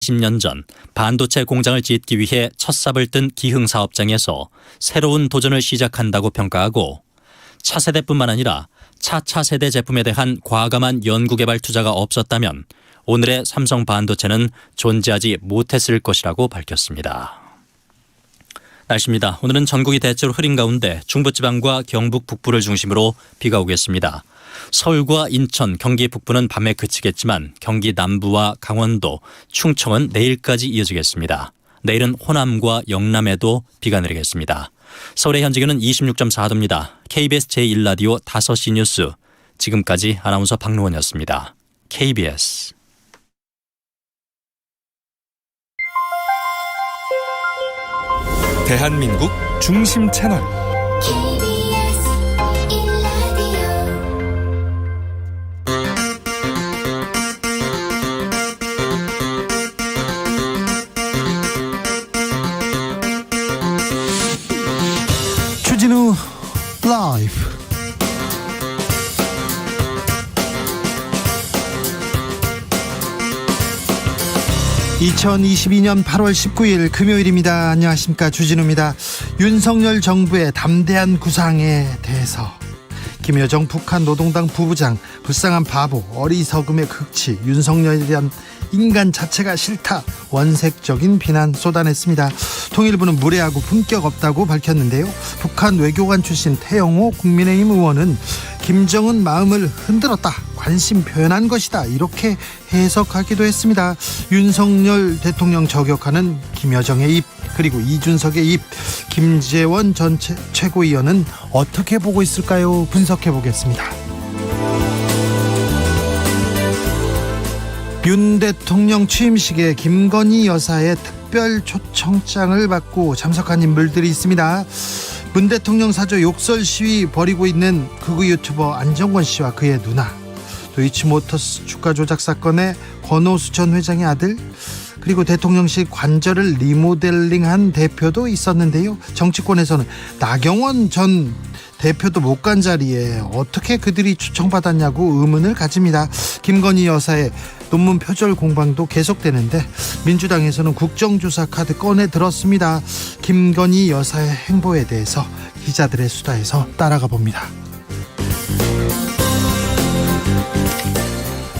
40년 전 반도체 공장을 짓기 위해 첫삽을 뜬 기흥 사업장에서 새로운 도전을 시작한다고 평가하고 차세대뿐만 아니라 차차세대 제품에 대한 과감한 연구개발 투자가 없었다면 오늘의 삼성 반도체는 존재하지 못했을 것이라고 밝혔습니다. 날씨입니다. 오늘은 전국이 대체로 흐린 가운데 중부지방과 경북 북부를 중심으로 비가 오겠습니다. 서울과 인천, 경기 북부는 밤에 그치겠지만 경기 남부와 강원도, 충청은 내일까지 이어지겠습니다. 내일은 호남과 영남에도 비가 내리겠습니다. 서울의 현재 기온은 26.4도입니다. KBS 제1라디오 5시 뉴스, 지금까지 아나운서 박노원이었습니다. KBS 대한민국 중심 채널 KBS 1라디오 주진우 라이브. (2022년 8월 19일) 금요일입니다. 안녕하십니까, 주진우입니다. 윤석열 정부의 담대한 구상에 대해서 김여정 북한 노동당 부부장, 불쌍한 바보, 어리석음의 극치, 윤석열에 대한 인간 자체가 싫다, 원색적인 비난 쏟아냈습니다. 통일부는 무례하고 품격 없다고 밝혔는데요. 북한 외교관 출신 태영호 국민의힘 의원은 김정은 마음을 흔들었다, 관심 표현한 것이다, 이렇게 해석하기도 했습니다. 윤석열 대통령 저격하는 김여정의 입, 그리고 이준석의 입, 김재원 전 최고위원은 어떻게 보고 있을까요? 분석해 보겠습니다. 윤 대통령 취임식에 김건희 여사의 특별 초청장을 받고 참석한 인물들이 있습니다. 문 대통령 사저 욕설 시위 벌이고 있는 극우 유튜버 안정권 씨와 그의 누나, 도이치모터스 주가 조작 사건의 권오수 전 회장의 아들, 그리고 대통령실 관저를 리모델링한 대표도 있었는데요. 정치권에서는 나경원 전 대표도 못 간 자리에 어떻게 그들이 초청받았냐고 의문을 가집니다. 김건희 여사의 논문 표절 공방도 계속되는데 민주당에서는 국정조사 카드 꺼내 들었습니다. 김건희 여사의 행보에 대해서 기자들의 수다에서 따라가 봅니다.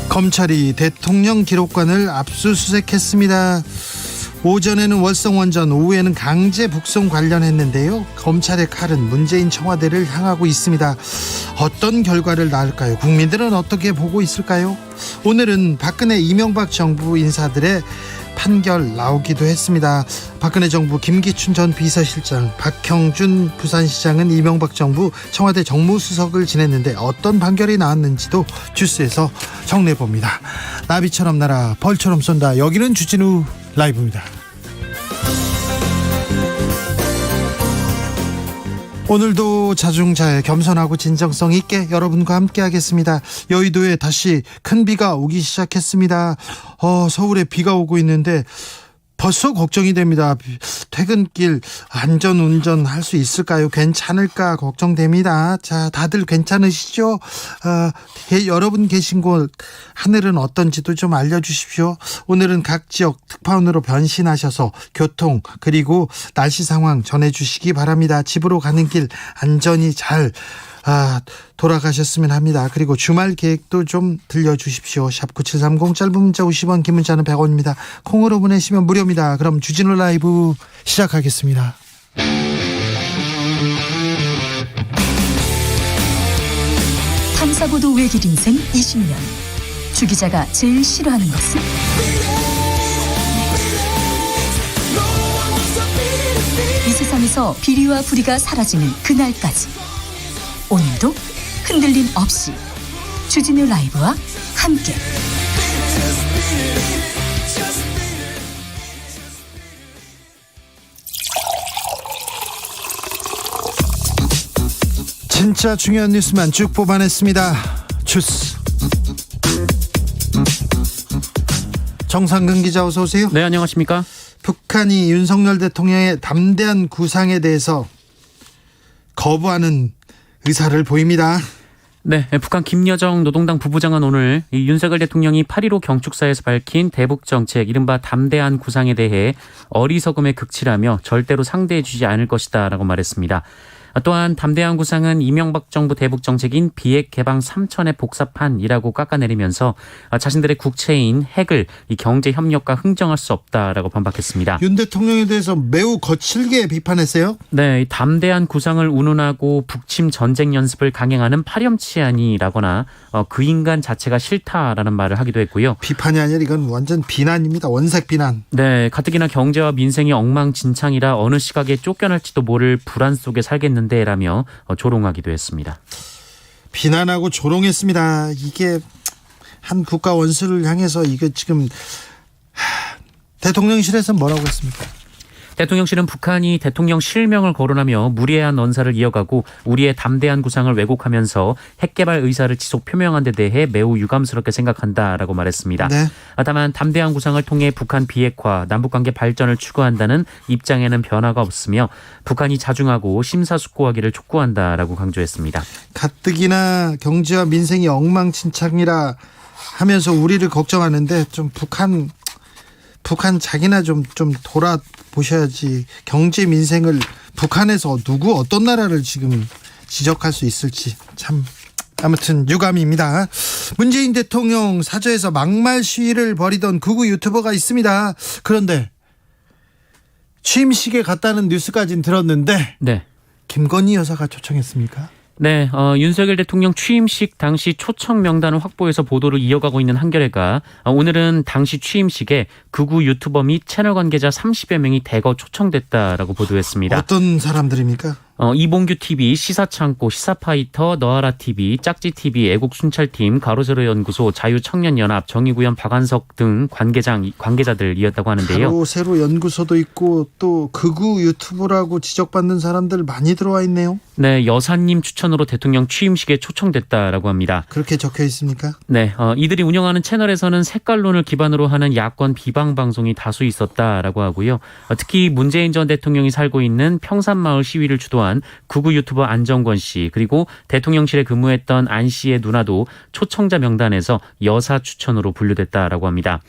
검찰이 대통령 기록관을 압수수색했습니다. 오전에는 월성원전, 오후에는 강제 북송 관련했는데요. 검찰의 칼은 문재인 청와대를 향하고 있습니다. 어떤 결과를 낳을까요? 국민들은 어떻게 보고 있을까요? 오늘은 박근혜, 이명박 정부 인사들의 판결 나오기도 했습니다. 박근혜 정부 김기춘 전 비서실장, 박형준 부산시장은 이명박 정부 청와대 정무수석을 지냈는데 어떤 판결이 나왔는지도 주스에서 정리해봅니다. 나비처럼 날아 벌처럼 쏜다. 여기는 주진우 라이브입니다. 오늘도 자중자애, 겸손하고 진정성 있게 여러분과 함께 하겠습니다. 여의도에 다시 큰 비가 오기 시작했습니다. 서울에 비가 오고 있는데 벌써 걱정이 됩니다. 퇴근길 안전운전 할 수 있을까요? 괜찮을까 걱정됩니다. 자, 다들 괜찮으시죠? 여러분 계신 곳 하늘은 어떤지도 좀 알려주십시오. 오늘은 각 지역 특파원으로 변신하셔서 교통 그리고 날씨 상황 전해주시기 바랍니다. 집으로 가는 길 안전히 잘 돌아가셨으면 합니다. 그리고 주말 계획도 좀 들려주십시오. 샵9730, 짧은 문자 50원, 긴 문자는 100원입니다. 콩으로 보내시면 무료입니다. 그럼 주진우 라이브 시작하겠습니다. 탐사보도 외길 인생 20년. 주 기자가 제일 싫어하는 것은? 이 세상에서 비리와 부리가 사라지는 그날까지. 오늘도 흔들림 없이 주진우 라이브와 함께 진짜 중요한 뉴스만 쭉 뽑아냈습니다. 주스 정상근 기자, 어서 오세요. 네, 안녕하십니까. 북한이 윤석열 대통령의 담대한 구상에 대해서 거부하는 의사를 보입니다. 네, 북한 김여정 노동당 부부장은 오늘 이 윤석열 대통령이 8.15 경축사에서 밝힌 대북정책 이른바 담대한 구상에 대해 어리석음의 극치라며 절대로 상대해주지 않을 것이다라고 말했습니다. 또한 담대한 구상은 이명박 정부 대북정책인 비핵 개방 3천의 복사판이라고 깎아내리면서 자신들의 국채인 핵을 이 경제협력과 흥정할 수 없다라고 반박했습니다. 윤 대통령에 대해서 매우 거칠게 비판했어요. 네, 이 담대한 구상을 운운하고 북침 전쟁 연습을 강행하는 파렴치한이라거나 그 인간 자체가 싫다라는 말을 하기도 했고요. 비판이 아니라 이건 완전 비난입니다. 원색 비난. 네, 가뜩이나 경제와 민생이 엉망진창이라 어느 시각에 쫓겨날지도 모를 불안 속에 살겠는데라며 조롱하기도 했습니다. 비난하고 조롱했습니다. 이게 한 국가 원수를 향해서 이게 지금 대통령실에서 뭐라고 했습니까? 대통령실은 북한이 대통령 실명을 거론하며 무리한 언사를 이어가고 우리의 담대한 구상을 왜곡하면서 핵개발 의사를 지속 표명한 데 대해 매우 유감스럽게 생각한다라고 말했습니다. 네. 다만 담대한 구상을 통해 북한 비핵화, 남북관계 발전을 추구한다는 입장에는 변화가 없으며 북한이 자중하고 심사숙고하기를 촉구한다라고 강조했습니다. 가뜩이나 경제와 민생이 엉망진창이라 하면서 우리를 걱정하는데 좀 북한 자기나 좀 돌아보셔야지. 경제 민생을 북한에서 누구 어떤 나라를 지금 지적할 수 있을지 참 아무튼 유감입니다. 문재인 대통령 사저에서 막말 시위를 벌이던 극우 유튜버가 있습니다. 그런데 취임식에 갔다는 뉴스까지는 들었는데 네. 김건희 여사가 초청했습니까? 네, 윤석열 대통령 취임식 당시 초청 명단을 확보해서 보도를 이어가고 있는 한겨레가 오늘은 당시 취임식에 극우 유튜버 및 채널 관계자 30여 명이 대거 초청됐다라고 보도했습니다. 어떤 사람들입니까? 이봉규 TV, 시사창고, 시사파이터, 너아라 TV, 짝지 TV, 애국순찰팀, 가로세로 연구소, 자유청년연합, 정의구현 박한석 등 관계자들이었다고 하는데요. 가로세로 연구소도 있고 또 극우 유튜브라고 지적받는 사람들 많이 들어와 있네요. 네, 여사님 추천으로 대통령 취임식에 초청됐다라고 합니다. 그렇게 적혀 있습니까? 네, 이들이 운영하는 채널에서는 색깔론을 기반으로 하는 야권 비방 방송이 다수 있었다라고 하고요. 특히 문재인 전 대통령이 살고 있는 평산마을 시위를 주도한 극우 유튜버 안정권 씨 그리고 대통령실에 근무했던 안 씨의 누나도 초청자 명단에서 여사 추천으로 분류됐다라고 합니다.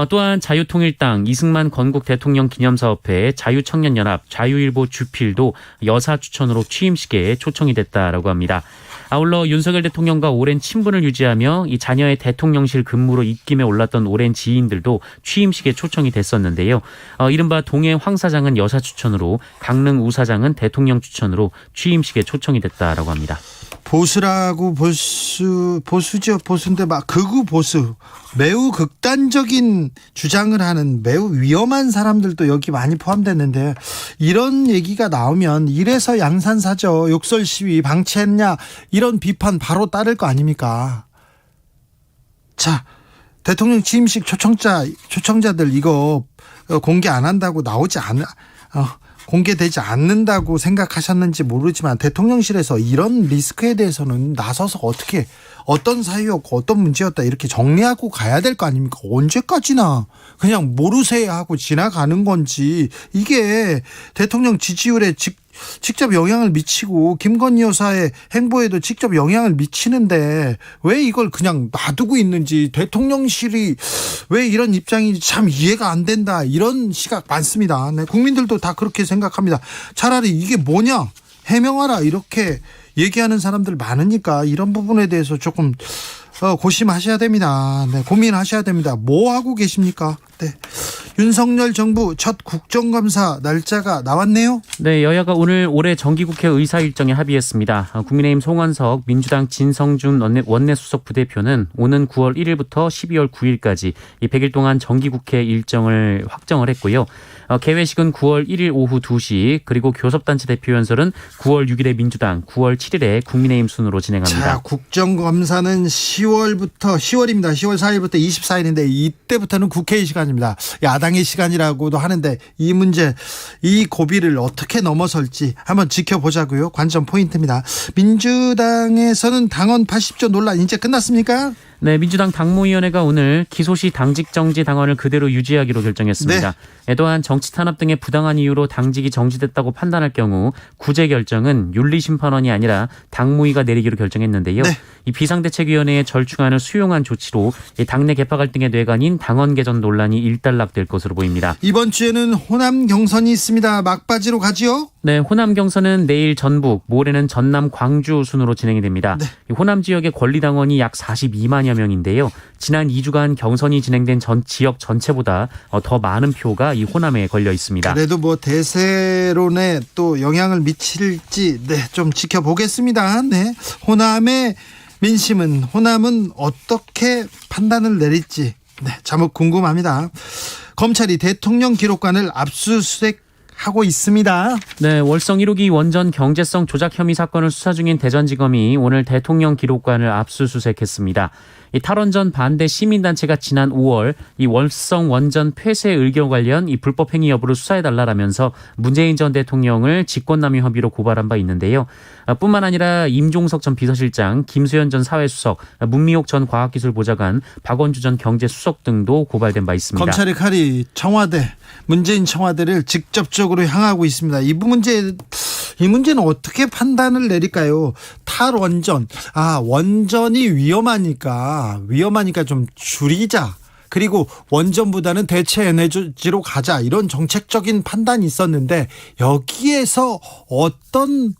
또한 자유통일당, 이승만 건국 대통령 기념사업회, 자유청년연합, 자유일보 주필도 여사 추천으로 취임식에 초청이 됐다라고 합니다. 아울러 윤석열 대통령과 오랜 친분을 유지하며 이 자녀의 대통령실 근무로 입김에 올랐던 오랜 지인들도 취임식에 초청이 됐었는데요. 이른바 동해 황 사장은 여사 추천으로, 강릉 우 사장은 대통령 추천으로 취임식에 초청이 됐다라고 합니다. 보수라고 보수죠. 보수인데 막 극우 보수, 매우 극단적인 주장을 하는 매우 위험한 사람들도 여기 많이 포함됐는데 이런 얘기가 나오면 이래서 양산사죠. 욕설 시위 방치했냐 이런 비판 바로 따를 거 아닙니까? 자, 대통령 취임식 초청자들 이거 공개 안 한다고 공개되지 않는다고 생각하셨는지 모르지만 대통령실에서 이런 리스크에 대해서는 나서서 어떤 사유였고 어떤 문제였다 이렇게 정리하고 가야 될 거 아닙니까? 언제까지나 그냥 모르세요 하고 지나가는 건지 이게 대통령 지지율에 직접 영향을 미치고 김건희 여사의 행보에도 직접 영향을 미치는데 왜 이걸 그냥 놔두고 있는지 대통령실이 왜 이런 입장인지 참 이해가 안 된다 이런 시각 많습니다. 네, 국민들도 다 그렇게 생각합니다. 차라리 이게 뭐냐 해명하라 이렇게 얘기하는 사람들 많으니까 이런 부분에 대해서 조금 고심하셔야 됩니다. 네, 고민하셔야 됩니다. 뭐 하고 계십니까? 네. 윤석열 정부 첫 국정감사 날짜가 나왔네요. 네, 여야가 오늘 올해 정기국회 의사 일정에 합의했습니다. 국민의힘 송원석, 민주당 진성준 원내수석 부대표는 오는 9월 1일부터 12월 9일까지 이 100일 동안 정기국회 일정을 확정을 했고요. 개회식은 9월 1일 오후 2시 그리고 교섭단체 대표연설은 9월 6일에 민주당, 9월 7일에 국민의힘 순으로 진행합니다. 자, 국정감사는 10월입니다. 10월 4일부터 24일인데 이때부터는 국회의 시간입니다. 야당의 시간이라고도 하는데 이 문제, 이 고비를 어떻게 넘어설지 한번 지켜보자고요. 관전 포인트입니다. 민주당에서는 당원 80조 논란 이제 끝났습니까? 네, 민주당 당무위원회가 오늘 기소 시 당직 정지 당원을 그대로 유지하기로 결정했습니다. 또한 정치 탄압 등의 부당한 이유로 당직이 정지됐다고 판단할 경우 구제 결정은 윤리심판원이 아니라 당무위가 내리기로 결정했는데요. 네. 이 비상대책위원회의 절충안을 수용한 조치로 이 당내 개파 갈등의 뇌관인 당원 개전 논란이 일단락될 것으로 보입니다. 이번 주에는 호남 경선이 있습니다. 막바지로 가지요? 네, 호남 경선은 내일 전북, 모레는 전남, 광주 순으로 진행이 됩니다. 이 호남 지역의 권리당원이 약 42만여 명인데요. 지난 2주간 경선이 진행된 전 지역 전체보다 더 많은 표가 이 호남에 걸려 있습니다. 그래도 뭐 대세론에 또 영향을 미칠지 좀 지켜보겠습니다. 네, 호남의 민심은 호남은 어떻게 판단을 내릴지 자목 궁금합니다. 검찰이 대통령 기록관을 압수수색하고 있습니다. 네, 월성 1호기 원전 경제성 조작 혐의 사건을 수사 중인 대전지검이 오늘 대통령 기록관을 압수수색했습니다. 이 탈원전 반대 시민단체가 지난 5월 이 월성 원전 폐쇄 의결 관련 이 불법 행위 여부를 수사해달라라면서 문재인 전 대통령을 직권남용 혐의로 고발한 바 있는데요. 뿐만 아니라 임종석 전 비서실장, 김수현 전 사회수석, 문미옥 전 과학기술보좌관, 박원주 전 경제수석 등도 고발된 바 있습니다. 검찰의 칼이 청와대, 문재인 청와대를 직접적으로 향하고 있습니다. 이 문제는 어떻게 판단을 내릴까요? 탈원전, 원전이 위험하니까 좀 줄이자. 그리고 원전보다는 대체 에너지로 가자. 이런 정책적인 판단이 있었는데 여기에서 어떤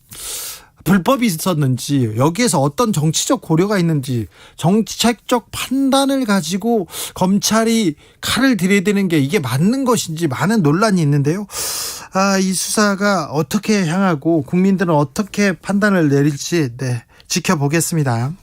불법이 있었는지, 여기에서 어떤 정치적 고려가 있는지, 정책적 판단을 가지고 검찰이 칼을 들이대는 게 이게 맞는 것인지 많은 논란이 있는데요. 이 수사가 어떻게 향하고 국민들은 어떻게 판단을 내릴지 지켜보겠습니다.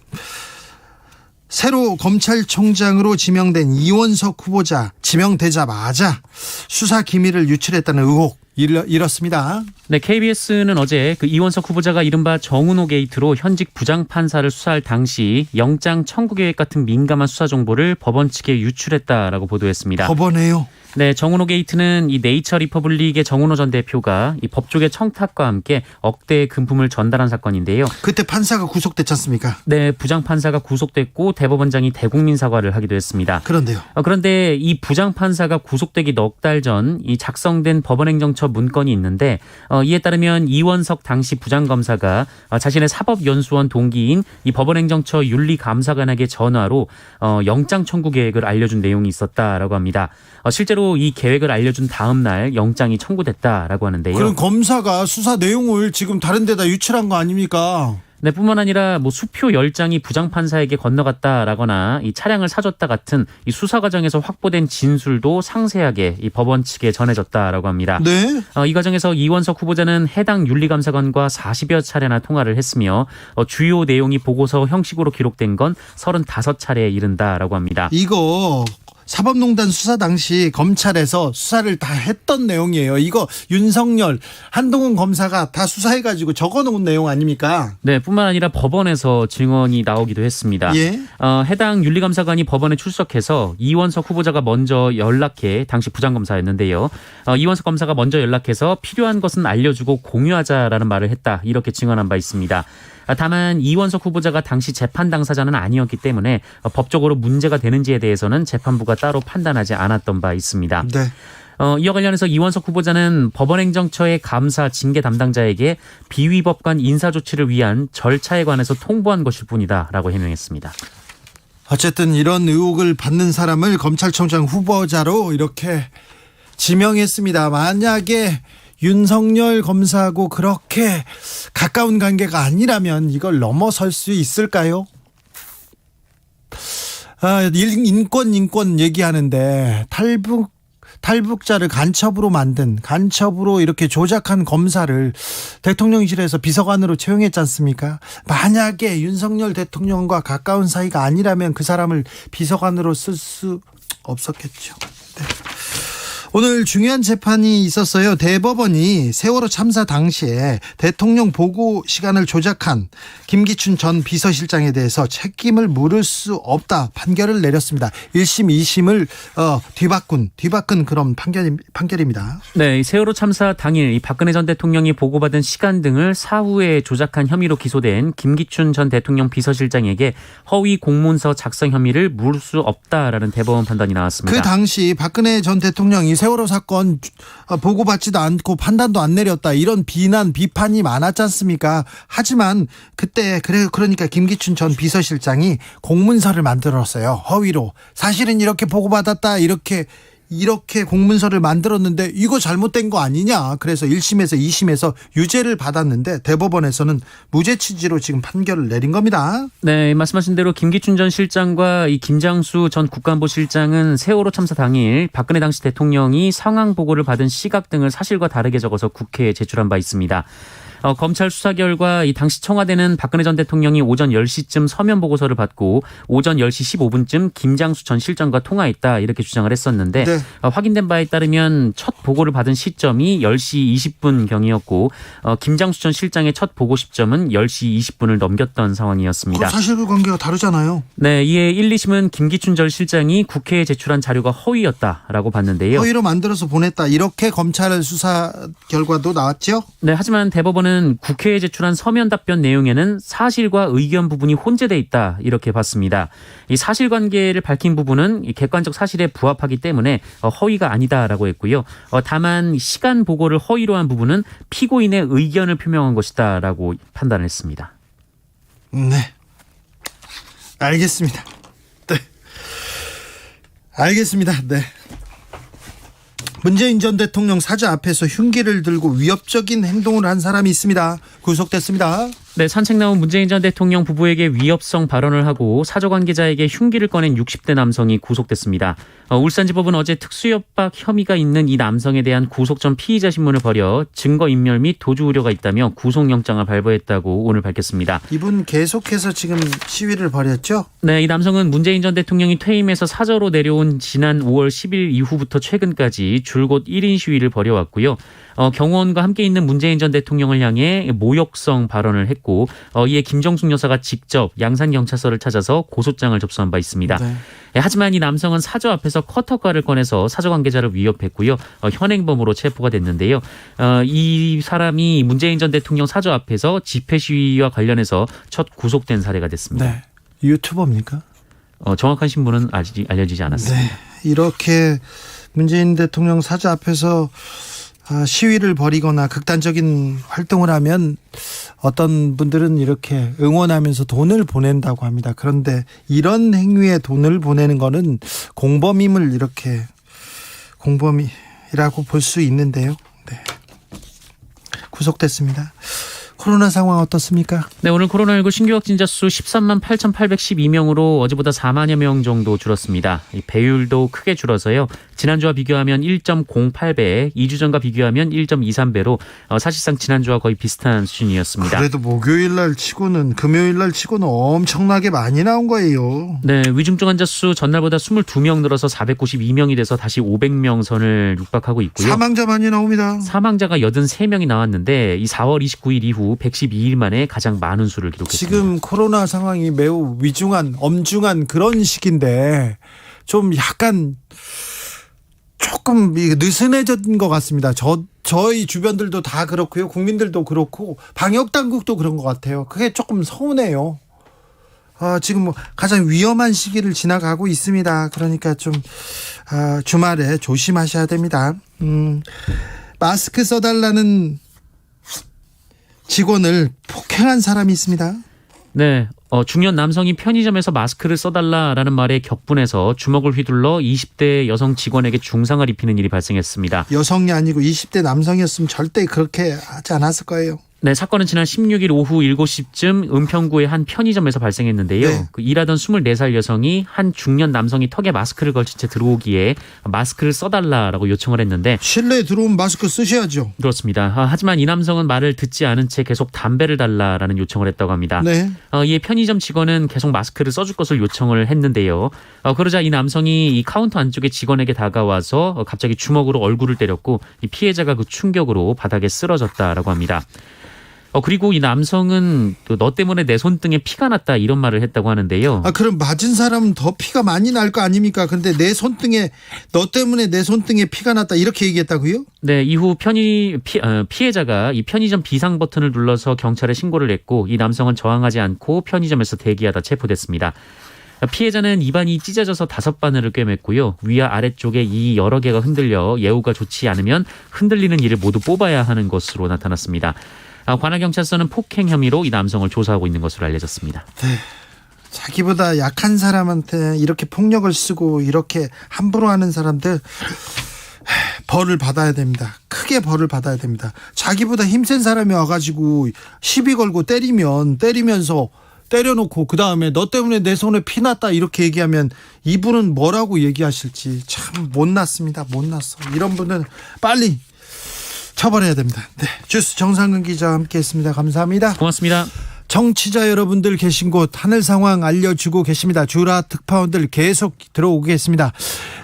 새로 검찰총장으로 지명된 이원석 후보자 지명되자마자 수사 기밀을 유출했다는 의혹 일었습니다. 네, KBS는 어제 그 이원석 후보자가 이른바 정은호 게이트로 현직 부장판사를 수사할 당시 영장 청구 계획 같은 민감한 수사 정보를 법원 측에 유출했다라고 보도했습니다. 법원에요? 네, 정은호 게이트는 이 네이처 리퍼블릭의 정은호 전 대표가 이 법조계 청탁과 함께 억대의 금품을 전달한 사건인데요. 그때 판사가 구속됐지 않습니까? 네, 부장판사가 구속됐고 대법원장이 대국민 사과를 하기도 했습니다. 그런데요. 그런데 이 부장판사가 구속되기 넉 달 전 이 작성된 법원행정처 문건이 있는데 이에 따르면 이원석 당시 부장검사가 자신의 사법연수원 동기인 이 법원행정처 윤리감사관에게 전화로 영장 청구 계획을 알려준 내용이 있었다라고 합니다. 실제로 이 계획을 알려준 다음 날 영장이 청구됐다라고 하는데요. 그럼 검사가 수사 내용을 지금 다른 데다 유출한 거 아닙니까? 네, 뿐만 아니라 수표 10장이 부장판사에게 건너갔다라거나 이 차량을 사줬다 같은 이 수사 과정에서 확보된 진술도 상세하게 이 법원 측에 전해졌다라고 합니다. 네. 이 과정에서 이원석 후보자는 해당 윤리감사관과 40여 차례나 통화를 했으며 주요 내용이 보고서 형식으로 기록된 건 35차례에 이른다라고 합니다. 이거 사법농단 수사 당시 검찰에서 수사를 다 했던 내용이에요. 이거 윤석열, 한동훈 검사가 다 수사해가지고 적어놓은 내용 아닙니까? 네, 뿐만 아니라 법원에서 증언이 나오기도 했습니다. 예. 해당 윤리감사관이 법원에 출석해서 이원석 후보자가 먼저 연락해 당시 부장검사였는데요. 이원석 검사가 먼저 연락해서 필요한 것은 알려주고 공유하자라는 말을 했다. 이렇게 증언한 바 있습니다. 다만 이원석 후보자가 당시 재판 당사자는 아니었기 때문에 법적으로 문제가 되는지에 대해서는 재판부가 따로 판단하지 않았던 바 있습니다. 네. 이와 관련해서 이원석 후보자는 법원행정처의 감사 징계 담당자에게 비위법관 인사조치를 위한 절차에 관해서 통보한 것일 뿐이다라고 해명했습니다. 어쨌든 이런 의혹을 받는 사람을 검찰총장 후보자로 이렇게 지명했습니다. 만약에 윤석열 검사하고 그렇게 가까운 관계가 아니라면 이걸 넘어설 수 있을까요? 인권 얘기하는데 탈북자를 간첩으로 이렇게 조작한 검사를 대통령실에서 비서관으로 채용했지 않습니까? 만약에 윤석열 대통령과 가까운 사이가 아니라면 그 사람을 비서관으로 쓸 수 없었겠죠. 네. 오늘 중요한 재판이 있었어요. 대법원이 세월호 참사 당시에 대통령 보고 시간을 조작한 김기춘 전 비서실장에 대해서 책임을 물을 수 없다 판결을 내렸습니다. 1심, 2심을 뒤바꾼 그런 판결입니다. 네, 이 세월호 참사 당일 이 박근혜 전 대통령이 보고받은 시간 등을 사후에 조작한 혐의로 기소된 김기춘 전 대통령 비서실장에게 허위 공문서 작성 혐의를 물을 수 없다라는 대법원 판단이 나왔습니다. 그 당시 박근혜 전 대통령이 세월호 사건 보고받지도 않고 판단도 안 내렸다 이런 비판이 많았지 않습니까? 하지만 그때 그러니까 김기춘 전 비서실장이 공문서를 만들었어요. 허위로. 사실은 이렇게 보고받았다 이렇게 공문서를 만들었는데 이거 잘못된 거 아니냐. 그래서 1심에서 2심에서 유죄를 받았는데 대법원에서는 무죄 취지로 지금 판결을 내린 겁니다. 네, 말씀하신 대로 김기춘 전 실장과 이 김장수 전 국가안보실장은 세월호 참사 당일 박근혜 당시 대통령이 상황 보고를 받은 시각 등을 사실과 다르게 적어서 국회에 제출한 바 있습니다. 검찰 수사 결과 이 당시 청와대는 박근혜 전 대통령이 오전 10시쯤 서면 보고서를 받고 오전 10시 15분쯤 김장수 전 실장과 통화했다 이렇게 주장을 했었는데 네. 확인된 바에 따르면 첫 보고를 받은 시점이 10시 20분경이었고 김장수 전 실장의 첫 보고 시점은 10시 20분을 넘겼던 상황이었습니다. 사실관계가 다르잖아요. 네, 이에 1, 2심은 김기춘 전 실장이 국회에 제출한 자료가 허위였다라고 봤는데요. 허위로 만들어서 보냈다 이렇게 검찰 수사 결과도 나왔죠? 네, 하지만 대법원은 국회에 제출한 서면 답변 내용에는 사실과 의견 부분이 혼재돼 있다 이렇게 봤습니다. 이 사실관계를 밝힌 부분은 이 객관적 사실에 부합하기 때문에 허위가 아니다라고 했고요. 다만 시간 보고를 허위로 한 부분은 피고인의 의견을 표명한 것이다라고 판단을 했습니다. 네. 알겠습니다. 네. 알겠습니다. 네. 문재인 전 대통령 사저 앞에서 흉기를 들고 위협적인 행동을 한 사람이 있습니다. 구속됐습니다. 네, 산책 나온 문재인 전 대통령 부부에게 위협성 발언을 하고 사저 관계자에게 흉기를 꺼낸 60대 남성이 구속됐습니다. 울산지법은 어제 특수협박 혐의가 있는 이 남성에 대한 구속 전 피의자 신문을 벌여 증거인멸 및 도주 우려가 있다며 구속영장을 발부했다고 오늘 밝혔습니다. 이분 계속해서 지금 시위를 벌였죠? 네, 이 남성은 문재인 전 대통령이 퇴임해서 사저로 내려온 지난 5월 10일 이후부터 최근까지 줄곧 1인 시위를 벌여왔고요. 경호원과 함께 있는 문재인 전 대통령을 향해 모욕성 발언을 했고 이에 김정숙 여사가 직접 양산경찰서를 찾아서 고소장을 접수한 바 있습니다. 네. 하지만 이 남성은 사저 앞에서 커터칼을 꺼내서 사저 관계자를 위협했고요. 현행범으로 체포가 됐는데요. 이 사람이 문재인 전 대통령 사저 앞에서 집회 시위와 관련해서 첫 구속된 사례가 됐습니다. 네. 유튜버입니까? 정확한 신분은 아직 알려지지 않았습니다. 네. 이렇게 문재인 대통령 사저 앞에서 시위를 벌이거나 극단적인 활동을 하면 어떤 분들은 이렇게 응원하면서 돈을 보낸다고 합니다. 그런데 이런 행위에 돈을 보내는 거는 공범임을 이렇게 공범이라고 볼 수 있는데요. 네. 구속됐습니다. 코로나 상황 어떻습니까? 네, 오늘 코로나19 신규 확진자 수 13만 8,812명으로 어제보다 4만여 명 정도 줄었습니다. 이 배율도 크게 줄어서요. 지난주와 비교하면 1.08배, 2주 전과 비교하면 1.23배로 사실상 지난주와 거의 비슷한 수준이었습니다. 그래도 목요일 날 치고는 금요일 날 치고는 엄청나게 많이 나온 거예요. 네, 위중증 환자 수 전날보다 22명 늘어서 492명이 돼서 다시 500명 선을 육박하고 있고요. 사망자 많이 나옵니다. 사망자가 83명이 나왔는데 이 4월 29일 이후 112일 만에 가장 많은 수를 기록했습니다. 지금 코로나 상황이 매우 엄중한 그런 시기인데 좀 약간 조금 느슨해진 것 같습니다. 저희 주변들도 다 그렇고요. 국민들도 그렇고 방역당국도 그런 것 같아요. 그게 조금 서운해요. 지금 가장 위험한 시기를 지나가고 있습니다. 그러니까 좀 주말에 조심하셔야 됩니다. 마스크 써달라는 직원을 폭행한 사람이 있습니다. 네, 중년 남성이 편의점에서 마스크를 써달라라는 말에 격분해서 주먹을 휘둘러 20대 여성 직원에게 중상을 입히는 일이 발생했습니다. 여성이 아니고 20대 남성이었으면 절대 그렇게 하지 않았을 거예요. 네, 사건은 지난 16일 오후 7시쯤 은평구의 한 편의점에서 발생했는데요. 네. 일하던 24살 여성이 한 중년 남성이 턱에 마스크를 걸친 채 들어오기에 마스크를 써달라라고 요청을 했는데 실내에 들어오면 마스크 쓰셔야죠. 그렇습니다. 하지만 이 남성은 말을 듣지 않은 채 계속 담배를 달라라는 요청을 했다고 합니다. 네. 이에 편의점 직원은 계속 마스크를 써줄 것을 요청을 했는데요. 그러자 이 남성이 이 카운터 안쪽에 직원에게 다가와서 갑자기 주먹으로 얼굴을 때렸고 이 피해자가 그 충격으로 바닥에 쓰러졌다라고 합니다. 그리고 이 남성은 너 때문에 내 손등에 피가 났다 이런 말을 했다고 하는데요. 그럼 맞은 사람은 더 피가 많이 날 거 아닙니까? 근데 너 때문에 내 손등에 피가 났다 이렇게 얘기했다고요? 네, 이후 피해자가 이 편의점 비상 버튼을 눌러서 경찰에 신고를 했고 이 남성은 저항하지 않고 편의점에서 대기하다 체포됐습니다. 피해자는 입안이 찢어져서 5바늘을 꿰맸고요. 위와 아래쪽에 이 여러 개가 흔들려 예후가 좋지 않으면 흔들리는 이를 모두 뽑아야 하는 것으로 나타났습니다. 관할경찰서는 폭행 혐의로 이 남성을 조사하고 있는 것으로 알려졌습니다. 네. 자기보다 약한 사람한테 이렇게 폭력을 쓰고 이렇게 함부로 하는 사람들 벌을 받아야 됩니다. 크게 벌을 받아야 됩니다. 자기보다 힘센 사람이 와가지고 시비 걸고 때리면서 때려놓고 그 다음에 너 때문에 내 손에 피 났다 이렇게 얘기하면 이분은 뭐라고 얘기하실지 참 못났습니다. 못났어. 이런 분은 빨리 처벌해야 됩니다. 네, 주스 정상근 기자와 함께했습니다. 감사합니다. 고맙습니다. 청취자 여러분들 계신 곳 하늘 상황 알려주고 계십니다. 주라 특파원들 계속 들어오겠습니다.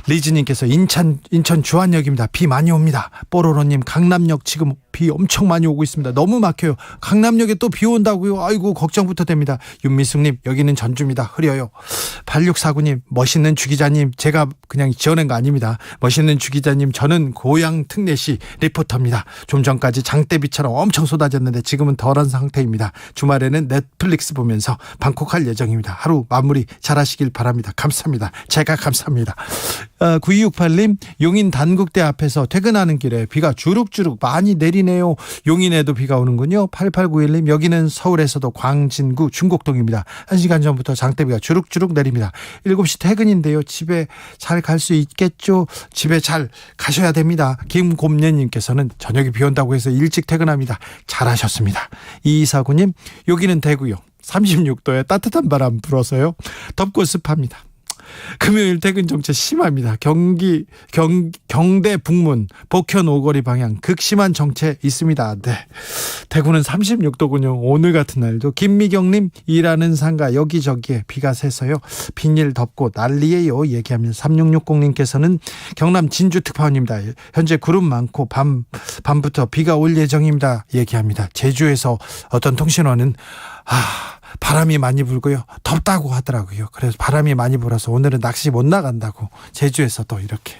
리즈님께서 인천 주안역입니다. 비 많이 옵니다. 뽀로로님 강남역 지금 비 엄청 많이 오고 있습니다. 너무 막혀요. 강남역에 또 비 온다고요. 아이고 걱정부터 됩니다. 윤미숙님 여기는 전주입니다. 흐려요. 8649님 멋있는 주기자님 제가 그냥 지어낸 거 아닙니다. 멋있는 주기자님 저는 고향 특례시 리포터입니다. 좀 전까지 장대비처럼 엄청 쏟아졌는데 지금은 덜한 상태입니다. 주말에는 넷플릭스 보면서 방콕할 예정입니다. 하루 마무리 잘하시길 바랍니다. 감사합니다. 제가 감사합니다. 9268님 용인 단국대 앞에서 퇴근하는 길에 비가 주룩주룩 많이 내리네요. 용인에도 비가 오는군요. 8891님 여기는 서울에서도 광진구 중곡동입니다. 1시간 전부터 장대비가 주룩주룩 내립니다. 7시 퇴근인데요. 집에 잘 갈 수 있겠죠? 집에 잘 가셔야 됩니다. 김곰녀님께서는 저녁에 비 온다고 해서 일찍 퇴근합니다. 잘하셨습니다. 2249님 여기는 대구요. 36도에 따뜻한 바람 불어서요. 덥고 습합니다. 금요일 퇴근 정체 심합니다. 경대 북문 복현 오거리 방향 극심한 정체 있습니다. 네, 대구는 36도군요. 오늘 같은 날도. 김미경님 일하는 상가 여기저기에 비가 새서요. 빈일 덥고 난리예요 얘기하면 3660님께서는 경남 진주 특파원입니다. 현재 구름 많고 밤부터 비가 올 예정입니다 얘기합니다. 제주에서 어떤 통신원은 바람이 많이 불고요. 덥다고 하더라고요. 그래서 바람이 많이 불어서 오늘은 낚시 못 나간다고 제주에서도 이렇게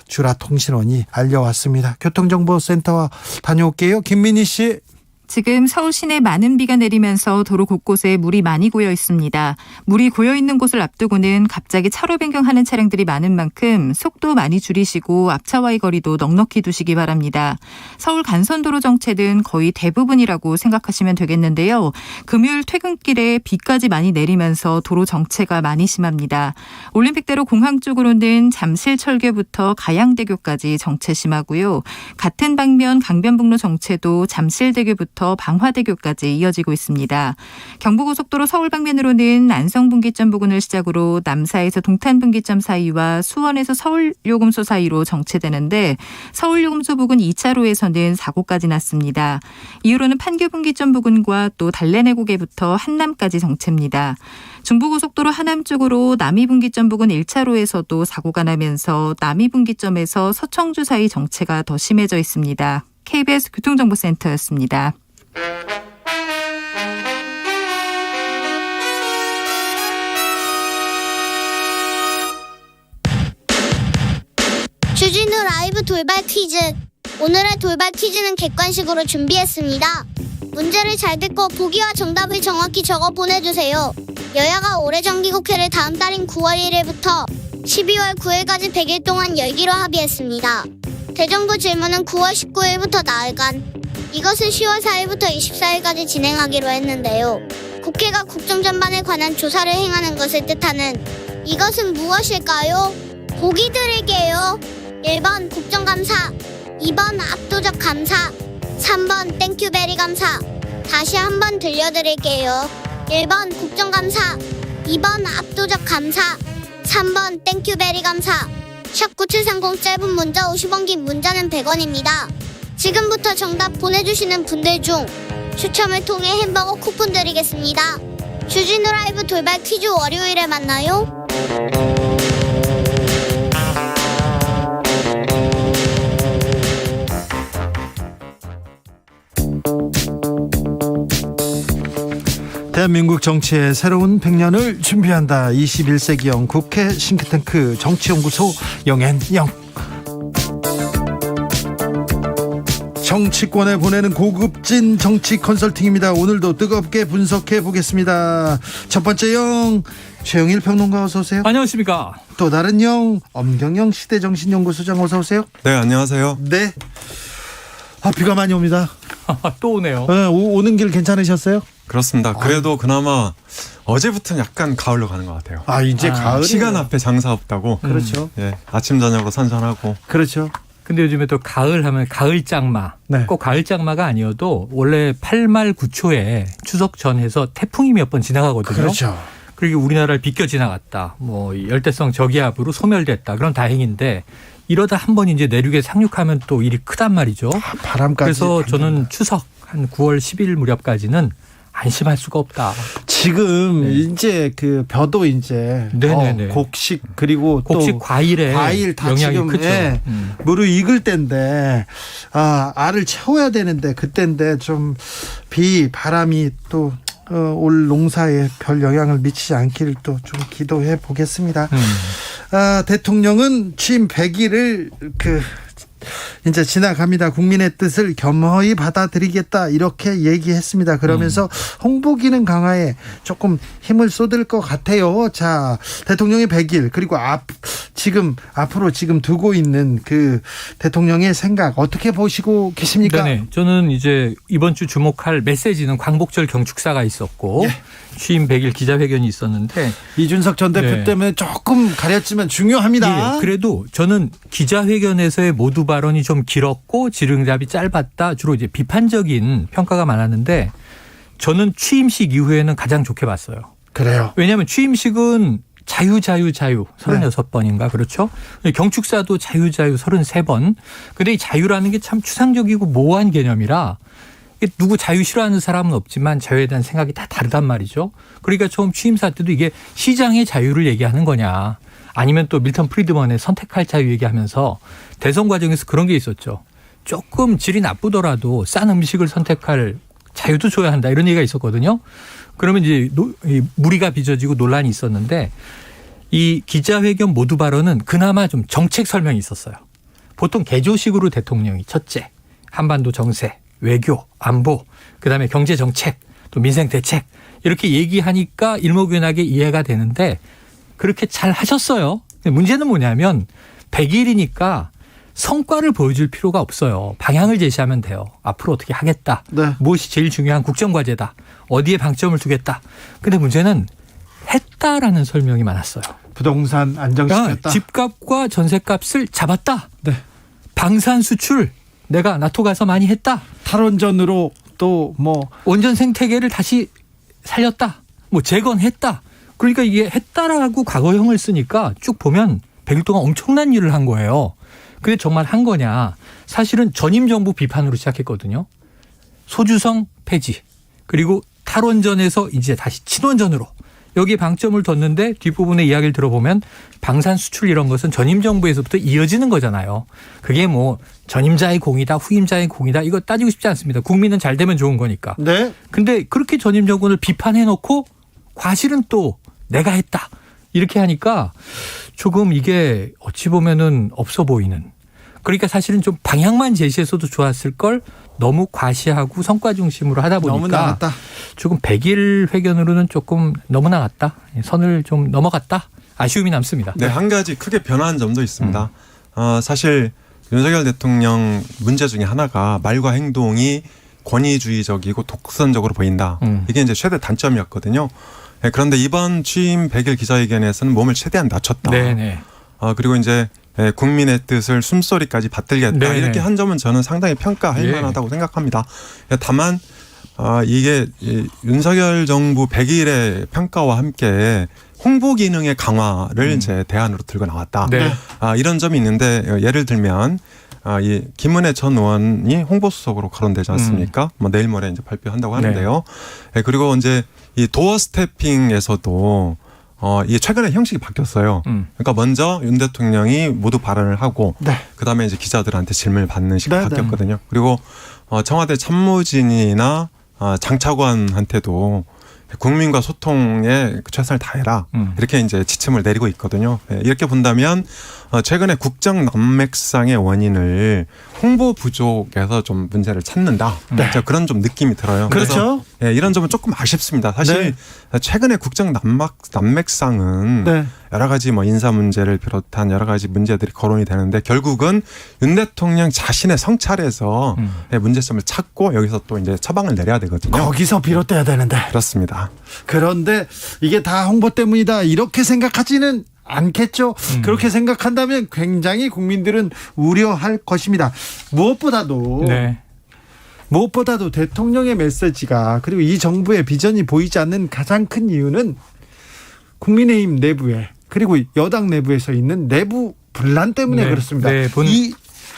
주라 통신원이 알려왔습니다. 교통정보센터 다녀올게요. 김민희 씨. 지금 서울 시내 많은 비가 내리면서 도로 곳곳에 물이 많이 고여 있습니다. 물이 고여 있는 곳을 앞두고는 갑자기 차로 변경하는 차량들이 많은 만큼 속도 많이 줄이시고 앞차와의 거리도 넉넉히 두시기 바랍니다. 서울 간선도로 정체는 거의 대부분이라고 생각하시면 되겠는데요. 금요일 퇴근길에 비까지 많이 내리면서 도로 정체가 많이 심합니다. 올림픽대로 공항 쪽으로는 잠실철교부터 가양대교까지 정체 심하고요. 같은 방면 강변북로 정체도 잠실대교부터 방화대교까지 이어지고 있습니다. 경부고속도로 서울 방면으로는 안성분기점 부근을 시작으로 남사에서 동탄분기점 사이와 수원에서 서울요금소 사이로 정체되는데 서울요금소 부근 2차로에서는 사고까지 났습니다. 이후로는 판교분기점 부근과 또 달래내고개부터 한남까지 정체입니다. 중부고속도로 하남 쪽으로 남이분기점 부근 1차로에서도 사고가 나면서 남이분기점에서 서청주 사이 정체가 더 심해져 있습니다. KBS 교통정보센터였습니다. 주진우 라이브 돌발 퀴즈. 오늘의 돌발 퀴즈는 객관식으로 준비했습니다. 문제를 잘 듣고 보기와 정답을 정확히 적어 보내주세요. 여야가 올해 정기국회를 다음 달인 9월 1일부터 12월 9일까지 100일 동안 열기로 합의했습니다. 대정부 질문은 9월 19일부터 나흘간, 이것은 10월 4일부터 24일까지 진행하기로 했는데요. 국회가 국정 전반에 관한 조사를 행하는 것을 뜻하는 이것은 무엇일까요? 보기 드릴게요. 1번 국정감사, 2번 압도적 감사, 3번 땡큐베리 감사. 다시 한번 들려드릴게요. 1번 국정감사, 2번 압도적 감사, 3번 땡큐베리 감사. 샵 9730 짧은 문자 50원, 긴 문자는 100원입니다. 지금부터 정답 보내주시는 분들 중 추첨을 통해 햄버거 쿠폰 드리겠습니다. 주진우 라이브 돌발 퀴즈 월요일에 만나요. 대한민국 정치의 새로운 100년을 준비한다. 21세기형 국회 싱크탱크 정치연구소 영앤영. 정치권에 보내는 고급진 정치 컨설팅입니다. 오늘도 뜨겁게 분석해 보겠습니다. 첫 번째 영, 최영일 평론가 어서 오세요. 안녕하십니까. 또 다른 영, 엄경영 시대정신연구소장 어서 오세요. 네, 안녕하세요. 네. 비가 많이 옵니다. 또 오네요. 네, 오는 길 괜찮으셨어요? 그렇습니다. 그래도 그나마 어제부터는 약간 가을로 가는 것 같아요. 이제 가을. 시간 앞에 장사 없다고. 그렇죠. 예, 아침 저녁으로 선선하고. 그렇죠. 근데 요즘에 또 가을 하면 가을 장마. 네. 꼭 가을 장마가 아니어도 원래 8말 9초에 추석 전해서 태풍이 몇 번 지나가거든요. 그렇죠. 그리고 우리나라를 비껴 지나갔다. 뭐 열대성 저기압으로 소멸됐다. 그런 다행인데 이러다 한 번 이제 내륙에 상륙하면 또 일이 크단 말이죠. 바람까지. 그래서 저는 추석 한 9월 10일 무렵까지는 안심할 수가 없다. 지금 네. 이제 그 벼도 이제 네네네. 곡식 그리고 곡식 또 과일 다 영향이 지금 크죠. 무르익을 때인데 알을 채워야 되는데 그때인데 좀 비 바람이 또 올 농사에 별 영향을 미치지 않기를 또 좀 기도해 보겠습니다. 대통령은 취임 100일을 이제 지나갑니다. 국민의 뜻을 겸허히 받아들이겠다 이렇게 얘기했습니다. 그러면서 홍보 기능 강화에 조금 힘을 쏟을 것 같아요. 자, 대통령의 100일 그리고 앞으로 두고 있는 그 대통령의 생각 어떻게 보시고 계십니까? 네, 저는 이제 이번 주 주목할 메시지는 광복절 경축사가 있었고 취임 100일 기자회견이 있었는데 이준석 전 대표 네. 때문에 조금 가렸지만 중요합니다. 예, 그래도 저는 기자회견에서의 모두 발언이 좀 길었고 질응답이 짧았다. 주로 이제 비판적인 평가가 많았는데 저는 취임식 이후에는 가장 좋게 봤어요. 그래요. 왜냐하면 취임식은 자유 36번인가 그렇죠? 경축사도 자유 33번. 근데 이 자유라는 게 참 추상적이고 모호한 개념이라 누구 자유 싫어하는 사람은 없지만 자유에 대한 생각이 다 다르단 말이죠. 그러니까 처음 취임사 때도 이게 시장의 자유를 얘기하는 거냐 아니면 또 밀턴 프리드먼의 선택할 자유 얘기하면서 대선 과정에서 그런 게 있었죠. 조금 질이 나쁘더라도 싼 음식을 선택할 자유도 줘야 한다 이런 얘기가 있었거든요. 그러면 이제 무리가 빚어지고 논란이 있었는데 이 기자회견 모두 발언은 그나마 좀 정책 설명이 있었어요. 보통 개조식으로 대통령이 첫째 한반도 정세, 외교, 안보, 그다음에 경제 정책, 또 민생 대책 이렇게 얘기하니까 일목요연하게 이해가 되는데 그렇게 잘 하셨어요. 근데 문제는 뭐냐면 100일이니까 성과를 보여줄 필요가 없어요. 방향을 제시하면 돼요. 앞으로 어떻게 하겠다. 네. 무엇이 제일 중요한 국정과제다. 어디에 방점을 두겠다. 근데 문제는 했다라는 설명이 많았어요. 부동산 안정시켰다. 집값과 전셋값을 잡았다. 네. 방산 수출 내가 나토 가서 많이 했다. 탈원전으로 또 뭐 원전 생태계를 다시 살렸다. 뭐 재건했다. 그러니까 이게 했다라고 과거형을 쓰니까 쭉 보면 100일 동안 엄청난 일을 한 거예요. 근데 정말 한 거냐. 사실은 전임 정부 비판으로 시작했거든요. 소주성 폐지. 그리고 탈원전에서 이제 다시 친원전으로. 여기에 방점을 뒀는데 뒷부분의 이야기를 들어보면 방산 수출 이런 것은 전임 정부에서부터 이어지는 거잖아요. 그게 뭐 전임자의 공이다 후임자의 공이다 이거 따지고 싶지 않습니다. 국민은 잘 되면 좋은 거니까. 네. 근데 그렇게 전임 정권을 비판해놓고 과실은 또 내가 했다. 이렇게 하니까 조금 이게 어찌 보면은 없어 보이는. 그러니까 사실은 좀 방향만 제시해서도 좋았을 걸 너무 과시하고 성과 중심으로 하다 보니까 너무 나갔다. 조금 100일 회견으로는 조금 너무 나갔다. 선을 좀 넘어갔다. 아쉬움이 남습니다. 네, 한 가지 크게 변화한 점도 있습니다. 사실 윤석열 대통령 문제 중에 하나가 말과 행동이 권위주의적이고 독선적으로 보인다. 이게 이제 최대 단점이었거든요. 네, 그런데 이번 취임 100일 기자회견에서는 몸을 최대한 낮췄다. 네네. 그리고 이제 국민의 뜻을 숨소리까지 받들겠다 네네. 이렇게 한 점은 저는 상당히 평가할 예. 만하다고 생각합니다. 다만 이게 윤석열 정부 100일의 평가와 함께 홍보 기능의 강화를 이제 대안으로 들고 나왔다. 네. 이런 점이 있는데 예를 들면 이 김은혜 전 의원이 홍보수석으로 거론되지 않습니까? 뭐 내일 모레 이제 발표한다고 하는데요. 그리고 이제 이 도어 스태핑에서도 이게 최근에 형식이 바뀌었어요. 그러니까 먼저 윤 대통령이 모두 발언을 하고 네. 그다음에 이제 기자들한테 질문을 받는 식으로 네, 바뀌었거든요. 그리고 청와대 참모진이나 장차관한테도 국민과 소통에 최선을 다해라 이렇게 이제 지침을 내리고 있거든요. 이렇게 본다면 최근에 국정 난맥상의 원인을 홍보 부족에서 좀 문제를 찾는다. 제가 그런 좀 느낌이 들어요. 그렇죠. 그래서 이런 점은 조금 아쉽습니다. 사실 최근에 국정 난맥상은 네. 여러 가지 뭐 인사 문제를 비롯한 여러 가지 문제들이 거론이 되는데 결국은 윤 대통령 자신의 성찰에서 문제점을 찾고 여기서 또 이제 처방을 내려야 되거든요. 거기서 비롯돼야 되는데. 그렇습니다. 그런데 이게 다 홍보 때문이다 이렇게 생각하지는 않겠죠. 그렇게 생각한다면 굉장히 국민들은 우려할 것입니다. 무엇보다도 대통령의 메시지가 그리고 이 정부의 비전이 보이지 않는 가장 큰 이유는 국민의힘 내부에 그리고 여당 내부에서 있는 내부 분란 때문에 그렇습니다.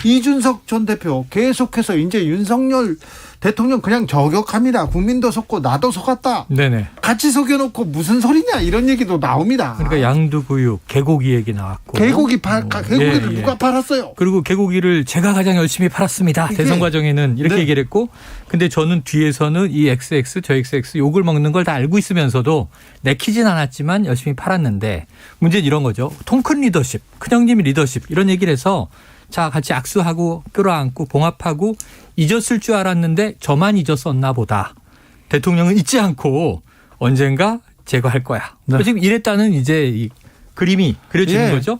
이준석 전 대표 계속해서 이제 윤석열 대통령 그냥 저격합니다. 국민도 속고 나도 속았다. 네네. 같이 속여놓고 무슨 소리냐 이런 얘기도 나옵니다. 그러니까 양두구육, 개고기 얘기 나왔고. 개고기를 누가 팔았어요? 그리고 개고기를 제가 가장 열심히 팔았습니다. 대선 과정에는 이렇게 얘기를 했고, 근데 저는 뒤에서는 이 XX, 저 XX 욕을 먹는 걸 다 알고 있으면서도 내키진 않았지만 열심히 팔았는데 문제는 이런 거죠. 통 큰 리더십, 큰형님 리더십 이런 얘기를 해서 자 같이 악수하고 끌어안고 봉합하고 잊었을 줄 알았는데 저만 잊었었나 보다. 대통령은 잊지 않고 언젠가 제거할 거야. 지금 이랬다는 이제 이 그림이 그려지는 거죠.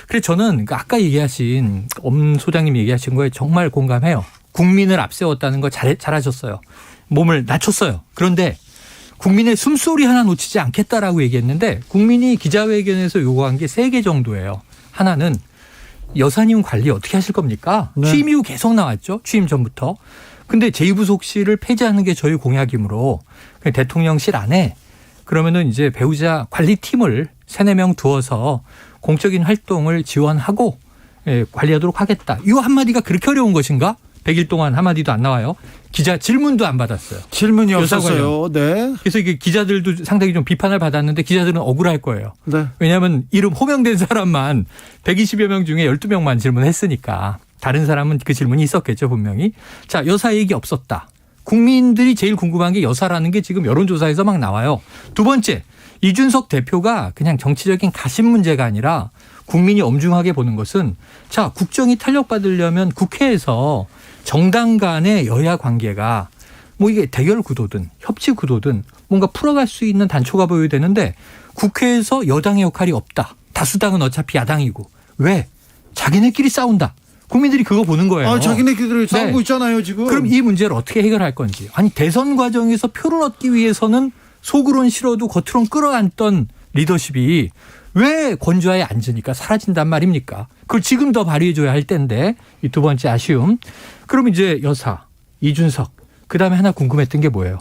그래서 저는 아까 얘기하신 엄 소장님 얘기하신 거에 정말 공감해요. 국민을 앞세웠다는 거 잘하셨어요. 몸을 낮췄어요. 그런데 국민의 숨소리 하나 놓치지 않겠다라고 얘기했는데 국민이 기자회견에서 요구한 게 3개 정도예요. 하나는 여사님 관리 어떻게 하실 겁니까? 취임 이후 계속 나왔죠. 취임 전부터. 근데 제2부속실을 폐지하는 게 저희 공약이므로 대통령실 안에 그러면은 이제 배우자 관리팀을 3-4명 두어서 공적인 활동을 지원하고 관리하도록 하겠다. 이 한마디가 그렇게 어려운 것인가? 100일 동안 한마디도 안 나와요. 기자 질문도 안 받았어요. 질문이 없었어요. 네. 그래서 이게 기자들도 상당히 좀 비판을 받았는데 기자들은 억울할 거예요. 네. 왜냐하면 이름 호명된 사람만 120여 명 중에 12명만 질문했으니까 다른 사람은 그 질문이 있었겠죠 분명히. 자, 여사 얘기 없었다. 국민들이 제일 궁금한 게 여사라는 게 지금 여론조사에서 막 나와요. 두 번째, 이준석 대표가 그냥 정치적인 가심 문제가 아니라 국민이 엄중하게 보는 것은 자, 국정이 탄력받으려면 국회에서 정당 간의 여야 관계가 뭐 이게 대결 구도든 협치 구도든 뭔가 풀어갈 수 있는 단초가 보여야 되는데 국회에서 여당의 역할이 없다. 다수당은 어차피 야당이고. 왜? 자기네끼리 싸운다. 국민들이 그거 보는 거예요. 자기네끼리 싸우고 있잖아요 지금. 그럼 이 문제를 어떻게 해결할 건지. 아니 대선 과정에서 표를 얻기 위해서는 속으론 싫어도 겉으론 끌어안던 리더십이 왜 권좌에 앉으니까 사라진단 말입니까? 그걸 지금 더 발휘해줘야 할 텐데 이 두 번째 아쉬움. 그럼 이제 여사, 이준석 그다음에 하나 궁금했던 게 뭐예요?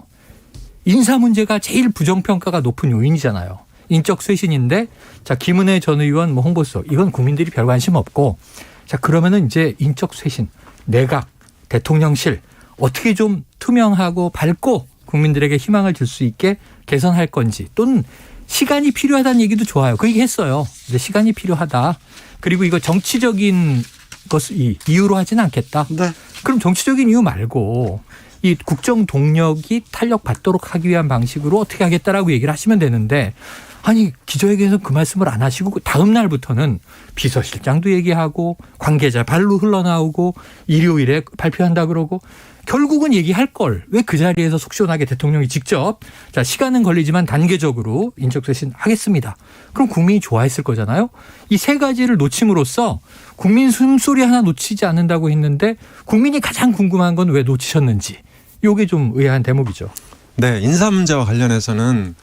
인사 문제가 제일 부정평가가 높은 요인이잖아요. 인적 쇄신인데 자 김은혜 전 의원 뭐 홍보수석 이건 국민들이 별 관심 없고 자 그러면은 이제 인적 쇄신 내각 대통령실 어떻게 좀 투명하고 밝고 국민들에게 희망을 줄 수 있게 개선할 건지 또는 시간이 필요하다는 얘기도 좋아요. 그 얘기 했어요. 이제 시간이 필요하다. 그리고 이거 정치적인 것을 이유로 하지는 않겠다. 네. 그럼 정치적인 이유 말고 이 국정 동력이 탄력받도록 하기 위한 방식으로 어떻게 하겠다라고 얘기를 하시면 되는데 아니 기자회견에서 그 말씀을 안 하시고 다음 날부터는 비서실장도 얘기하고 관계자 발로 흘러나오고 일요일에 발표한다 그러고 결국은 얘기할 걸 왜 그 자리에서 속 시원하게 대통령이 직접 자 시간은 걸리지만 단계적으로 인적쇄신 하겠습니다. 그럼 국민이 좋아했을 거잖아요. 이 3가지를 놓침으로써 국민 숨소리 하나 놓치지 않는다고 했는데 국민이 가장 궁금한 건 왜 놓치셨는지 이게 좀 의아한 대목이죠. 네, 인사 문제와 관련해서는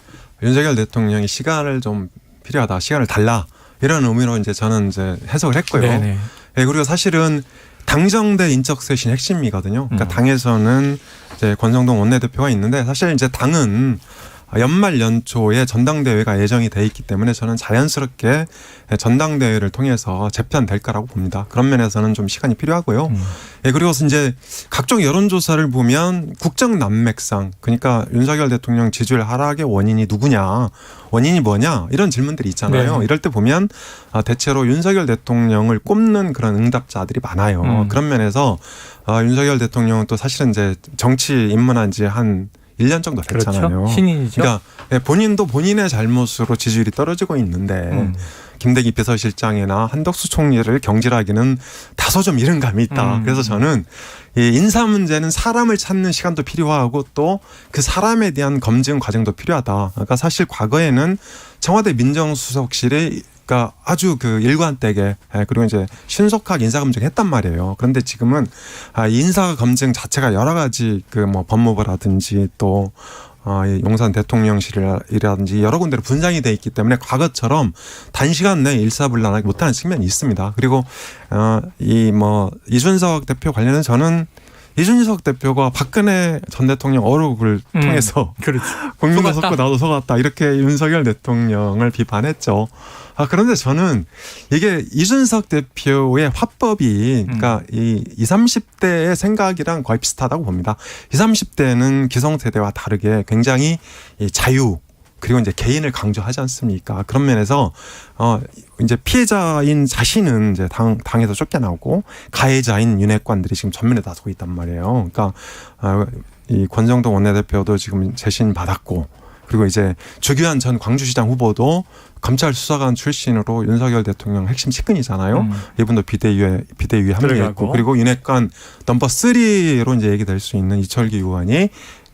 윤석열 대통령이 시간을 좀 필요하다, 시간을 달라 이런 의미로 이제 저는 이제 해석을 했고요. 네네. 예, 그리고 사실은 당정대 인적 쇄신이 핵심이거든요. 그러니까 당에서는 이제 권성동 원내대표가 있는데 사실 이제 당은 연말 연초에 전당대회가 예정이 돼 있기 때문에 저는 자연스럽게 전당대회를 통해서 재편될 거라고 봅니다. 그런 면에서는 좀 시간이 필요하고요. 예, 그리고 이제 각종 여론조사를 보면 국정난맥상, 그러니까 윤석열 대통령 지지율 하락의 원인이 누구냐, 원인이 뭐냐 이런 질문들이 있잖아요. 네. 이럴 때 보면 대체로 윤석열 대통령을 꼽는 그런 응답자들이 많아요. 그런 면에서 윤석열 대통령은 또 사실은 이제 정치 입문한 지 한 1년 정도 됐잖아요. 그렇죠. 신인이죠. 그러니까 본인도 본인의 잘못으로 지지율이 떨어지고 있는데 김대기 비서실장이나 한덕수 총리를 경질하기는 다소 좀 이른 감이 있다. 그래서 저는 이 인사 문제는 사람을 찾는 시간도 필요하고 또 그 사람에 대한 검증 과정도 필요하다. 그러니까 사실 과거에는 청와대 민정수석실이 그러니까 아주 그 일관되게 그리고 이제 신속하게 인사 검증했단 말이에요. 그런데 지금은 인사 검증 자체가 여러 가지 그 뭐 법무부라든지 또 용산 대통령실이라든지 여러 군데로 분산이 돼 있기 때문에 과거처럼 단시간 내에 일사불란하게 못하는 측면이 있습니다. 그리고 이 뭐 이준석 대표 관련해서 저는 이준석 대표가 박근혜 전 대통령 어록을 통해서 그렇죠. 국민도 속았다. 속고 나도 속았다 이렇게 윤석열 대통령을 비판했죠. 그런데 저는 이게 이준석 대표의 화법이 그러니까 이 20, 30대의 생각이랑 거의 비슷하다고 봅니다. 20, 30대는 기성세대와 다르게 굉장히 이 자유 그리고 이제 개인을 강조하지 않습니까? 그런 면에서 이제 피해자인 자신은 이제 당에서 쫓겨나오고 가해자인 윤핵관들이 지금 전면에 나서고 있단 말이에요. 그러니까 이 권성동 원내대표도 지금 재신 받았고 그리고 이제 주규환 전 광주시장 후보도 검찰 수사관 출신으로 윤석열 대통령 핵심 측근이잖아요. 이분도 비대위에 합류했고 그리고 윤핵관 넘버 3로 이제 얘기될 수 있는 이철기 의원이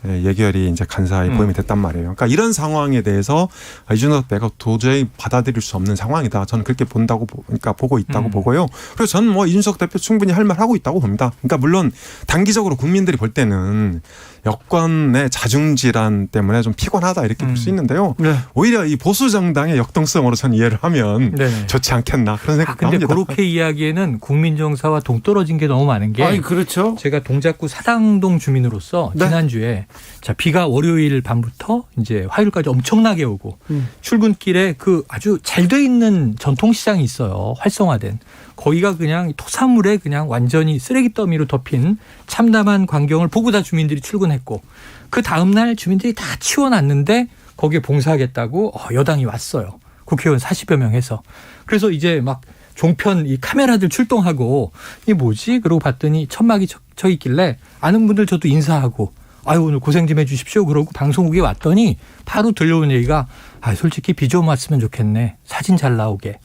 예결이 이제 간사에 포함이 됐단 말이에요. 그러니까 이런 상황에 대해서 이준석 대표가 도저히 받아들일 수 없는 상황이다. 저는 그렇게 본다고 그러니까 보고 있다고 보고요. 그래서 저는 뭐 이준석 대표 충분히 할 말 하고 있다고 봅니다. 그러니까 물론 단기적으로 국민들이 볼 때는 여권의 자중질환 때문에 좀 피곤하다 이렇게 볼 수 있는데요. 네. 오히려 이 보수 정당의 역동성으로 전 이해를 하면 네네. 좋지 않겠나 그런 생각도 근데 합니다. 그렇게 이야기에는 국민 정서와 동떨어진 게 너무 많은 게 그렇죠. 제가 동작구 사당동 주민으로서 네. 지난주에 자 비가 월요일 밤부터 이제 화요일까지 엄청나게 오고 출근길에 그 아주 잘 돼 있는 전통시장이 있어요. 활성화된. 거기가 그냥 토사물에 그냥 완전히 쓰레기 더미로 덮인 참담한 광경을 보고 다 주민들이 출근했고 그 다음날 주민들이 다 치워놨는데 거기에 봉사하겠다고 여당이 왔어요. 국회의원 40여 명 해서. 그래서 이제 막 종편 이 카메라들 출동하고 이게 뭐지? 그러고 봤더니 천막이 쳐 있길래 아는 분들 저도 인사하고 아유 오늘 고생 좀 해주십시오. 그러고 방송국에 왔더니 바로 들려온 얘기가 솔직히 비 좀 왔으면 좋겠네. 사진 잘 나오게.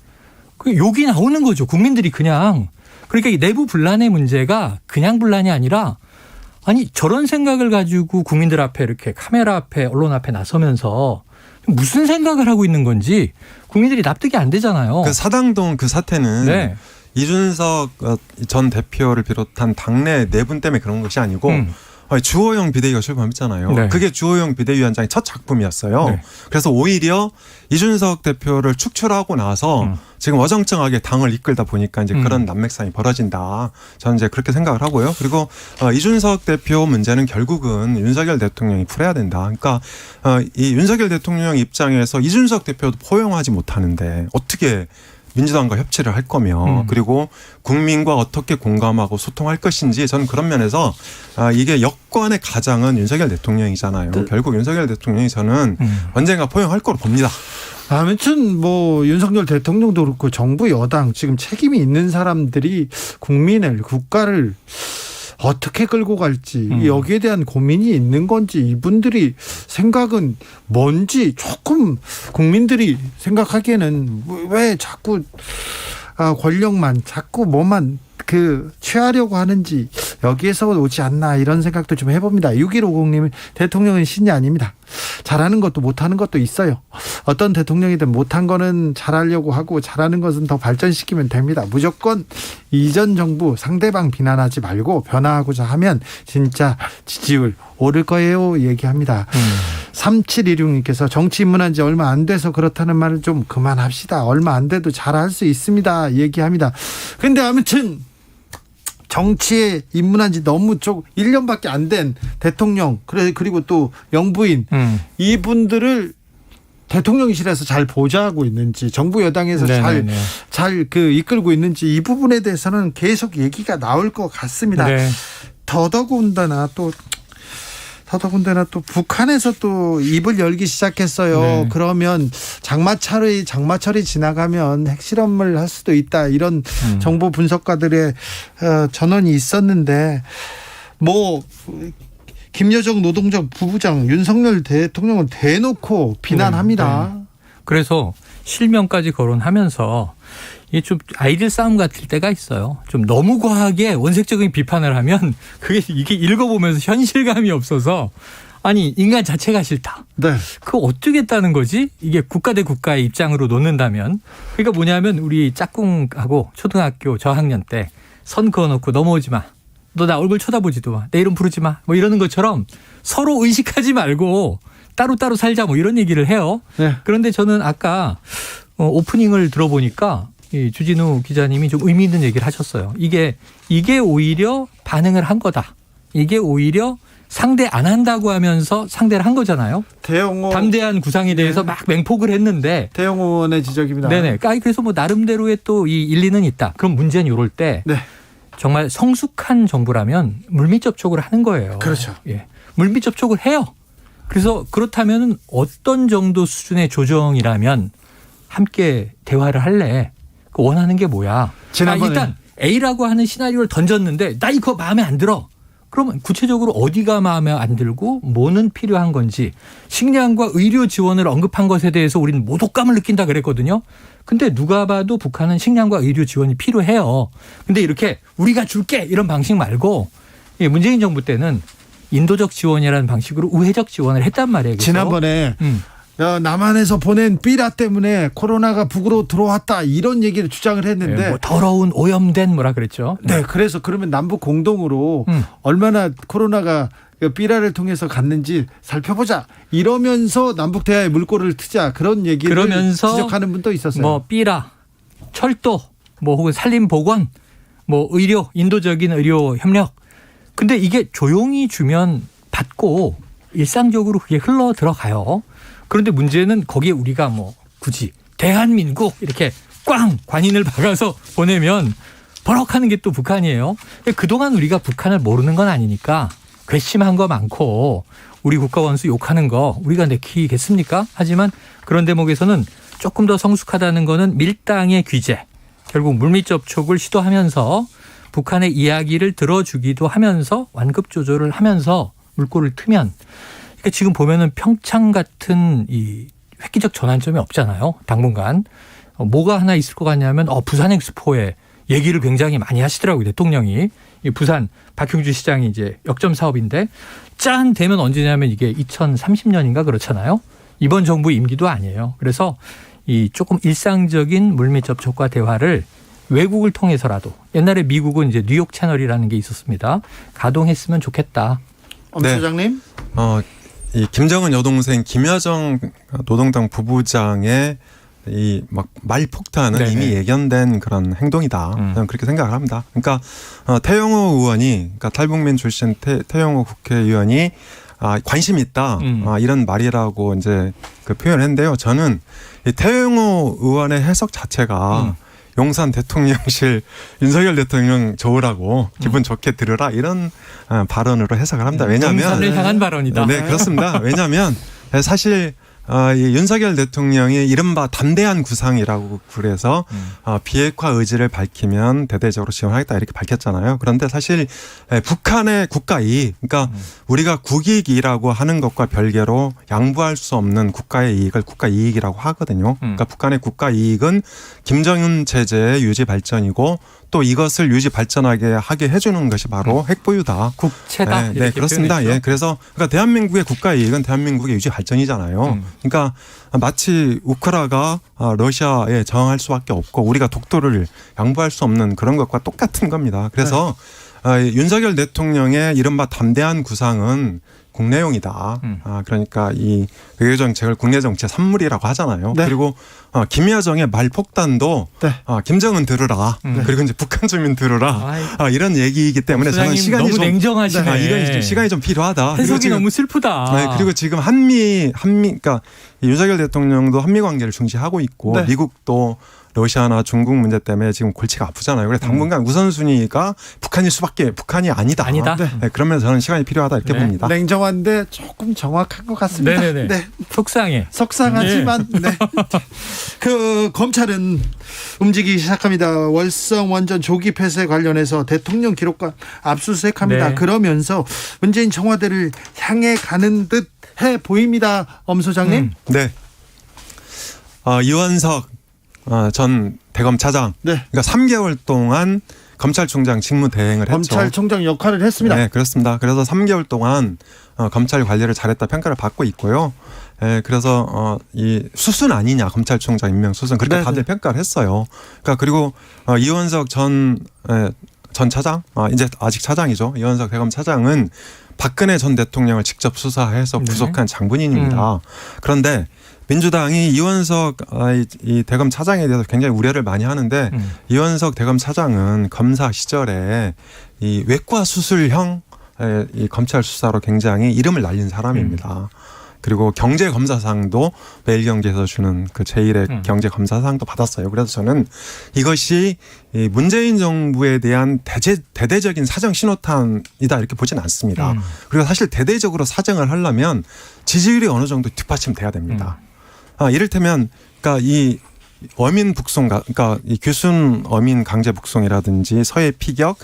그 욕이 나오는 거죠. 국민들이 그냥. 그러니까 이 내부 분란의 문제가 그냥 분란이 아니라 아니 저런 생각을 가지고 국민들 앞에 이렇게 카메라 앞에 언론 앞에 나서면서 무슨 생각을 하고 있는 건지 국민들이 납득이 안 되잖아요. 그 사당동 그 사태는 네. 이준석 전 대표를 비롯한 당내 내분 때문에 그런 것이 아니고 주호영 비대위가 출범했잖아요. 네. 그게 주호영 비대위원장의 첫 작품이었어요. 네. 그래서 오히려 이준석 대표를 축출하고 나서 지금 어정쩡하게 당을 이끌다 보니까 이제 그런 난맥상이 벌어진다. 저는 이제 그렇게 생각을 하고요. 그리고 이준석 대표 문제는 결국은 윤석열 대통령이 풀어야 된다. 그러니까 이 윤석열 대통령 입장에서 이준석 대표도 포용하지 못하는데 어떻게 민주당과 협치를 할 거며 그리고 국민과 어떻게 공감하고 소통할 것인지 저는 그런 면에서 이게 여권의 가장은 윤석열 대통령이잖아요. 결국 윤석열 대통령이 저는 언젠가 포용할 거로 봅니다. 아무튼 뭐 윤석열 대통령도 그렇고 정부 여당 지금 책임이 있는 사람들이 국민을 국가를 어떻게 끌고 갈지 여기에 대한 고민이 있는 건지 이분들이 생각은 뭔지 조금 국민들이 생각하기에는 왜 자꾸 권력만 자꾸 뭐만 취하려고 하는지 여기에서 오지 않나 이런 생각도 좀 해봅니다. 6150님은 대통령은 신이 아닙니다. 잘하는 것도 못하는 것도 있어요. 어떤 대통령이든 못한 거는 잘하려고 하고 잘하는 것은 더 발전시키면 됩니다. 무조건 이전 정부 상대방 비난하지 말고 변화하고자 하면 진짜 지지율 오를 거예요 얘기합니다. 3716님께서 정치 입문한 지 얼마 안 돼서 그렇다는 말을 좀 그만합시다. 얼마 안 돼도 잘할 수 있습니다. 얘기합니다. 근데 아무튼 정치에 입문한 지 너무 1년밖에 안 된 대통령 그리고 또 영부인 이분들을 대통령실에서 잘 보좌하고 있는지 정부 여당에서 잘 이끌고 있는지 이 부분에 대해서는 계속 얘기가 나올 것 같습니다. 네. 더더군다나 또 북한에서 또 입을 열기 시작했어요. 네. 그러면 장마철이 지나가면 핵실험을 할 수도 있다. 이런 정보 분석가들의 전언이 있었는데 김여정 노동당 부부장 윤석열 대통령을 대놓고 비난합니다. 네. 그래서 실명까지 거론하면서 이게 좀 아이들 싸움 같을 때가 있어요. 좀 너무 과하게 원색적인 비판을 하면 이게 읽어보면서 현실감이 없어서 아니 인간 자체가 싫다. 네. 그거 어쩌겠다는 거지? 이게 국가 대 국가의 입장으로 놓는다면 그러니까 뭐냐면 우리 짝꿍하고 초등학교 저학년 때 선 그어놓고 넘어오지 마. 너 나 얼굴 쳐다보지도 마. 내 이름 부르지 마. 뭐 이러는 것처럼 서로 의식하지 말고 따로따로 살자 뭐 이런 얘기를 해요. 네. 그런데 저는 아까 오프닝을 들어보니까 이 주진우 기자님이 좀 의미 있는 얘기를 하셨어요. 이게 오히려 반응을 한 거다. 이게 오히려 상대 안 한다고 하면서 상대를 한 거잖아요. 대영호 담대한 구상에 대해서 막 맹폭을 했는데 대영호 의원의 지적입니다. 네네. 그래서 뭐 나름대로의 또 이 일리는 있다. 그럼 문제는 이럴 때 네. 정말 성숙한 정부라면 물밑 접촉을 하는 거예요. 그렇죠. 예. 물밑 접촉을 해요. 그래서 그렇다면 어떤 정도 수준의 조정이라면 함께 대화를 할래? 원하는 게 뭐야? 지난번에 일단 A라고 하는 시나리오를 던졌는데 나 이거 마음에 안 들어. 그러면 구체적으로 어디가 마음에 안 들고 뭐는 필요한 건지 식량과 의료 지원을 언급한 것에 대해서 우리는 모독감을 느낀다 그랬거든요. 근데 누가 봐도 북한은 식량과 의료 지원이 필요해요. 근데 이렇게 우리가 줄게 이런 방식 말고 문재인 정부 때는 인도적 지원이라는 방식으로 우회적 지원을 했단 말이에요. 그래서 지난번에 남한에서 보낸 삐라 때문에 코로나가 북으로 들어왔다 이런 얘기를 주장을 했는데 네, 뭐 더러운 오염된 뭐라 그랬죠. 네, 그래서 그러면 남북 공동으로 얼마나 코로나가 삐라를 통해서 갔는지 살펴보자 이러면서 남북 대화의 물꼬를 트자 그런 얘기를 그러면서 지적하는 분도 있었어요. 뭐 삐라, 철도, 뭐 혹은 산림보건, 뭐 의료, 인도적인 의료 협력. 근데 이게 조용히 주면 받고 일상적으로 그게 흘러 들어가요. 그런데 문제는 거기에 우리가 뭐 굳이 대한민국 이렇게 꽝 관인을 박아서 보내면 버럭하는 게 또 북한이에요. 그동안 우리가 북한을 모르는 건 아니니까 괘씸한 거 많고 우리 국가 원수 욕하는 거 우리가 내키겠습니까? 하지만 그런 대목에서는 조금 더 성숙하다는 거는 밀당의 규제, 결국 물밑 접촉을 시도하면서 북한의 이야기를 들어주기도 하면서 완급 조절을 하면서 물꼬를 트면 그러니까 지금 보면은 평창 같은 이 획기적 전환점이 없잖아요. 당분간. 뭐가 하나 있을 것 같냐면 부산 엑스포에 얘기를 굉장히 많이 하시더라고요. 대통령이. 이 부산 박형주 시장이 이제 역점 사업인데 짠 되면 언제냐면 이게 2030년인가 그렇잖아요. 이번 정부 임기도 아니에요. 그래서 이 조금 일상적인 물밑 접촉과 대화를 외국을 통해서라도 옛날에 미국은 이제 뉴욕 채널이라는 게 있었습니다. 가동했으면 좋겠다. 엄 소장님? 이 김정은 여동생 김여정 노동당 부부장의 이 막 말폭탄은 네네. 이미 예견된 그런 행동이다. 저는 그렇게 생각을 합니다. 그러니까 태영호 의원이, 그러니까 탈북민 출신 태영호 국회의원이 관심 있다. 이런 말이라고 이제 그 표현을 했는데요. 저는 이 태영호 의원의 해석 자체가 용산 대통령실 윤석열 대통령 좋으라고 기분 좋게 들으라 이런 발언으로 해석을 합니다. 왜냐하면 용산을 향한 발언이다. 네, 그렇습니다. 왜냐하면 사실 이 윤석열 대통령이 이른바 담대한 구상이라고 그래서 비핵화 의지를 밝히면 대대적으로 지원하겠다 이렇게 밝혔잖아요. 그런데 사실 북한의 국가 이익, 그러니까 우리가 국익이라고 하는 것과 별개로 양보할 수 없는 국가의 이익을 국가 이익이라고 하거든요. 그러니까 북한의 국가 이익은 김정은 체제의 유지 발전이고 또 이것을 유지 발전하게 하게 해주는 것이 바로 핵보유다. 국채다. 네, 그렇습니다. 예, 그래서 그러니까 대한민국의 국가 이익은 대한민국의 유지 발전이잖아요. 그러니까 마치 우크라가 러시아에 저항할 수밖에 없고 우리가 독도를 양보할 수 없는 그런 것과 똑같은 겁니다. 그래서 윤석열 대통령의 이른바 담대한 구상은 국내용이다. 그러니까 이 외교 정책을 국내 정치의 산물이라고 하잖아요. 네. 그리고 김여정의 말폭탄도 네. 김정은 들으라. 그리고 이제 북한 주민 들으라. 이런 얘기이기 때문에 저는 소장님 시간이 너무 좀 냉정하시네. 이건 시간이 좀 필요하다. 그리고 해석이 지금 너무 슬프다. 네, 그리고 지금 그러니까 윤석열 대통령도 한미 관계를 중시하고 있고 네. 미국도 러시아나 중국 문제 때문에 지금 골치가 아프잖아요. 그래서 당분간 우선순위가 북한이 아니다. 아니다? 네, 그러면 저는 시간이 필요하다 이렇게 네. 봅니다. 냉정한데 조금 정확한 것 같습니다. 네네네. 네. 속상해. 속상하지만 네. 그 검찰은 움직이기 시작합니다. 월성 원전 조기 폐쇄 관련해서 대통령 기록관 압수수색합니다. 네. 그러면서 문재인 청와대를 향해 가는 듯 해 보입니다. 엄 소장님. 네. 이원석 전 대검차장. 네. 그러니까 3개월 동안 검찰총장 직무 대행을 했죠. 검찰총장 역할을 했습니다. 네, 그렇습니다. 그래서 3개월 동안 검찰 관리를 잘했다 평가를 받고 있고요. 그래서 이 수순 아니냐 검찰총장 임명 수순 그렇게 네, 다들 네. 평가를 했어요. 그러니까 그리고 이원석 전 차장 이제 아직 차장이죠. 이원석 대검 차장은 박근혜 전 대통령을 직접 수사해서 구속한 장본인입니다. 그런데 민주당이 이원석 이 대검 차장에 대해서 굉장히 우려를 많이 하는데 이원석 대검 차장은 검사 시절에 이 외과 수술형 이 검찰 수사로 굉장히 이름을 날린 사람입니다. 그리고 경제검사상도 매일경제에서 주는 그 제1의 경제검사상도 받았어요. 그래서 저는 이것이 이 문재인 정부에 대한 대대적인 사정 신호탄이다 이렇게 보진 않습니다. 그리고 사실 대대적으로 사정을 하려면 지지율이 어느 정도 뒷받침돼야 됩니다. 이를테면 그러니까 이 어민 북송, 그러니까 이 귀순 어민 강제 북송이라든지 서해 피격,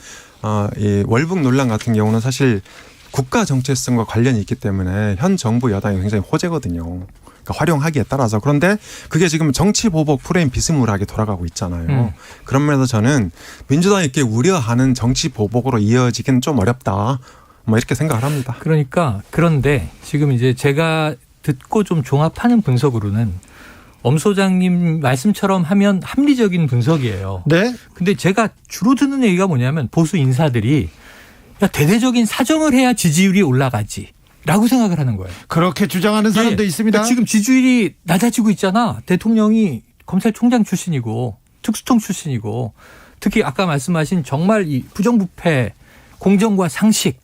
이 월북 논란 같은 경우는 사실 국가 정체성과 관련이 있기 때문에 현 정부 여당이 굉장히 호재거든요. 그러니까 활용하기에 따라서. 그런데 그게 지금 정치 보복 프레임 비스무리하게 돌아가고 있잖아요. 그런 면에서 저는 민주당이 이렇게 우려하는 정치 보복으로 이어지기는 좀 어렵다. 뭐 이렇게 생각을 합니다. 그러니까 그런데 지금 이제 제가 듣고 좀 종합하는 분석으로는 엄 소장님 말씀처럼 하면 합리적인 분석이에요. 네. 근데 제가 주로 듣는 얘기가 뭐냐면 보수 인사들이 야, 대대적인 사정을 해야 지지율이 올라가지 라고 생각을 하는 거예요. 그렇게 주장하는 사람도 예. 있습니다. 그러니까 지금 지지율이 낮아지고 있잖아. 대통령이 검찰총장 출신이고 특수통 출신이고 특히 아까 말씀하신 정말 이 부정부패, 공정과 상식,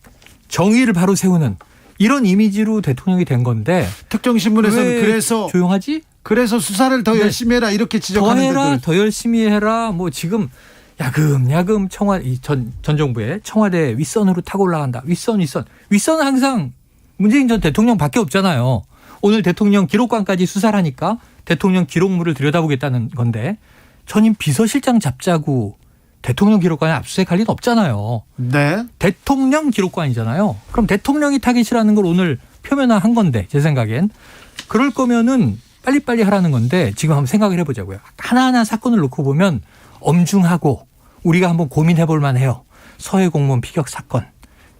정의를 바로 세우는 이런 이미지로 대통령이 된 건데 특정신문에서는 왜 그래서 조용하지? 그래서 수사를 더 네. 열심히 해라 이렇게 더 지적하는 해라, 데들. 더 열심히 해라. 뭐 지금 야금 전 정부의 청와대 윗선으로 타고 올라간다. 윗선은 항상 문재인 전 대통령밖에 없잖아요. 오늘 대통령 기록관까지 수사를 하니까 대통령 기록물을 들여다보겠다는 건데 전임 비서실장 잡자고 대통령 기록관에 압수수색할 리는 없잖아요. 네. 대통령 기록관이잖아요. 그럼 대통령이 타깃이라는 걸 오늘 표면화한 건데 제 생각엔 그럴 거면은 빨리빨리 하라는 건데 지금 한번 생각을 해보자고요. 하나하나 사건을 놓고 보면 엄중하고 우리가 한번 고민해 볼 만해요. 서해 공무원 피격 사건,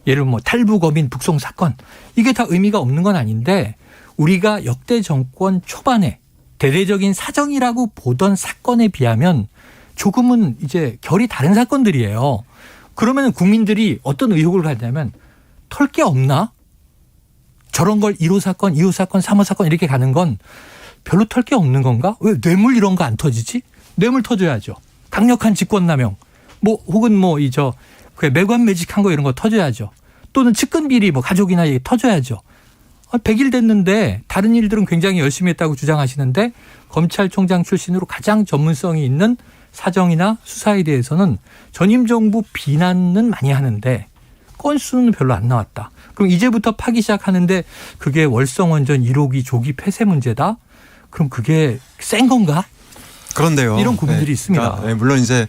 예를 뭐 탈북 어민 북송 사건 이게 다 의미가 없는 건 아닌데 우리가 역대 정권 초반에 대대적인 사정이라고 보던 사건에 비하면 조금은 이제 결이 다른 사건들이에요. 그러면 국민들이 어떤 의혹을 갖냐면 털 게 없나? 저런 걸 1호 사건, 2호 사건, 3호 사건 이렇게 가는 건 별로 털 게 없는 건가? 왜 뇌물 이런 거 안 터지지? 뇌물 터져야죠. 강력한 직권남용, 뭐 혹은 뭐 그 매관매직한 거 이런 거 터져야죠. 또는 측근 비리 뭐 가족이나 이게 터져야죠. 100일 됐는데 다른 일들은 굉장히 열심히 했다고 주장하시는데 검찰총장 출신으로 가장 전문성이 있는 사정이나 수사에 대해서는 전임 정부 비난은 많이 하는데 건수는 별로 안 나왔다. 그럼 이제부터 파기 시작하는데 그게 월성원전 1호기 조기 폐쇄 문제다? 그럼 그게 센 건가? 그런데요. 이런 고민들이 있습니다. 그러니까 물론 이제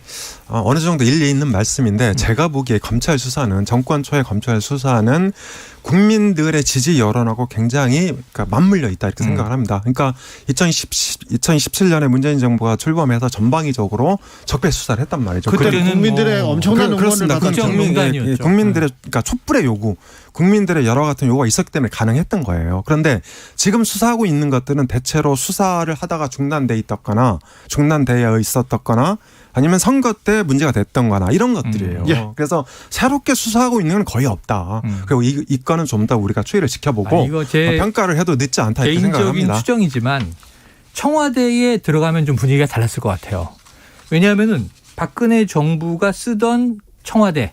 어느 정도 일리 있는 말씀인데 제가 보기에 검찰 수사는 정권 초의 검찰 수사는 국민들의 지지 여론하고 굉장히 그러니까 맞물려 있다 이렇게 생각을 합니다. 그러니까 2017년에 문재인 정부가 출범해서 전방위적으로 적폐 수사를 했단 말이죠. 그때는 국민들의 엄청난 응원을 그렇습니다. 받았죠. 농단이었죠. 국민들의 그러니까 촛불의 요구, 국민들의 여러 같은 요구가 있었기 때문에 가능했던 거예요. 그런데 지금 수사하고 있는 것들은 대체로 수사를 하다가 중단돼 있었거나 아니면 선거 때 문제가 됐던 거나 이런 것들이에요. 예. 그래서 새롭게 수사하고 있는 건 거의 없다. 그리고 이 건은 좀 더 우리가 추이를 지켜보고 이거 제 평가를 해도 늦지 않다 이렇게 개인적인 생각합니다. 추정이지만 청와대에 들어가면 좀 분위기가 달랐을 것 같아요. 왜냐하면은 박근혜 정부가 쓰던 청와대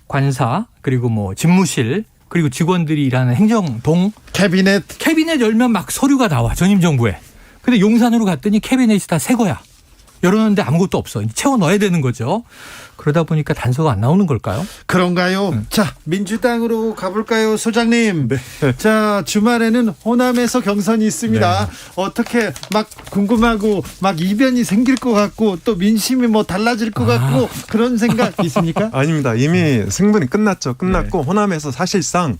관사 그리고 뭐 집무실 그리고 직원들이 일하는 행정동 캐비넷 열면 막 서류가 나와 전임 정부에. 근데 용산으로 갔더니 캐비넷이 다 새 거야. 열었는데 아무것도 없어. 채워 넣어야 되는 거죠. 그러다 보니까 단서가 안 나오는 걸까요? 그런가요? 자, 민주당으로 가볼까요, 소장님? 네. 자, 주말에는 호남에서 경선이 있습니다. 네. 어떻게 막 궁금하고 막 이변이 생길 것 같고 또 민심이 뭐 달라질 것 같고 그런 생각 있습니까? 아닙니다. 이미 승분이 끝났죠. 끝났고 호남에서 사실상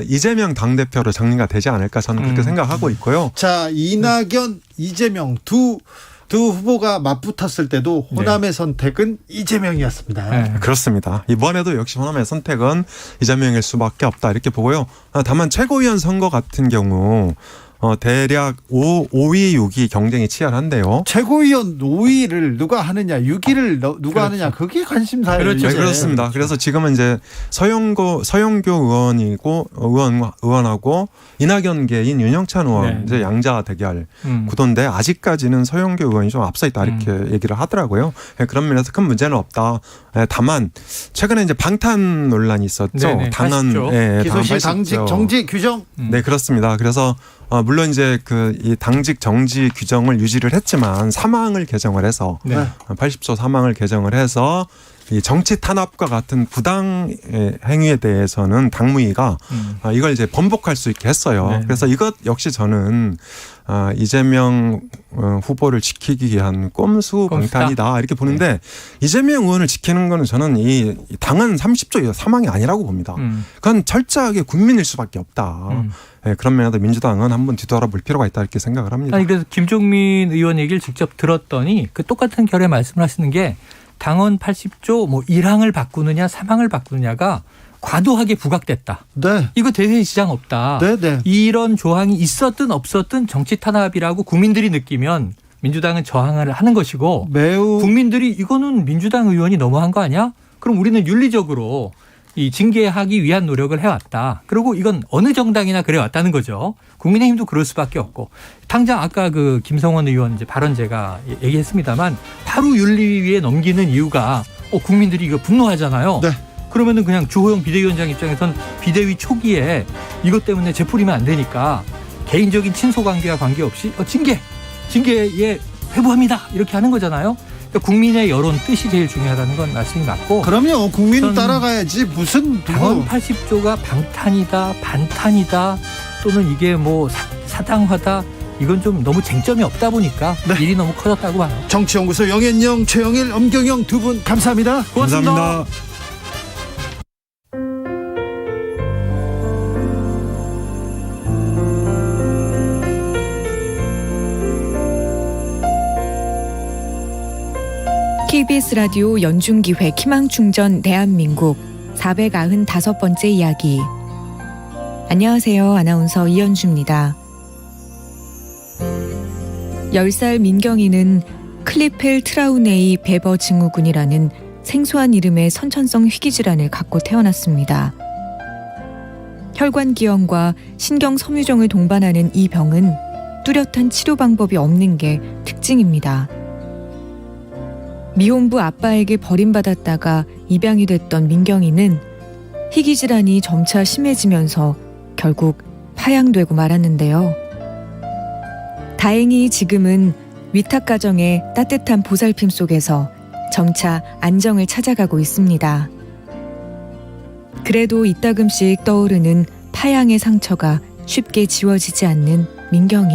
이재명 당대표로 정리가 되지 않을까 저는 그렇게 생각하고 있고요. 자, 이낙연, 이재명 두 후보가 맞붙었을 때도 호남의 선택은 이재명이었습니다. 네. 그렇습니다. 이번에도 역시 호남의 선택은 이재명일 수밖에 없다 이렇게 보고요. 다만 최고위원 선거 같은 경우 대략 5위, 6위 경쟁이 치열한데요. 최고위원 5위를 누가 하느냐, 6위를 누가 하느냐, 그게 관심사예요. 그렇죠. 네, 그렇습니다. 그래서 지금은 이제 서영교 의원하고 이낙연계인 윤영찬 의원 네. 이제 양자 대결 구도인데 아직까지는 서영교 의원이 좀 앞서 있다 이렇게 얘기를 하더라고요. 그런 면에서 큰 문제는 없다. 다만 최근에 이제 방탄 논란이 있었죠. 네네, 당헌, 기소실 당직 정지 규정. 네, 그렇습니다. 그래서 물론 이제 이 당직 정지 규정을 유지를 했지만 사망을 개정을 해서 네. 80조 사망을 개정을 해서 이 정치 탄압과 같은 부당 행위에 대해서는 당무위가 이걸 이제 번복할 수 있게 했어요. 네. 그래서 이것 역시 저는 이재명 후보를 지키기 위한 꼼수 방탄이다 이렇게 보는데 이재명 의원을 지키는 거는 저는 이 당헌 30조 사망이 아니라고 봅니다. 그건 철저하게 국민일 수밖에 없다. 네, 그런 면에서 민주당은 한번 뒤돌아볼 필요가 있다 이렇게 생각을 합니다. 아니 그래서 김종민 의원 얘기를 직접 들었더니 그 똑같은 결에 말씀을 하시는 게 당헌 80조 뭐 1항을 바꾸느냐 3항을 바꾸느냐가 과도하게 부각됐다. 네. 이거 대세의 시장 없다. 네. 이런 조항이 있었든 없었든 정치 탄압이라고 국민들이 느끼면 민주당은 저항을 하는 것이고 매우 국민들이 이거는 민주당 의원이 너무한 거 아니야? 그럼 우리는 윤리적으로 이 징계하기 위한 노력을 해왔다. 그리고 이건 어느 정당이나 그래왔다는 거죠. 국민의힘도 그럴 수밖에 없고 당장 아까 그 김성원 의원 이제 발언 제가 얘기했습니다만 바로 윤리위에 넘기는 이유가 국민들이 이거 분노하잖아요. 네. 그러면은 그냥 주호영 비대위원장 입장에선 비대위 초기에 이것 때문에 재풀이면 안 되니까 개인적인 친소 관계와 관계없이 징계에 회부합니다 이렇게 하는 거잖아요. 그러니까 국민의 여론 뜻이 제일 중요하다는 건 말씀이 맞고. 그럼요. 국민 전 따라가야지 무슨 당헌 80조가 방탄이다 반탄이다 또는 이게 뭐 사당화다 이건 좀 너무 쟁점이 없다 보니까 네. 일이 너무 커졌다고 봐요. 정치연구소 영앤영, 최영일, 엄경영 두 분 감사합니다. 고맙습니다. 감사합니다. KBS 라디오 연중기획 희망충전 대한민국 495번째 이야기. 안녕하세요. 아나운서 이현주입니다. 10살 민경이는 클리펠 트라우네이 베버 증후군이라는 생소한 이름의 선천성 희귀질환을 갖고 태어났습니다. 혈관기형과 신경섬유종을 동반하는 이 병은 뚜렷한 치료 방법이 없는 게 특징입니다. 미혼부 아빠에게 버림받았다가 입양이 됐던 민경이는 희귀질환이 점차 심해지면서 결국 파양되고 말았는데요. 다행히 지금은 위탁가정의 따뜻한 보살핌 속에서 점차 안정을 찾아가고 있습니다. 그래도 이따금씩 떠오르는 파양의 상처가 쉽게 지워지지 않는 민경이.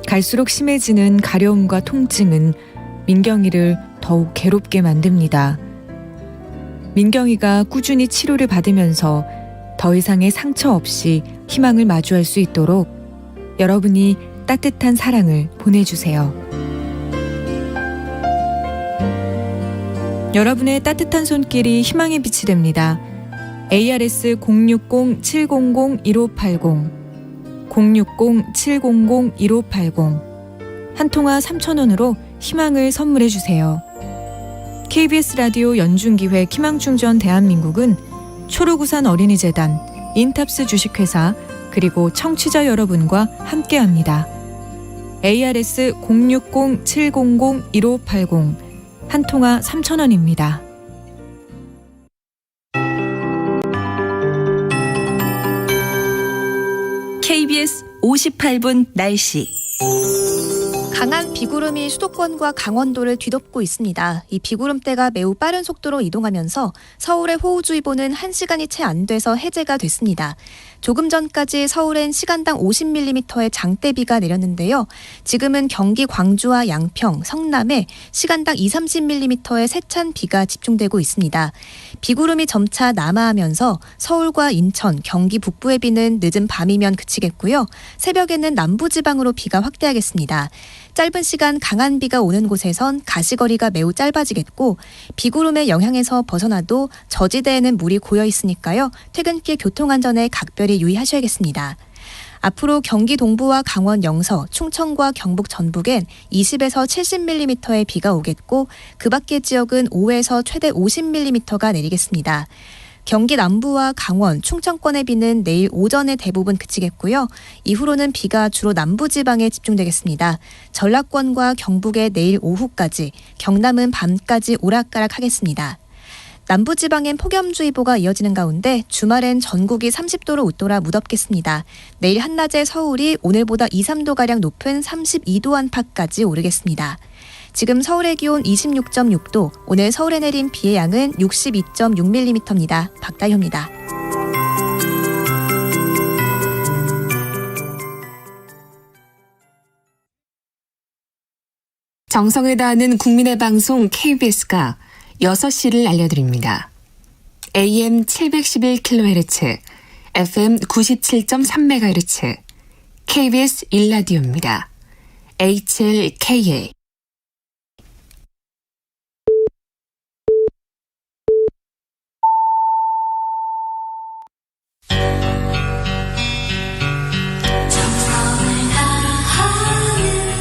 갈수록 심해지는 가려움과 통증은 민경이를 더욱 괴롭게 만듭니다. 민경이가 꾸준히 치료를 받으면서 더 이상의 상처 없이 희망을 마주할 수 있도록 여러분이 따뜻한 사랑을 보내주세요. 여러분의 따뜻한 손길이 희망의 빛이 됩니다. ARS 060-700-1580 060-700-1580 한 통화 3,000원으로 희망을 선물해 주세요. KBS 라디오 연중기획 희망충전 대한민국은 초록우산 어린이재단, 인탑스 주식회사, 그리고 청취자 여러분과 함께합니다. ARS 060-700-1580 한 통화 3,000원입니다. KBS 58분 날씨. 강한 비구름이 수도권과 강원도를 뒤덮고 있습니다. 이 비구름대가 매우 빠른 속도로 이동하면서 서울의 호우주의보는 1시간이 채 안 돼서 해제가 됐습니다. 조금 전까지 서울엔 시간당 50mm의 장대비가 내렸는데요. 지금은 경기 광주와 양평, 성남에 시간당 20-30mm의 세찬 비가 집중되고 있습니다. 비구름이 점차 남하하면서 서울과 인천, 경기 북부의 비는 늦은 밤이면 그치겠고요. 새벽에는 남부지방으로 비가 확대하겠습니다. 짧은 시간 강한 비가 오는 곳에선 가시거리가 매우 짧아지겠고 비구름의 영향에서 벗어나도 저지대에는 물이 고여 있으니까요. 퇴근길 교통안전에 각별히 유의하셔야겠습니다. 앞으로 경기 동부와 강원 영서, 충청과 경북 전북엔 20에서 70mm의 비가 오겠고 그 밖의 지역은 5에서 최대 50mm가 내리겠습니다. 경기 남부와 강원, 충청권의 비는 내일 오전에 대부분 그치겠고요. 이후로는 비가 주로 남부지방에 집중되겠습니다. 전라권과 경북에 내일 오후까지, 경남은 밤까지 오락가락하겠습니다. 남부지방엔 폭염주의보가 이어지는 가운데 주말엔 전국이 30도로 웃돌아 무덥겠습니다. 내일 한낮에 서울이 오늘보다 2-3도가량 높은 32도 안팎까지 오르겠습니다. 지금 서울의 기온 26.6도, 오늘 서울에 내린 비의 양은 62.6mm입니다. 박다효입니다. 정성을 다하는 국민의 방송 KBS가 6시를 알려드립니다. AM 711kHz, FM 97.3MHz, KBS 1라디오입니다. HLKA.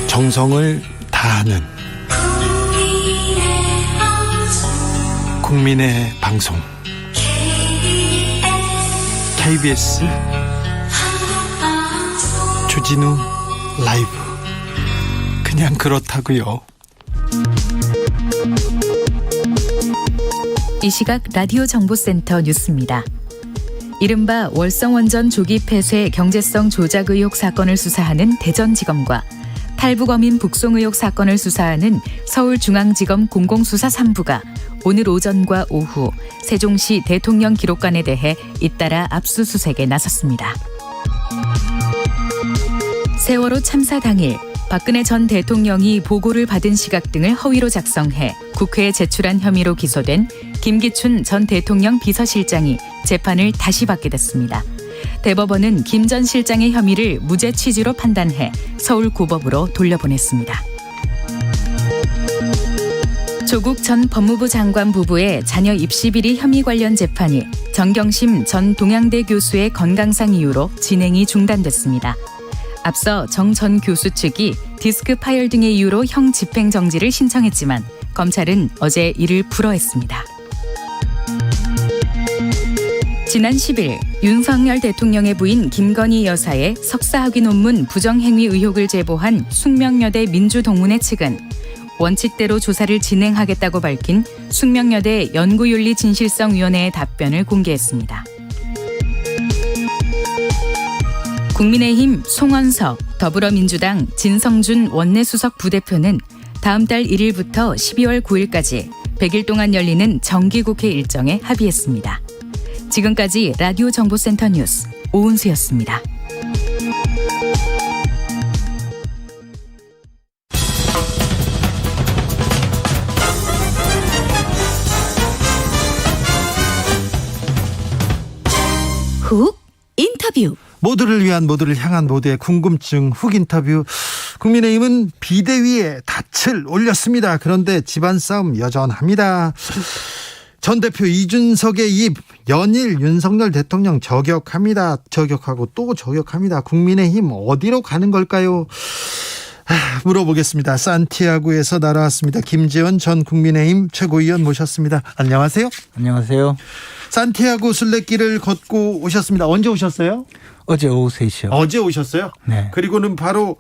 정성을 다하는 국민의 방송 KBS 주진우 라이브. 그냥 그렇다고요. 이 시각 라디오 정보센터 뉴스입니다. 이른바 월성원전 조기 폐쇄 경제성 조작 의혹 사건을 수사하는 대전지검과 탈북어민 북송 의혹 사건을 수사하는 서울중앙지검 공공수사 3부가 오늘 오전과 오후 세종시 대통령 기록관에 대해 잇따라 압수수색에 나섰습니다. 세월호 참사 당일 박근혜 전 대통령이 보고를 받은 시각 등을 허위로 작성해 국회에 제출한 혐의로 기소된 김기춘 전 대통령 비서실장이 재판을 다시 받게 됐습니다. 대법원은 김 전 실장의 혐의를 무죄 취지로 판단해 서울고법으로 돌려보냈습니다. 조국 전 법무부 장관 부부의 자녀 입시 비리 혐의 관련 재판이 정경심 전 동양대 교수의 건강상 이유로 진행이 중단됐습니다. 앞서 정 전 교수 측이 디스크 파열 등의 이유로 형 집행정지를 신청했지만 검찰은 어제 이를 불허했습니다. 지난 10일 윤석열 대통령의 부인 김건희 여사의 석사학위 논문 부정행위 의혹을 제보한 숙명여대 민주동문회 측은 원칙대로 조사를 진행하겠다고 밝힌 숙명여대 연구윤리진실성위원회의 답변을 공개했습니다. 국민의힘 송원석, 더불어민주당 진성준 원내수석 부대표는 다음 달 1일부터 12월 9일까지 100일 동안 열리는 정기국회 일정에 합의했습니다. 지금까지 라디오 정보센터 뉴스 오은수였습니다. 훅 인터뷰. 모두를 위한, 모두를 향한, 모두의 궁금증 훅 인터뷰. 국민의힘은 비대위에 닻을 올렸습니다. 그런데 집안 싸움 여전합니다. 전 대표 이준석의 입 연일 윤석열 대통령 저격합니다. 저격하고 또 저격합니다. 국민의힘 어디로 가는 걸까요? 물어보겠습니다. 산티아고에서 날아왔습니다. 김재원 전 국민의힘 최고위원 모셨습니다. 안녕하세요. 안녕하세요. 산티아고 순례길을 걷고 오셨습니다. 언제 오셨어요? 어제 오후 3시요. 어제 오셨어요? 네. 그리고는 바로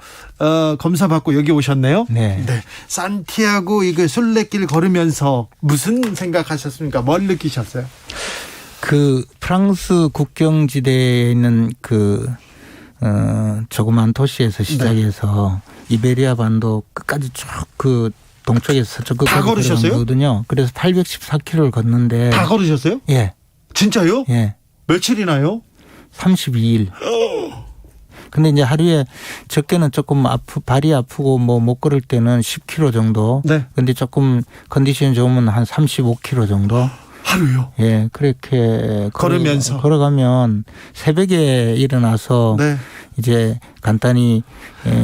검사 받고 여기 오셨네요. 네. 산티아고 이거 순례길 걸으면서 무슨 생각하셨습니까? 뭘 느끼셨어요? 그 프랑스 국경지대에 있는 그 조그만 도시에서 시작해서 이베리아 반도 끝까지 쭉 그 동쪽에서 서쪽 끝까지 걸으셨어요? 거든요. 그래서 814km를 걷는데 다 걸으셨어요? 예. 진짜요? 예. 며칠이나요? 32일. 근데 이제 하루에 적게는 조금 발이 아프고 뭐 못 걸을 때는 10km 정도. 네. 근데 조금 컨디션이 좋으면 한 35km 정도. 하루요? 예, 그렇게 걸으면서 걸어가면 새벽에 일어나서 네. 이제 간단히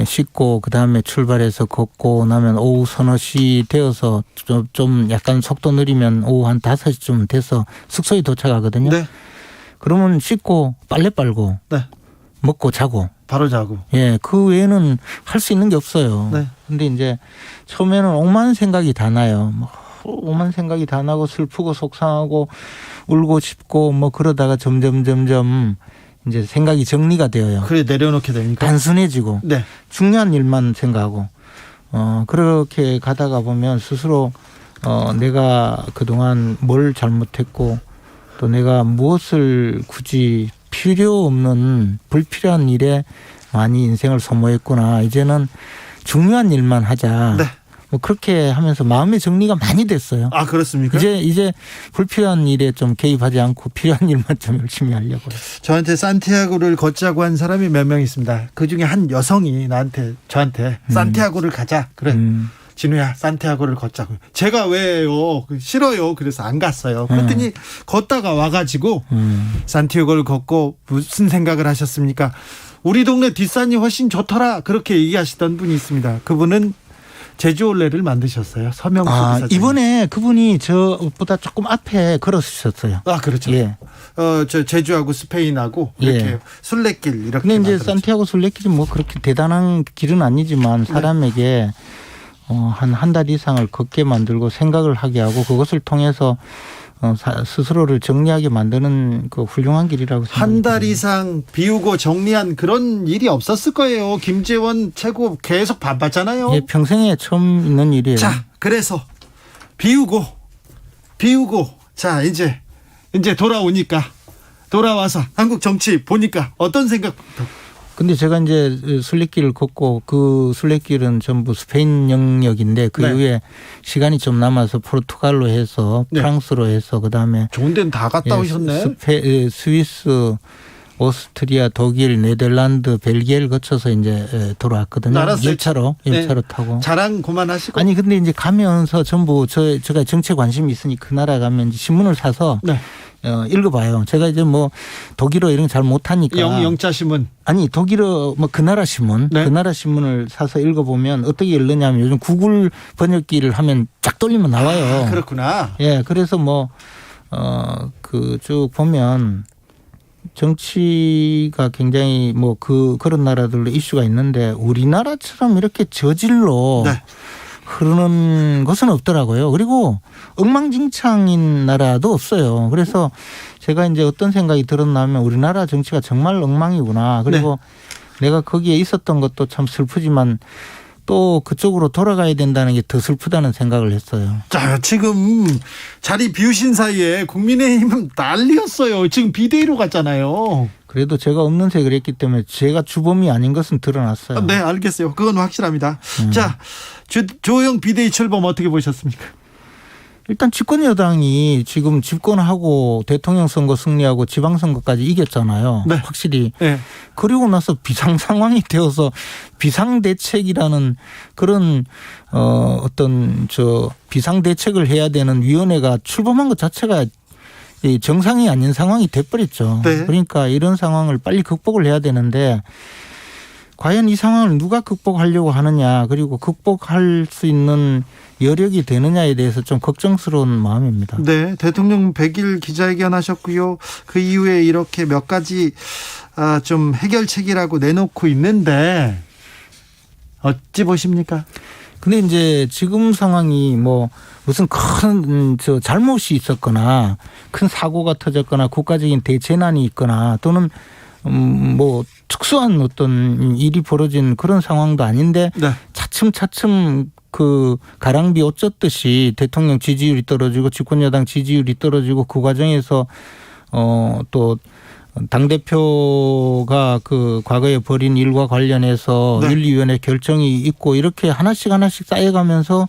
씻고 그 다음에 출발해서 걷고 나면 오후 서너 시 되어서 좀 약간 속도 느리면 오후 한 5시쯤 돼서 숙소에 도착하거든요. 네. 그러면 씻고 빨래 빨고 네. 먹고 자고 바로 자고. 예, 그 외에는 할 수 있는 게 없어요. 네. 근데 이제 처음에는 오만 생각이 다 나요. 오만 생각이 다 나고 슬프고 속상하고 울고 싶고 뭐 그러다가 점점 이제 생각이 정리가 되어요. 그래 내려놓게 됩니까? 단순해지고 네. 중요한 일만 생각하고 그렇게 가다가 보면 스스로 내가 그동안 뭘 잘못했고 또 내가 무엇을 굳이 필요 없는 불필요한 일에 많이 인생을 소모했구나. 이제는 중요한 일만 하자. 네. 뭐 그렇게 하면서 마음의 정리가 많이 됐어요. 아, 그렇습니까? 이제 불필요한 일에 좀 개입하지 않고 필요한 일만 좀 열심히 하려고요. 저한테 산티아고를 걷자고 한 사람이 몇 명 있습니다. 그중에 한 여성이 저한테 산티아고를 가자. 그래. 진우야, 산티아고를 걷자고. 제가 왜요? 싫어요. 그래서 안 갔어요. 그랬더니 걷다가 와가지고 산티아고를 걷고 무슨 생각을 하셨습니까? 우리 동네 뒷산이 훨씬 좋더라. 그렇게 얘기하시던 분이 있습니다. 그분은 제주올레를 만드셨어요. 서명수 기사님. 이번에 그분이 저보다 조금 앞에 걸었었어요. 아, 그렇죠. 예. 저 제주하고 스페인하고 이렇게 예. 순례길 이렇게. 근데 이제 만들었죠. 산티아고 순례길이 뭐 그렇게 대단한 길은 아니지만 사람에게 한 달 이상을 걷게 만들고 생각을 하게 하고 그것을 통해서 스스로를 정리하게 만드는 그 훌륭한 길이라고 생각합니다. 한 달 이상 비우고 정리한 그런 일이 없었을 거예요. 김재원 최고 계속 바빴잖아요. 예, 평생에 처음 있는 일이에요. 자, 그래서 비우고 자 이제 돌아와서 한국 정치 보니까 어떤 생각부터? 근데 제가 이제 순례길을 걷고 그 순례길은 전부 스페인 영역인데 그 이후에 시간이 좀 남아서 포르투갈로 해서 프랑스로 해서 그다음에 좋은 데는 다 갔다 오셨네. 스위스, 오스트리아, 독일, 네덜란드, 벨기에를 거쳐서 이제 돌아왔거든요. 열차로 타고. 자랑 그만하시고. 아니 근데 이제 가면서 전부 제가 정치에 관심이 있으니 그 나라 가면 이제 신문을 사서 읽어봐요. 제가 이제 뭐 독일어 이런 거 잘 못하니까. 영자 신문. 아니 독일어 뭐 그 나라 신문. 그 나라 신문을 사서 읽어보면 어떻게 읽느냐면 요즘 구글 번역기를 하면 쫙 돌리면 나와요. 아, 그렇구나. 예, 그래서 뭐 그 쭉 보면 정치가 굉장히 뭐 그런 나라들로 이슈가 있는데 우리나라처럼 이렇게 저질로 흐르는 것은 없더라고요. 그리고 엉망진창인 나라도 없어요. 그래서 제가 이제 어떤 생각이 들었냐면 우리나라 정치가 정말 엉망이구나. 그리고 내가 거기에 있었던 것도 참 슬프지만 또 그쪽으로 돌아가야 된다는 게 더 슬프다는 생각을 했어요. 자, 지금 자리 비우신 사이에 국민의힘은 난리였어요. 지금 비대위로 갔잖아요. 그래도 제가 없는 새 그랬기 때문에 제가 주범이 아닌 것은 드러났어요. 네, 알겠어요. 그건 확실합니다. 자, 조영 비대위 출범 어떻게 보셨습니까? 일단 집권 여당이 지금 집권하고 대통령 선거 승리하고 지방선거까지 이겼잖아요. 확실히. 그리고 나서 비상 상황이 되어서 비상대책이라는 그런 어떤 비상대책을 해야 되는 위원회가 출범한 것 자체가 정상이 아닌 상황이 돼버렸죠. 그러니까 이런 상황을 빨리 극복을 해야 되는데 과연 이 상황을 누가 극복하려고 하느냐 그리고 극복할 수 있는 여력이 되느냐에 대해서 좀 걱정스러운 마음입니다. 네, 대통령 100일 기자회견 하셨고요. 그 이후에 이렇게 몇 가지 좀 해결책이라고 내놓고 있는데 어찌 보십니까? 근데 이제 지금 상황이 뭐 무슨 큰 잘못이 있었거나 큰 사고가 터졌거나 국가적인 대재난이 있거나 또는 뭐 특수한 어떤 일이 벌어진 그런 상황도 아닌데 네. 차츰 그 가랑비 옷 젖듯이 대통령 지지율이 떨어지고 집권 여당 지지율이 떨어지고 그 과정에서 또 당대표가 그 과거에 벌인 일과 관련해서 네. 윤리위원회 결정이 있고 이렇게 하나씩 쌓여가면서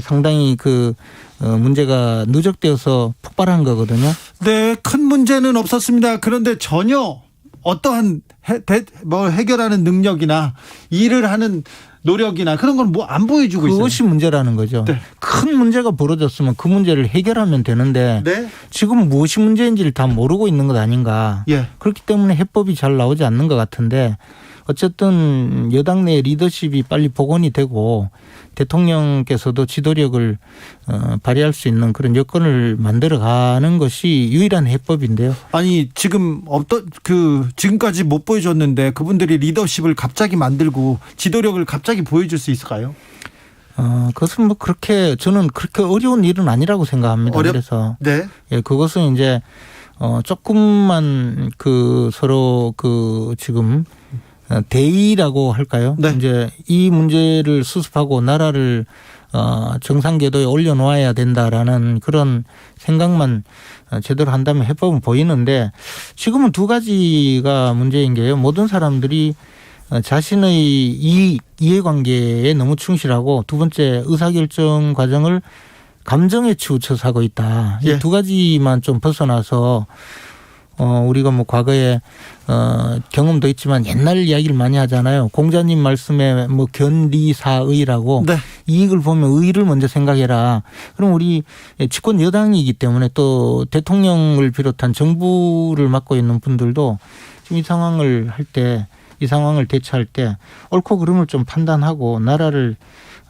상당히 그 문제가 누적되어서 폭발한 거거든요. 네, 큰 문제는 없었습니다. 그런데 전혀 어떠한 해결하는 능력이나 일을 하는 노력이나 그런 건 뭐 안 보여주고 있어요. 그것이 문제라는 거죠. 네. 큰 문제가 벌어졌으면 그 문제를 해결하면 되는데 네. 지금 무엇이 문제인지를 다 모르고 있는 것 아닌가. 예. 그렇기 때문에 해법이 잘 나오지 않는 것 같은데 어쨌든 여당 내 리더십이 빨리 복원이 되고 대통령께서도 지도력을 발휘할 수 있는 그런 여건을 만들어가는 것이 유일한 해법인데요. 아니 지금 지금까지 못 보여줬는데 그분들이 리더십을 갑자기 만들고 지도력을 갑자기 보여줄 수 있을까요? 그것은 뭐 저는 그렇게 어려운 일은 아니라고 생각합니다. 그래서 네. 예, 그것은 이제 조금만 서로 지금 대의라고 할까요? 네. 이제 이 문제를 수습하고 나라를 정상 궤도에 올려놓아야 된다라는 그런 생각만 제대로 한다면 해법은 보이는데 지금은 두 가지가 문제인 게요. 모든 사람들이 자신의 이해관계에 너무 충실하고 두 번째 의사결정 과정을 감정에 치우쳐서 하고 있다. 예. 이 두 가지만 좀 벗어나서 우리가 뭐 과거에 경험도 있지만 옛날 이야기를 많이 하잖아요. 공자님 말씀에 뭐 견리사의라고 네. 이익을 보면 의를 먼저 생각해라. 그럼 우리 집권 여당이기 때문에 또 대통령을 비롯한 정부를 맡고 있는 분들도 지금 이 상황을 대처할 때 옳고 그름을 좀 판단하고 나라를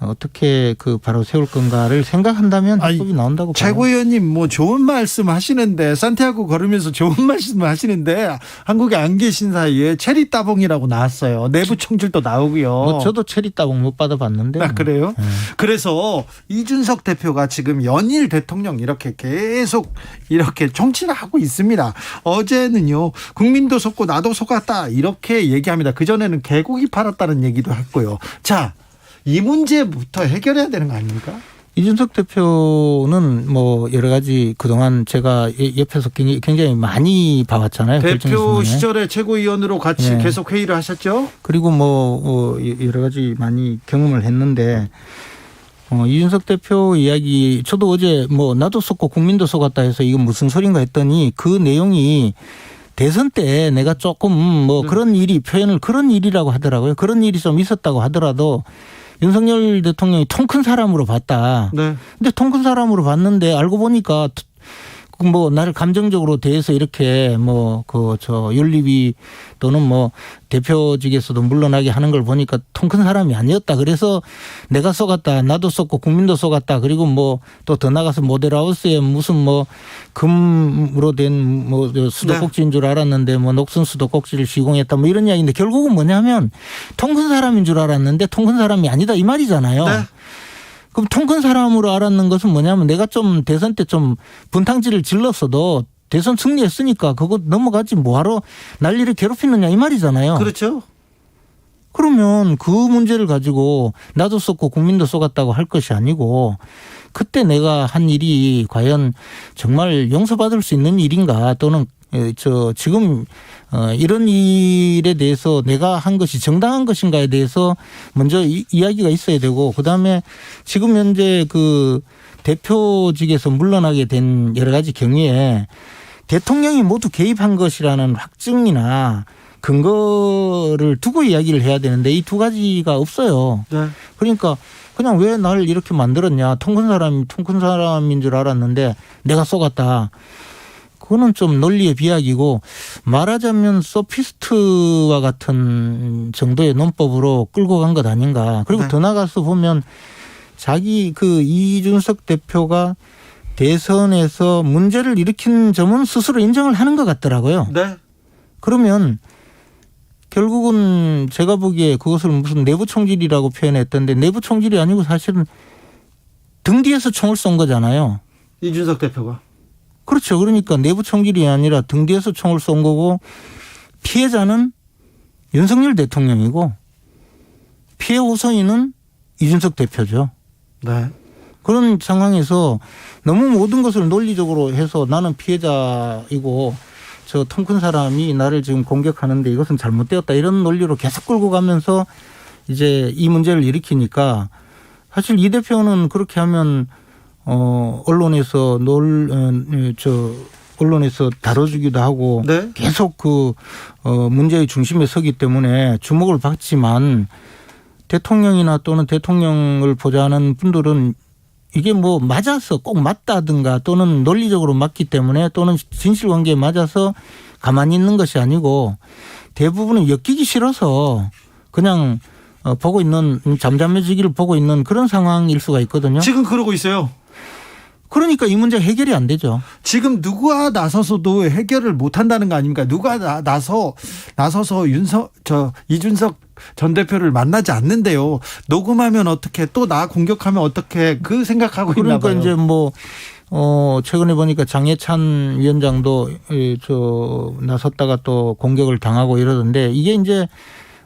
어떻게 바로 세울 건가를 생각한다면 해법이 나온다고 봐요. 최고위원님 뭐 좋은 말씀 하시는데 산티아고 걸으면서 좋은 말씀 하시는데 한국에 안 계신 사이에 체리 따봉이라고 나왔어요. 내부 총질도 나오고요. 뭐 저도 체리 따봉 못 받아봤는데. 그래요? 네. 그래서 이준석 대표가 지금 연일 대통령 이렇게 계속 이렇게 총질을 하고 있습니다. 어제는요 국민도 속고 나도 속았다 이렇게 얘기합니다. 그전에는 개고기 팔았다는 얘기도 했고요. 자, 이 문제부터 해결해야 되는 거 아닙니까? 이준석 대표는 뭐 여러 가지 그동안 제가 옆에서 굉장히 많이 봐왔잖아요. 대표 시절에 최고위원으로 같이 네. 계속 회의를 하셨죠? 그리고 뭐 여러 가지 많이 경험을 했는데 이준석 대표 이야기 저도 어제 뭐 나도 속고 국민도 속았다 해서 이건 무슨 소린가 했더니 그 내용이 대선 때 내가 조금 뭐 그런 일이라고 하더라고요. 그런 일이 좀 있었다고 하더라도 윤석열 대통령이 통 큰 사람으로 봤다. 네. 근데 통 큰 사람으로 봤는데 알고 보니까 뭐 나를 감정적으로 대해서 이렇게 윤리위 또는 뭐 대표직에서도 물러나게 하는 걸 보니까 통 큰 사람이 아니었다. 그래서 내가 속았다. 나도 속고 국민도 속았다. 그리고 뭐 또 더 나가서 모델하우스에 무슨 뭐 금으로 된 뭐 수도꼭지인 줄 알았는데 뭐 녹슨 수도꼭지를 시공했다. 뭐 이런 이야기인데 결국은 뭐냐면 통 큰 사람인 줄 알았는데 통 큰 사람이 아니다 이 말이잖아요. 네. 그럼 통 큰 사람으로 알았는 것은 뭐냐면 내가 좀 대선 때 좀 분탕질을 질렀어도 대선 승리했으니까 그거 넘어가지 뭐하러 난리를 괴롭히느냐 이 말이잖아요. 그렇죠. 그러면 그 문제를 가지고 나도 속고 국민도 속았다고 할 것이 아니고 그때 내가 한 일이 과연 정말 용서받을 수 있는 일인가 또는 지금 이런 일에 대해서 내가 한 것이 정당한 것인가에 대해서 먼저 이야기가 있어야 되고 그다음에 지금 현재 대표직에서 물러나게 된 여러 가지 경위에 대통령이 모두 개입한 것이라는 확증이나 근거를 두고 이야기를 해야 되는데 이 두 가지가 없어요. 네. 그러니까 그냥 왜 나를 이렇게 만들었냐. 통 큰 사람인 줄 알았는데 내가 속았다. 그거는 좀 논리의 비약이고 말하자면 소피스트와 같은 정도의 논법으로 끌고 간 것 아닌가. 그리고 네. 더 나가서 보면 자기 이준석 대표가 대선에서 문제를 일으킨 점은 스스로 인정을 하는 것 같더라고요. 네. 그러면 결국은 제가 보기에 그것을 무슨 내부 총질이라고 표현했던데 내부 총질이 아니고 사실은 등 뒤에서 총을 쏜 거잖아요. 이준석 대표가. 그렇죠. 그러니까 내부 총질이 아니라 등 뒤에서 총을 쏜 거고 피해자는 윤석열 대통령이고 피해 호소인은 이준석 대표죠. 네. 그런 상황에서 너무 모든 것을 논리적으로 해서 나는 피해자이고 저 통 큰 사람이 나를 지금 공격하는데 이것은 잘못되었다 이런 논리로 계속 끌고 가면서 이제 이 문제를 일으키니까 사실 이 대표는 그렇게 하면 언론에서 언론에서 다뤄주기도 하고 네? 계속 그 문제의 중심에 서기 때문에 주목을 받지만 대통령이나 또는 대통령을 보좌하는 분들은 이게 뭐 맞아서 꼭 맞다든가 또는 논리적으로 맞기 때문에 또는 진실관계에 맞아서 가만히 있는 것이 아니고 대부분은 엮이기 싫어서 그냥 보고 있는 잠잠해지기를 보고 있는 그런 상황일 수가 있거든요. 지금 그러고 있어요. 그러니까 이 문제 해결이 안 되죠. 지금 누가 나서서도 해결을 못 한다는 거 아닙니까? 누가 나서서 이준석 전 대표를 만나지 않는데요. 녹음하면 어떻게 또 나 공격하면 어떻게 그 생각하고 있나 봐요. 그러니까 이제 뭐 최근에 보니까 장해찬 위원장도 나섰다가 또 공격을 당하고 이러던데 이게 이제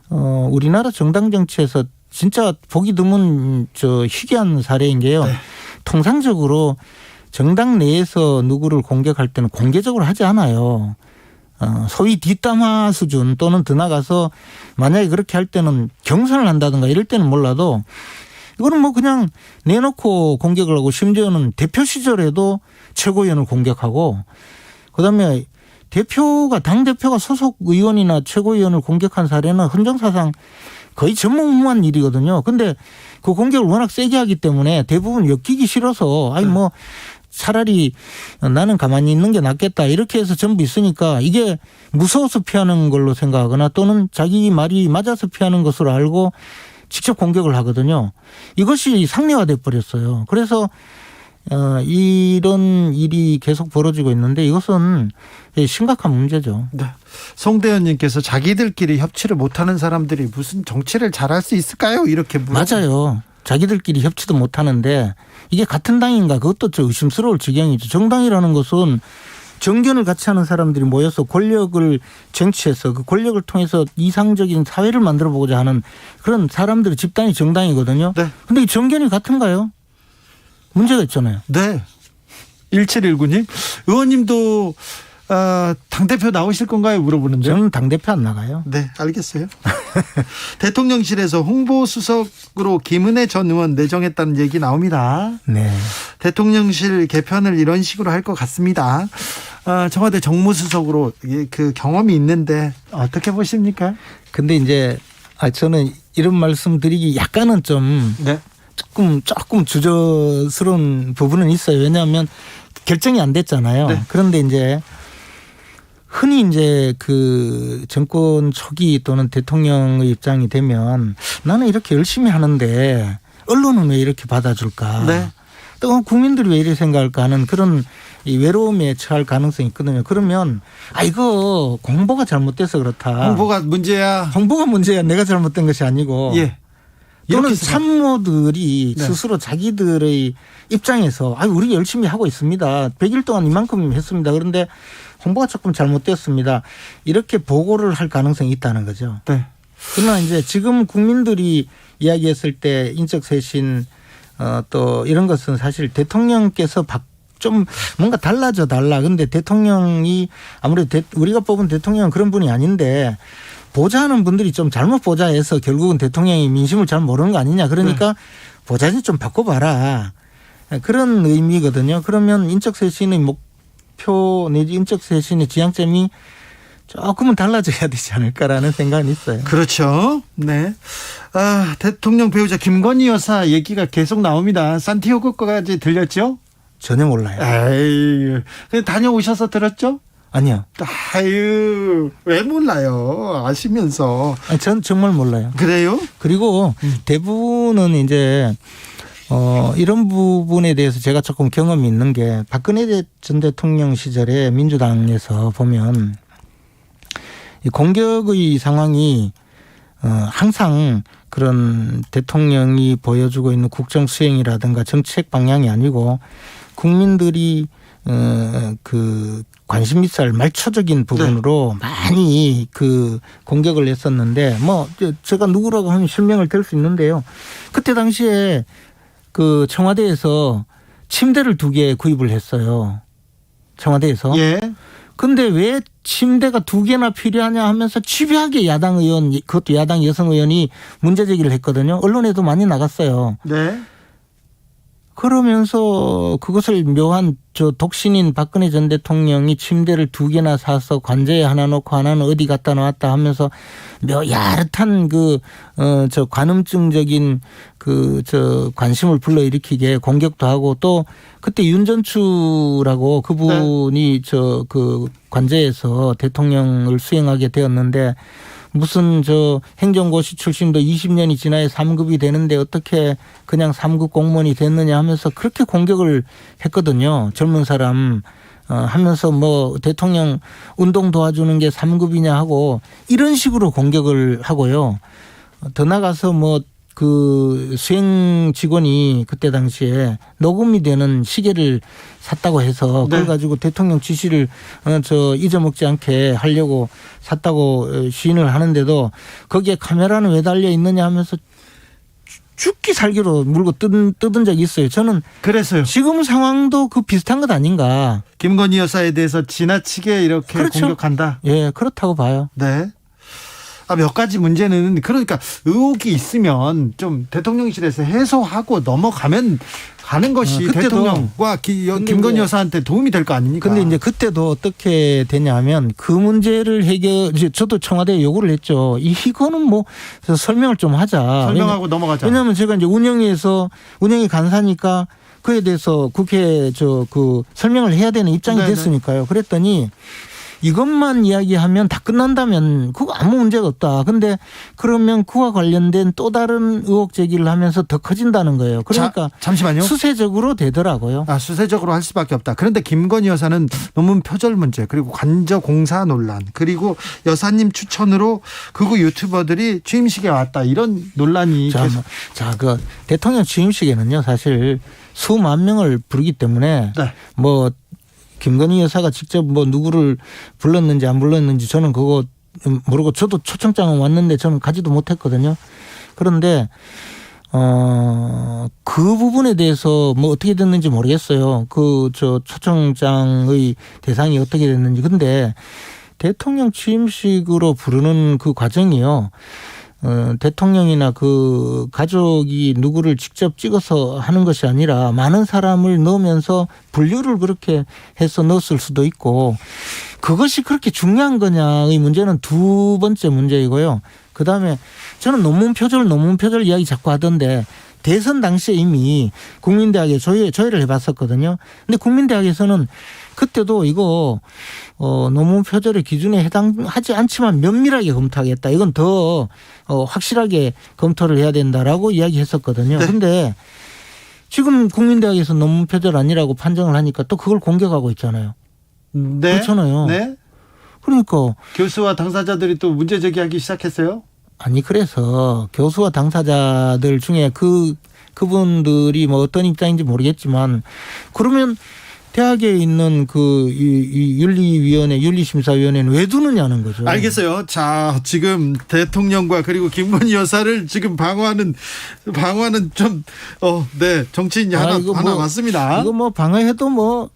우리나라 정당 정치에서 진짜 보기 드문 희귀한 사례인 게요. 네. 통상적으로 정당 내에서 누구를 공격할 때는 공개적으로 하지 않아요. 소위 뒷담화 수준 또는 더 나가서 만약에 그렇게 할 때는 경선을 한다든가 이럴 때는 몰라도 이거는 뭐 그냥 내놓고 공격을 하고 심지어는 대표 시절에도 최고위원을 공격하고 그다음에 당대표가 소속 의원이나 최고위원을 공격한 사례는 헌정사상 거의 전무후무한 일이거든요. 근데 그 공격을 워낙 세게 하기 때문에 대부분 엮이기 싫어서 차라리 나는 가만히 있는 게 낫겠다 이렇게 해서 전부 있으니까 이게 무서워서 피하는 걸로 생각하거나 또는 자기 말이 맞아서 피하는 것으로 알고 직접 공격을 하거든요. 이것이 상례화돼 버렸어요. 그래서 이런 일이 계속 벌어지고 있는데 이것은 심각한 문제죠. 네. 송대현님께서 자기들끼리 협치를 못하는 사람들이 무슨 정치를 잘할 수 있을까요? 이렇게 맞아요. 자기들끼리 협치도 못하는데 이게 같은 당인가 그것도 좀 의심스러울 지경이죠. 정당이라는 것은 정견을 같이 하는 사람들이 모여서 권력을 쟁취해서 그 권력을 통해서 이상적인 사회를 만들어보고자 하는 그런 사람들의 집단이 정당이거든요. 네. 근데 이 정견이 같은가요? 문제가 있잖아요. 네. 1719님. 의원님도 당대표 나오실 건가요? 물어보는데요. 저는 당대표 안 나가요. 네, 알겠어요. 대통령실에서 홍보수석으로 김은혜 전 의원 내정했다는 얘기 나옵니다. 네. 대통령실 개편을 이런 식으로 할 것 같습니다. 청와대 정무수석으로 그 경험이 있는데 어떻게 보십니까? 근데 이제 저는 이런 말씀 드리기 약간은 좀 네. 조금 주저스러운 부분은 있어요. 왜냐하면 결정이 안 됐잖아요. 네. 그런데 이제 흔히 이제 그 정권 초기 또는 대통령의 입장이 되면 나는 이렇게 열심히 하는데 언론은 왜 이렇게 받아줄까? 네. 또 국민들이 왜 이렇게 생각할까 하는 그런 이 외로움에 처할 가능성이 있거든요. 그러면 이거 홍보가 잘못돼서 그렇다. 홍보가 문제야. 홍보가 문제야. 내가 잘못된 것이 아니고. 예. 또는 참모들이 네. 스스로 자기들의 입장에서 우리 열심히 하고 있습니다. 100일 동안 이만큼 했습니다. 그런데 홍보가 조금 잘못되었습니다. 이렇게 보고를 할 가능성이 있다는 거죠. 네. 그러나 이제 지금 국민들이 이야기했을 때 인적 쇄신 또 이런 것은 사실 대통령께서 좀 뭔가 달라. 근데 대통령이 아무래도 우리가 뽑은 대통령은 그런 분이 아닌데 보좌하는 분들이 좀 잘못 보좌해서 결국은 대통령이 민심을 잘 모르는 거 아니냐. 그러니까 보좌진 좀 바꿔봐라. 그런 의미거든요. 그러면 인적 쇄신의 목표 내지 인적 쇄신의 지향점이 조금은 달라져야 되지 않을까라는 생각은 있어요. 그렇죠. 네. 대통령 배우자 김건희 여사 얘기가 계속 나옵니다. 산티아고까지 들렸죠? 전혀 몰라요. 그냥 다녀오셔서 들었죠? 아니요. 왜 몰라요? 아시면서. 전 정말 몰라요. 그래요? 그리고 대부분은 이제 이런 부분에 대해서 제가 조금 경험이 있는 게 박근혜 전 대통령 시절에 민주당에서 보면 이 공격의 상황이 항상 그런 대통령이 보여주고 있는 국정 수행이라든가 정책 방향이 아니고 국민들이 그 관심 있을 말초적인 부분으로 많이 그 공격을 했었는데 뭐 제가 누구라고 하면 실명을 댈 수 있는데요. 그때 당시에 그 청와대에서 침대를 2개 구입을 했어요. 청와대에서. 예. 근데 왜 침대가 2개나 필요하냐 하면서 집요하게 야당 의원, 그것도 야당 여성 의원이 문제 제기를 했거든요. 언론에도 많이 나갔어요. 네. 그러면서 그것을 묘한 독신인 박근혜 전 대통령이 침대를 2개나 사서 관저에 하나 놓고 하나는 어디 갖다 놨다 하면서 야릇한 관음증적인 관심을 불러일으키게 공격도 하고 또 그때 윤전추라고 그분이 관저에서 대통령을 수행하게 되었는데 무슨 행정고시 출신도 20년이 지나야 3급이 되는데 어떻게 그냥 3급 공무원이 됐느냐 하면서 그렇게 공격을 했거든요. 젊은 사람 하면서 뭐 대통령 운동 도와주는 게 3급이냐 하고 이런 식으로 공격을 하고요. 더 나가서 그 수행 직원이 그때 당시에 녹음이 되는 시계를 샀다고 해서 그걸 가지고 대통령 지시를 잊어먹지 않게 하려고 샀다고 시인을 하는데도 거기에 카메라는 왜 달려 있느냐 하면서 죽기 살기로 물고 뜯은 적이 있어요. 저는 그랬어요. 지금 상황도 그 비슷한 것 아닌가. 김건희 여사에 대해서 지나치게 이렇게 공격한다. 예, 그렇다고 봐요. 네. 몇 가지 문제는 그러니까 의혹이 있으면 좀 대통령실에서 해소하고 넘어가면 가는 것이 대통령과 김건희 여사한테 도움이 될 거 아닙니까? 근데 이제 그때도 어떻게 되냐면 그 문제를 저도 청와대에 요구를 했죠. 이거는 설명을 좀 하자. 설명하고 넘어가자. 왜냐하면 제가 이제 운영이 간사니까 그에 대해서 국회에 설명을 해야 되는 입장이 됐으니까요. 그랬더니 이것만 이야기하면 다 끝난다면 그거 아무 문제가 없다. 근데 그러면 그와 관련된 또 다른 의혹 제기를 하면서 더 커진다는 거예요. 그러니까 잠시만요. 수세적으로 되더라고요. 수세적으로 할 수밖에 없다. 그런데 김건희 여사는 논문 표절 문제 그리고 관저 공사 논란 그리고 여사님 추천으로 극우 유튜버들이 취임식에 왔다 이런 논란이 계속. 그 대통령 취임식에는요 사실 수만 명을 부르기 때문에 김건희 여사가 직접 누구를 불렀는지 안 불렀는지 저는 그거 모르고 저도 초청장은 왔는데 저는 가지도 못했거든요. 그런데 그 부분에 대해서 어떻게 됐는지 모르겠어요. 초청장의 대상이 어떻게 됐는지. 근데 대통령 취임식으로 부르는 그 과정이요. 대통령이나 그 가족이 누구를 직접 찍어서 하는 것이 아니라 많은 사람을 넣으면서 분류를 그렇게 해서 넣었을 수도 있고 그것이 그렇게 중요한 거냐의 문제는 두 번째 문제이고요. 그다음에 저는 논문 표절 이야기 자꾸 하던데 대선 당시에 이미 국민대학에 조회를 해봤었거든요. 근데 국민대학에서는 그때도 이거 논문 표절의 기준에 해당하지 않지만 면밀하게 검토하겠다. 이건 더 확실하게 검토를 해야 된다라고 이야기했었거든요. 그런데 지금 국민대학에서 논문 표절 아니라고 판정을 하니까 또 그걸 공격하고 있잖아요. 네. 그렇잖아요. 네. 그러니까 교수와 당사자들이 또 문제 제기하기 시작했어요. 아니 그래서 교수와 당사자들 중에 그분들이 어떤 입장인지 모르겠지만 그러면 대학에 있는 이 윤리심사위원회는 왜 두느냐는 거죠. 알겠어요. 자, 지금 대통령과 그리고 김건희 여사를 지금 방어하는 정치인이 하나 왔습니다. 이거 방어해도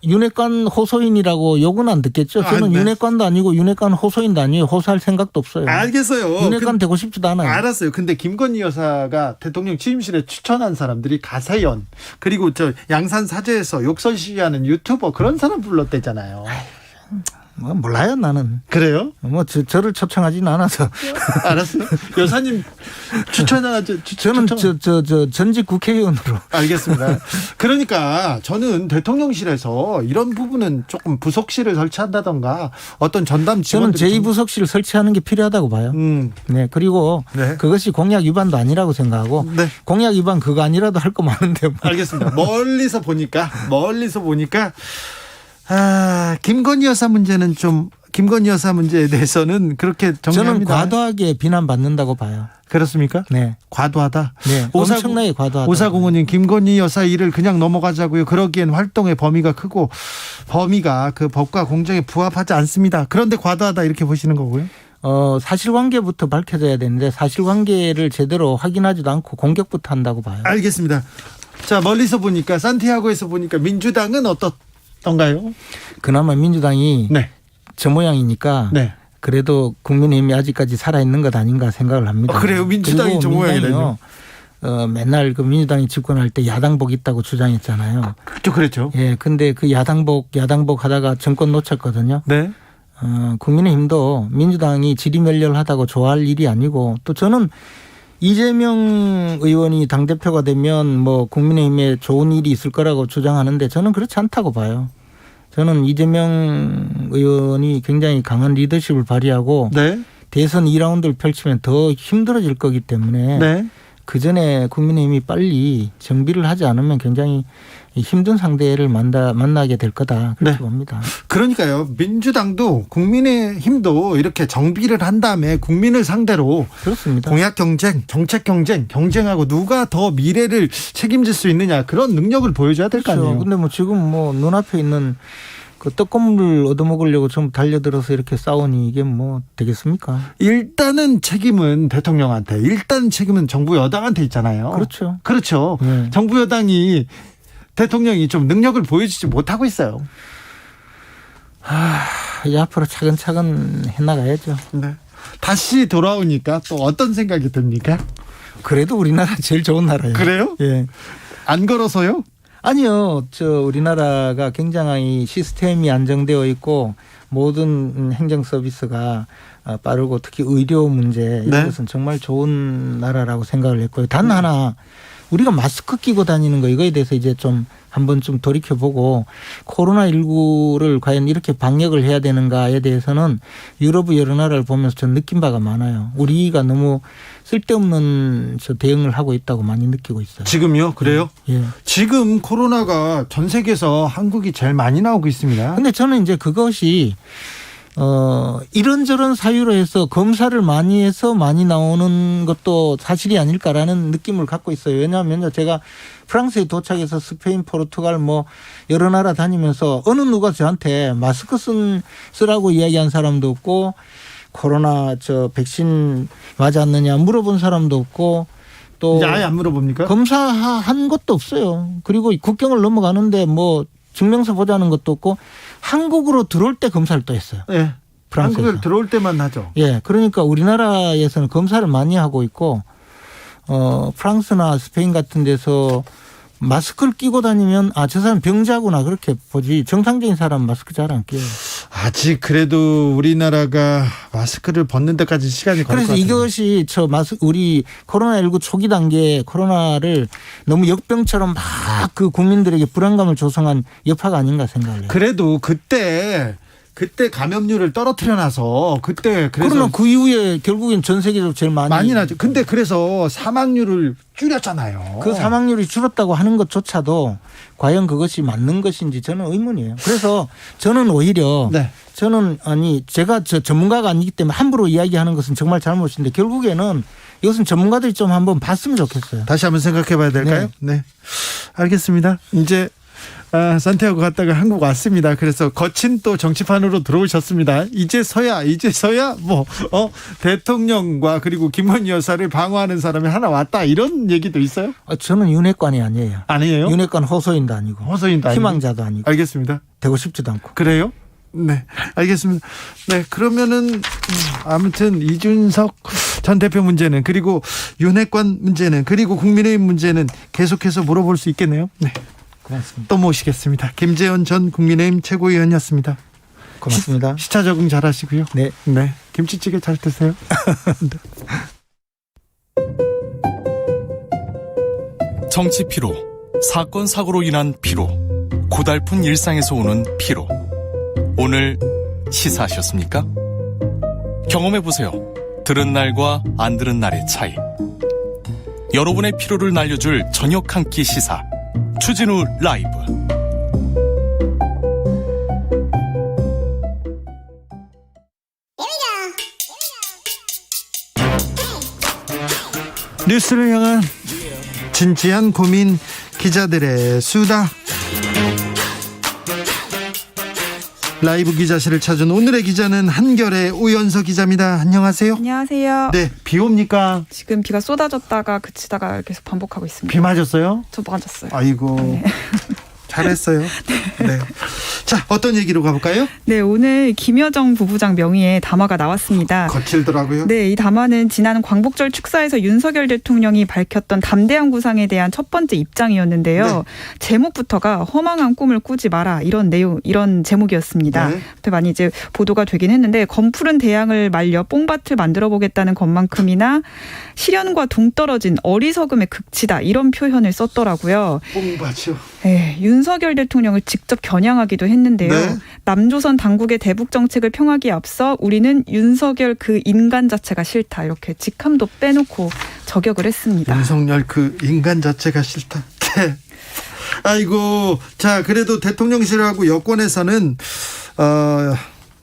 윤핵관 호소인이라고 욕은 안 듣겠죠. 저는 윤핵관도 아니고 윤핵관 호소인도 아니에요. 호소할 생각도 없어요. 알겠어요. 윤핵관 되고 싶지도 않아요. 알았어요. 근데 김건희 여사가 대통령 취임실에 추천한 사람들이 가세연 그리고 양산 사저에서 욕설 시위하는 유튜버 그런 사람 불렀대잖아요. 몰라요 나는. 그래요? 저를 초청하지는 않아서. 알았어요. 여사님 추천하죠. 저는 전직 국회의원으로. 알겠습니다. 그러니까 저는 대통령실에서 이런 부분은 조금 부속실을 설치한다던가 어떤 전담 저는 제2부속실을 설치하는 게 필요하다고 봐요. 네. 그리고 그것이 공약 위반도 아니라고 생각하고 공약 위반 그거 아니라도 할 거 많은데. 알겠습니다. 멀리서 보니까 김건희 여사 문제는 좀 김건희 여사 문제에 대해서는 그렇게 정리합니다. 저는 과도하게 비난받는다고 봐요. 그렇습니까? 네. 과도하다. 네. 엄청나게 과도하다. 오사공원님, 김건희 여사 일을 그냥 넘어가자고요. 그러기엔 활동의 범위가 크고 범위가 그 법과 공정에 부합하지 않습니다. 그런데 과도하다 이렇게 보시는 거고요. 사실관계부터 밝혀져야 되는데 사실관계를 제대로 확인하지도 않고 공격부터 한다고 봐요. 알겠습니다. 자, 멀리서 보니까 산티아고에서 보니까 민주당은 어떻던가요? 그나마 민주당이 네. 저 모양이니까 네. 그래도 국민의힘이 아직까지 살아있는 것 아닌가 생각을 합니다. 그래요? 민주당이 저 모양이라뇨? 맨날 그 민주당이 집권할 때 야당복 있다고 주장했잖아요. 그렇죠. 예, 근데 그 야당복 하다가 정권 놓쳤거든요. 네. 국민의힘도 민주당이 지리멸렬하다고 좋아할 일이 아니고 또 저는 이재명 의원이 당대표가 되면 뭐 국민의힘에 좋은 일이 있을 거라고 주장하는데 저는 그렇지 않다고 봐요. 저는 이재명 의원이 굉장히 강한 리더십을 발휘하고 네. 대선 2라운드를 펼치면 더 힘들어질 거기 때문에 네. 그 전에 국민의힘이 빨리 정비를 하지 않으면 굉장히 힘든 상대를 만나게 될 거다 그렇게 봅니다. 그러니까요. 민주당도 국민의힘도 이렇게 정비를 한 다음에 국민을 상대로 그렇습니다. 공약 경쟁, 정책 경쟁하고 누가 더 미래를 책임질 수 있느냐 그런 능력을 보여줘야 될 거 그렇죠. 아니에요. 근데 뭐 지금 뭐 눈앞에 있는 그 떡고물을 얻어먹으려고 좀 달려들어서 이렇게 싸우니 이게 뭐 되겠습니까? 일단은 책임은 대통령한테, 일단 책임은 정부 여당한테 있잖아요. 그렇죠. 그렇죠. 네. 정부 여당이 대통령이 좀 능력을 보여주지 못하고 있어요. 이제 앞으로 차근차근 해나가야죠. 네. 다시 돌아오니까 또 어떤 생각이 듭니까? 그래도 우리나라 제일 좋은 나라예요. 그래요? 예. 안 걸어서요? 아니요. 우리나라가 굉장히 시스템이 안정되어 있고 모든 행정 서비스가 빠르고 특히 의료 문제 이런 것은 정말 좋은 나라라고 생각을 했고요. 단 하나 우리가 마스크 끼고 다니는 거 이거에 대해서 이제 좀 한번 좀 돌이켜보고 코로나19를 과연 이렇게 방역을 해야 되는가에 대해서는 유럽 여러 나라를 보면서 전 느낀 바가 많아요. 우리가 너무 쓸데없는 대응을 하고 있다고 많이 느끼고 있어요. 지금요? 그래요? 예. 지금 코로나가 전 세계에서 한국이 제일 많이 나오고 있습니다. 근데 저는 이제 그것이 이런저런 사유로 해서 검사를 많이 해서 많이 나오는 것도 사실이 아닐까라는 느낌을 갖고 있어요. 왜냐하면 제가 프랑스에 도착해서 스페인, 포르투갈 뭐 여러 나라 다니면서 어느 누가 저한테 마스크 쓰라고 이야기한 사람도 없고 코로나 백신 맞았느냐 물어본 사람도 없고 또 이제 아예 안 물어봅니까? 검사한 것도 없어요. 그리고 국경을 넘어가는데 뭐 증명서 보자는 것도 없고 한국으로 들어올 때 검사를 또 했어요. 네. 프랑스에서. 한국을 들어올 때만 하죠. 예. 그러니까 우리나라에서는 검사를 많이 하고 있고 프랑스나 스페인 같은 데서 마스크를 끼고 다니면 저 사람 병자구나 그렇게 보지 정상적인 사람 마스크 잘 안 끼어요. 아직 그래도 우리나라가 마스크를 벗는 데까지 시간이 걸릴 것 그래서 같아요. 이것이 우리 코로나19 초기 단계에 코로나를 너무 역병처럼 막 그 국민들에게 불안감을 조성한 여파가 아닌가 생각을 해요. 그래도 그때 감염률을 떨어뜨려 놔서 그때 그래서 그러면 그 이후에 결국엔 전 세계적으로 제일 많이 나죠. 근데 그래서 사망률을 줄였잖아요. 그 사망률이 줄었다고 하는 것조차도 과연 그것이 맞는 것인지 저는 의문이에요. 그래서 저는 오히려 제가 전문가가 아니기 때문에 함부로 이야기하는 것은 정말 잘못인데 결국에는 이것은 전문가들이 좀 한번 봤으면 좋겠어요. 다시 한번 생각해 봐야 될까요? 네. 알겠습니다. 이제 산티아고 갔다가 한국 왔습니다. 그래서 거친 또 정치판으로 들어오셨습니다. 이제서야 대통령과 그리고 김건희 여사를 방어하는 사람이 하나 왔다 이런 얘기도 있어요? 저는 윤핵관이 아니에요. 아니에요? 윤핵관 호소인도 아니고 희망자도 아니고. 알겠습니다. 되고 싶지도 않고. 그래요? 네, 알겠습니다. 네, 그러면은 아무튼 이준석 전 대표 문제는 그리고 윤핵관 문제는 그리고 국민의힘 문제는 계속해서 물어볼 수 있겠네요. 네. 고맙습니다. 또 모시겠습니다. 김재원 전 국민의힘 최고위원이었습니다. 고맙습니다. 시차 적응 잘 하시고요. 네. 네. 김치찌개 잘 드세요. 정치 피로, 사건 사고로 인한 피로, 고달픈 일상에서 오는 피로. 오늘 시사하셨습니까? 경험해보세요. 들은 날과 안 들은 날의 차이. 여러분의 피로를 날려줄 저녁 한 끼 시사. 추진우 라이브. 뉴스를 향한 진지한 고민, 기자들의 수다. 라이브 기자실을 찾은 오늘의 기자는 한결의 오연서 기자입니다. 안녕하세요. 안녕하세요. 네, 비 옵니까? 지금 비가 쏟아졌다가 그치다가 계속 반복하고 있습니다. 비 맞았어요? 저 맞았어요. 아이고. 네. 잘했어요. 네. 자, 어떤 얘기로 가볼까요? 네, 오늘 김여정 부부장 명의의 담화가 나왔습니다. 거칠더라고요. 네, 이 담화는 지난 광복절 축사에서 윤석열 대통령이 밝혔던 담대한 구상에 대한 첫 번째 입장이었는데요. 네. 제목부터가 허망한 꿈을 꾸지 마라, 이런 내용, 이런 제목이었습니다. 네. 많이 이제 보도가 되긴 했는데, 검푸른 대양을 말려 뽕밭을 만들어 보겠다는 것만큼이나 실현과 동떨어진 어리석음의 극치다, 이런 표현을 썼더라고요. 뽕밭이요. 네, 윤석열 대통령을 직접 겨냥하기도 했는데요. 네. 남조선 당국의 대북 정책을 평하기에 앞서 우리는 윤석열 그 인간 자체가 싫다, 이렇게 직함도 빼놓고 저격을 했습니다. 윤석열 그 인간 자체가 싫다. 네. 아이고, 자, 그래도 대통령실하고 여권에서는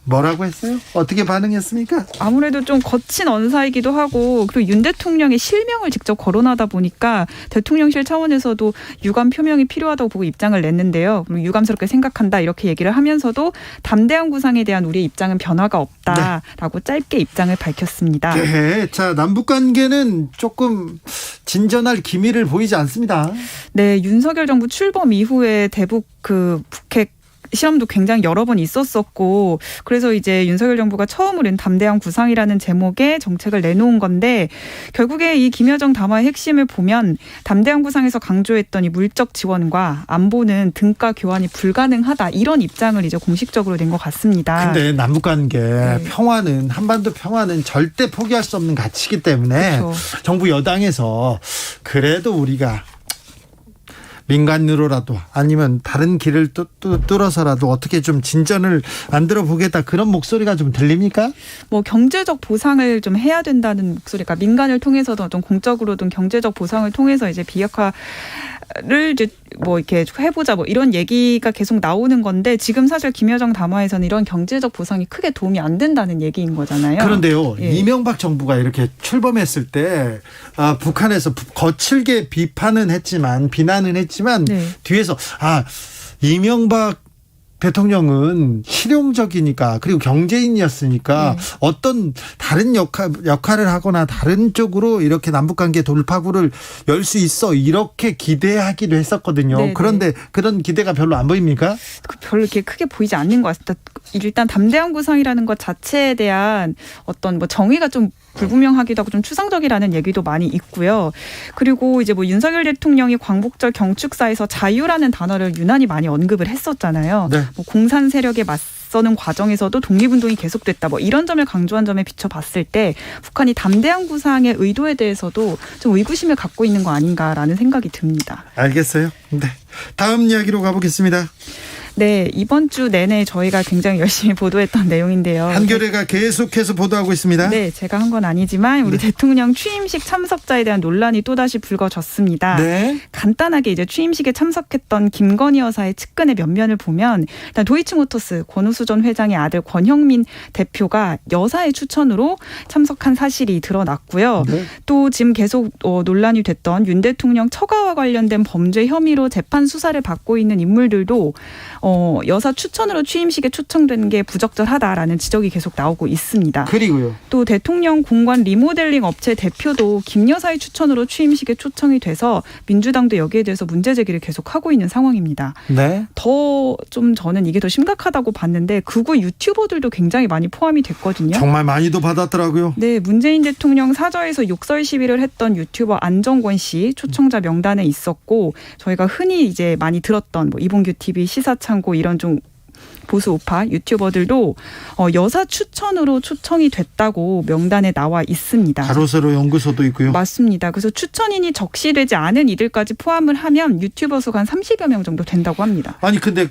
뭐라고 했어요? 어떻게 반응했습니까? 아무래도 좀 거친 언사이기도 하고, 그리고 윤 대통령의 실명을 직접 거론하다 보니까 대통령실 차원에서도 유감 표명이 필요하다고 보고 입장을 냈는데요. 유감스럽게 생각한다, 이렇게 얘기를 하면서도 담대한 구상에 대한 우리의 입장은 변화가 없다라고 짧게 입장을 밝혔습니다. 네, 자, 남북 관계는 조금 진전할 기미를 보이지 않습니다. 네, 윤석열 정부 출범 이후에 대북 북핵 실험도 굉장히 여러 번 있었었고, 그래서 이제 윤석열 정부가 처음으로 담대한 구상이라는 제목의 정책을 내놓은 건데, 결국에 이 김여정 담화의 핵심을 보면 담대한 구상에서 강조했던 이 물적 지원과 안보는 등가 교환이 불가능하다, 이런 입장을 이제 공식적으로 낸 것 같습니다. 근데 남북관계 평화는, 한반도 평화는 절대 포기할 수 없는 가치이기 때문에 그렇죠. 정부 여당에서 그래도 우리가 민간으로라도 아니면 다른 길을 뚫어서라도 어떻게 좀 진전을 만들어 보겠다, 그런 목소리가 좀 들립니까? 뭐 경제적 보상을 좀 해야 된다는 목소리가 민간을 통해서도 좀 공적으로든 경제적 보상을 통해서 이제 비핵화를 이제 뭐 이렇게 해보자, 뭐 이런 얘기가 계속 나오는 건데, 지금 사실 김여정 담화에서는 이런 경제적 보상이 크게 도움이 안 된다는 얘기인 거잖아요. 그런데요, 예. 이명박 정부가 이렇게 출범했을 때 북한에서 거칠게 비난은 했지만 네. 뒤에서 이명박 대통령은 실용적이니까, 그리고 경제인이었으니까 어떤 다른 역할을 하거나 다른 쪽으로 이렇게 남북관계 돌파구를 열 수 있어, 이렇게 기대하기도 했었거든요. 네네. 그런데 그런 기대가 별로 안 보입니까? 별로 이렇게 크게 보이지 않는 것 같습니다. 일단 담대한 구상이라는 것 자체에 대한 어떤 뭐 정의가 좀 불분명하기도 하고 좀 추상적이라는 얘기도 많이 있고요. 그리고 이제 뭐 윤석열 대통령이 광복절 경축사에서 자유라는 단어를 유난히 많이 언급을 했었잖아요. 네. 뭐 공산 세력에 맞서는 과정에서도 독립운동이 계속됐다, 뭐 이런 점을 강조한 점에 비춰봤을 때 북한이 담대한 구상의 의도에 대해서도 좀 의구심을 갖고 있는 거 아닌가라는 생각이 듭니다. 알겠어요. 네. 다음 이야기로 가보겠습니다. 네, 이번 주 내내 저희가 굉장히 열심히 보도했던 내용인데요. 한겨레가 계속해서 보도하고 있습니다. 네, 제가 한 건 아니지만 우리 대통령 취임식 참석자에 대한 논란이 또다시 불거졌습니다. 네. 간단하게 이제 취임식에 참석했던 김건희 여사의 측근의 면면을 보면, 일단 도이치모터스 권우수 전 회장의 아들 권형민 대표가 여사의 추천으로 참석한 사실이 드러났고요. 네. 또 지금 계속 논란이 됐던 윤 대통령 처가와 관련된 범죄 혐의로 재판 수사를 받고 있는 인물들도 여사 추천으로 취임식에 초청된 게 부적절하다라는 지적이 계속 나오고 있습니다. 그리고요, 또 대통령 공관 리모델링 업체 대표도 김 여사의 추천으로 취임식에 초청이 돼서 민주당도 여기에 대해서 문제 제기를 계속하고 있는 상황입니다. 네. 더 좀 저는 이게 더 심각하다고 봤는데, 극우 유튜버들도 굉장히 많이 포함이 됐거든요. 정말 많이도 받았더라고요. 네, 문재인 대통령 사저에서 욕설 시위를 했던 유튜버 안정권 씨 초청자 명단에 있었고, 저희가 흔히 이제 많이 들었던 뭐 이봉규 TV, 시사창고, 이런 좀 보수 우파 유튜버들도 여사 추천으로 초청이 됐다고 명단에 나와 있습니다. 가로세로 연구소도 있고요. 맞습니다. 그래서 추천인이 적시되지 않은 이들까지 포함을 하면 유튜버 수가 한 30여 명 정도 된다고 합니다. 아니 근데